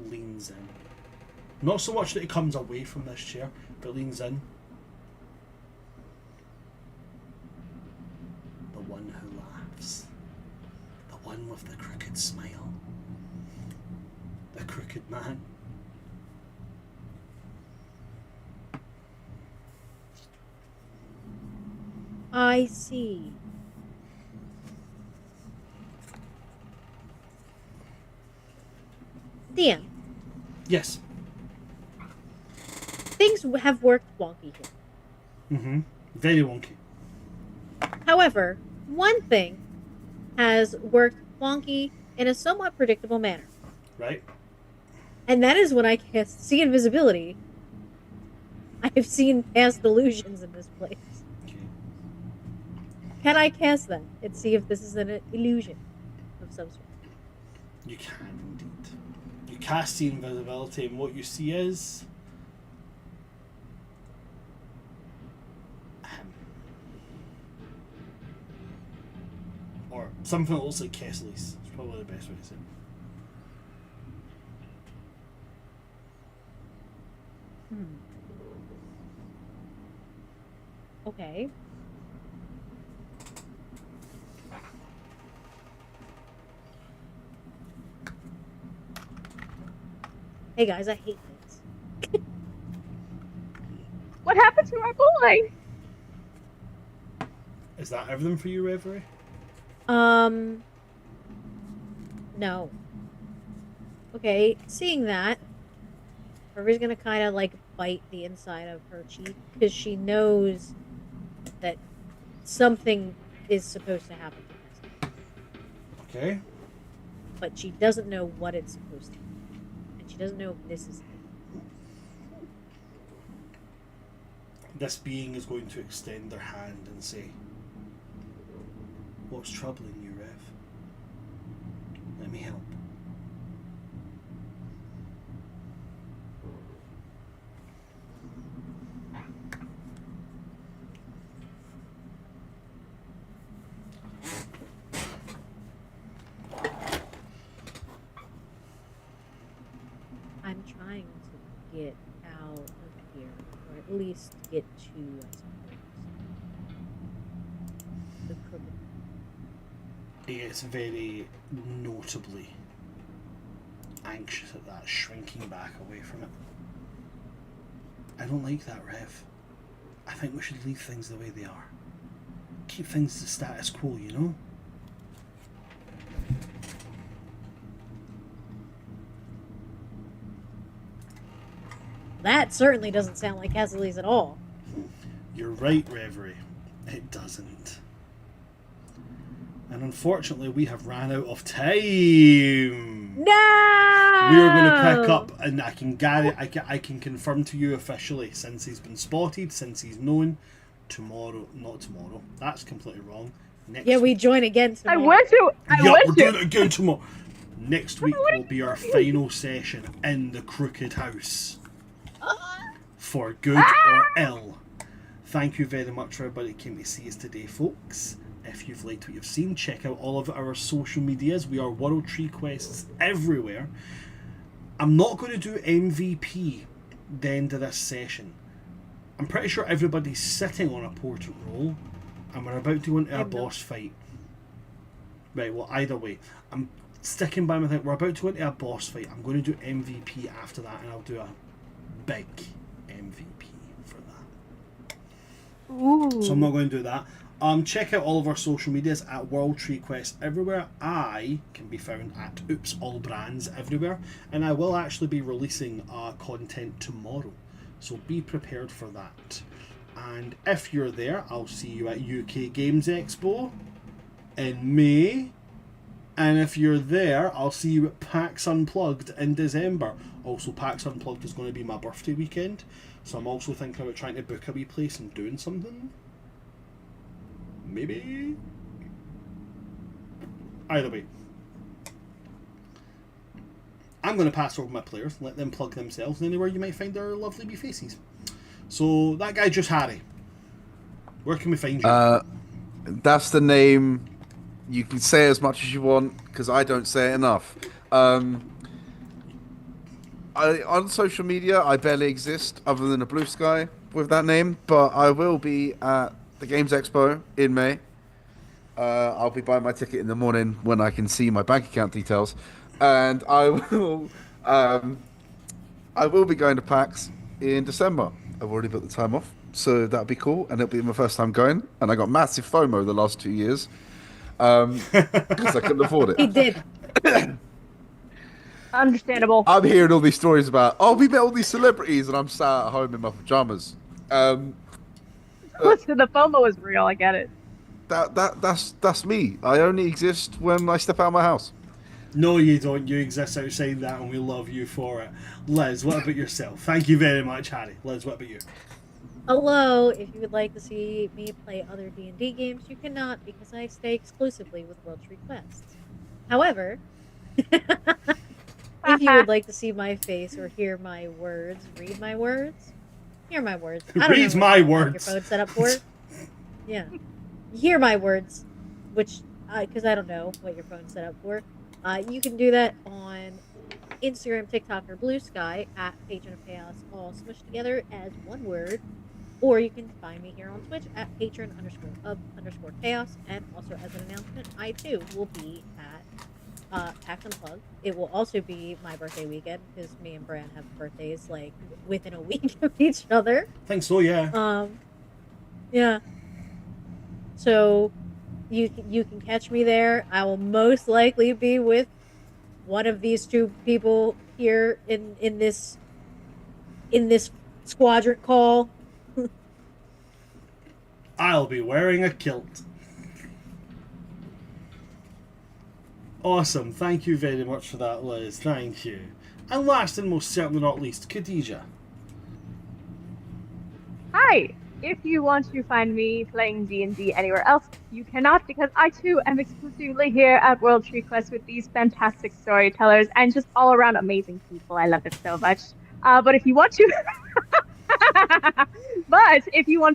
Leans in. Not so much that he comes away from this chair, but leans in. The one who laughs. The one with the crooked smile. The crooked man. I see. DM, Yes. things have worked wonky here. Mm-hmm. Very wonky. However, one thing has worked wonky in a somewhat predictable manner. Right? And that is when I cast See Invisibility. I have seen past illusions in this place. Okay. Can I cast them and see if this is an illusion of some sort? You can indeed. You cast the invisibility, and what you see is him. Or something that looks like Kessler's. It's probably the best way to say it. Okay. Hey guys, I hate this. What happened to our boy? Is that everything for you, Reverie? No. Okay, seeing that, Reverie's gonna kind of like bite the inside of her cheek because she knows that something is supposed to happen to her, Okay. but she doesn't know what it's supposed to be, and she doesn't know if this is it. This being is going to extend their hand and say, "What's troubling you, Rev? Let me help." I'm trying to get out of here, or at least get to, I suppose, the crooked. It's very notably anxious at that, shrinking back away from it. I don't like that, Rev. I think we should leave things the way they are. Keep things the status quo, you know? That certainly doesn't sound like Cassidy's at all. You're right, Reverie. It doesn't. And unfortunately, we have ran out of time. No! We are going to pick up, and I can confirm to you officially, since he's been spotted, since he's known, not tomorrow. That's completely wrong. Next Yeah, we week. join again I tomorrow. went to. Yeah, we're doing it again tomorrow. Next week What are will be our final session in the Crooked House. For good or ill. Thank you very much for everybody that came to see us today, folks. If you've liked what you've seen, check out all of our social medias. We are World Tree Quests everywhere. I'm not going to do MVP the end of this session. I'm pretty sure everybody's sitting on a portrait roll, and we're about to go into a boss fight. Right, well, either way, sticking by my thing, we're about to go into a boss fight. I'm going to do MVP after that, and I'll do a big MVP for that. Ooh. So I'm not going to do that. Check out all of our social medias at World Tree Quest everywhere. I can be found at Oops All Brands everywhere, and I will actually be releasing content tomorrow, so be prepared for that. And if you're there, I'll see you at UK Games Expo in May. And if you're there, I'll see you at PAX Unplugged in December. Also, PAX Unplugged is going to be my birthday weekend, so I'm also thinking about trying to book a wee place and doing something. Maybe. Either way, I'm going to pass over my players, let them plug themselves anywhere you might find their lovely wee faces. So, that guy, Just Harry. Where can we find you? That's the name. You can say as much as you want, because I don't say it enough. On social media, I barely exist, other than a Blue Sky with that name, but I will be at the Games Expo in May. I'll be buying my ticket in the morning when I can see my bank account details, and I will be going to PAX in December. I've already booked the time off, so that'll be cool, and it'll be my first time going. And I got massive FOMO the last 2 years because I couldn't afford He it. did. Understandable. I'm hearing all these stories about, oh, we met all these celebrities, and I'm sat at home in my pajamas. Listen, the FOMO is real. I get it. That's me. I only exist when I step out of my house. No, you don't. You exist outside that, and we love you for it. Liz, what about yourself? Thank you very much, Harry. Liz, what about you? Hello, if you would like to see me play other D&D games, you cannot because I stay exclusively with World Tree Quest. However, if you would like to see my face or hear my words, read my words, hear my words. I don't Read know my what words. your phone set up for. Yeah. Hear my words, which, because I don't know what your phone's set up for. You can do that on Instagram, TikTok, or Blue Sky at Patron of Chaos, all smushed together as one word. Or you can find me here on Twitch at patron_of_chaos. And also, as an announcement, I too will be at PAX Unplugged. It will also be my birthday weekend because me and Bran have birthdays like within a week of each other. I think so, yeah. Yeah. So you can catch me there. I will most likely be with one of these two people here in this squadron call. I'll be wearing a kilt. Awesome. Thank you very much for that, Liz. Thank you. And last and most certainly not least, Khadija. Hi. If you want to find me playing D&D anywhere else, you cannot, because I too am exclusively here at World Tree Quest with these fantastic storytellers and just all around amazing people. I love it so much. But if you want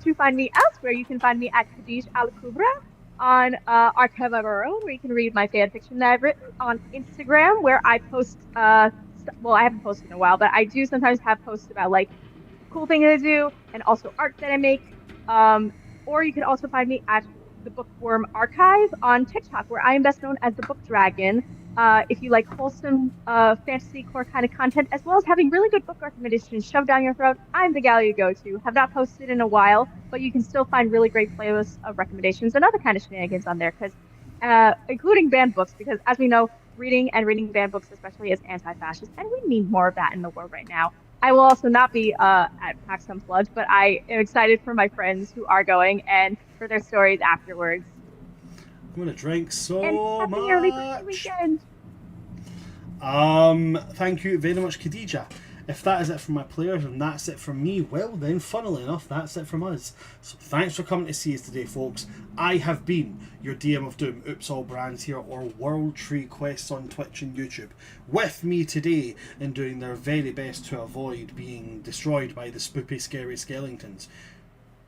to, find me elsewhere, you can find me at Khadij Al Kubra on Archive of Our Own, where you can read my fan fiction that I've written, on Instagram, where I post. Well, I haven't posted in a while, but I do sometimes have posts about like cool things I do and also art that I make. Or you can also find me at the Bookworm Archive on TikTok, where I am best known as the Book Dragon. If you like wholesome fantasy core kind of content, as well as having really good book recommendations shoved down your throat, I'm the gal you go to. Have not posted in a while, but you can still find really great playlists of recommendations and other kind of shenanigans on there, including banned books, because as we know, reading banned books especially is anti-fascist, and we need more of that in the world right now. I will also not be at PAX Unplugged, but I am excited for my friends who are going and for their stories afterwards. I'm gonna drink so And happy much. early birthday weekend. Thank you very much, Khadija. If that is it from my players and that's it from me, well then, funnily enough, that's it from us. So thanks for coming to see us today, folks. I have been your DM of Doom, Oops All Brands here, or World Tree Quests on Twitch and YouTube. With me today in doing their very best to avoid being destroyed by the spoopy, scary skeletons,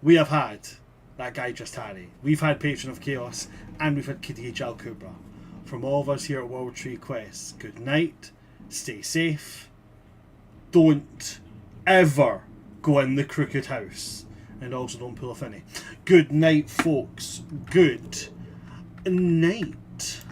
we have had that guy Just Harry. We've had Patron of Chaos, and we've had Khadija Al Kubra. From all of us here at World Tree Quests, good night, stay safe, don't ever go in the crooked house, and also don't pull a finny. Good night, folks. Good night.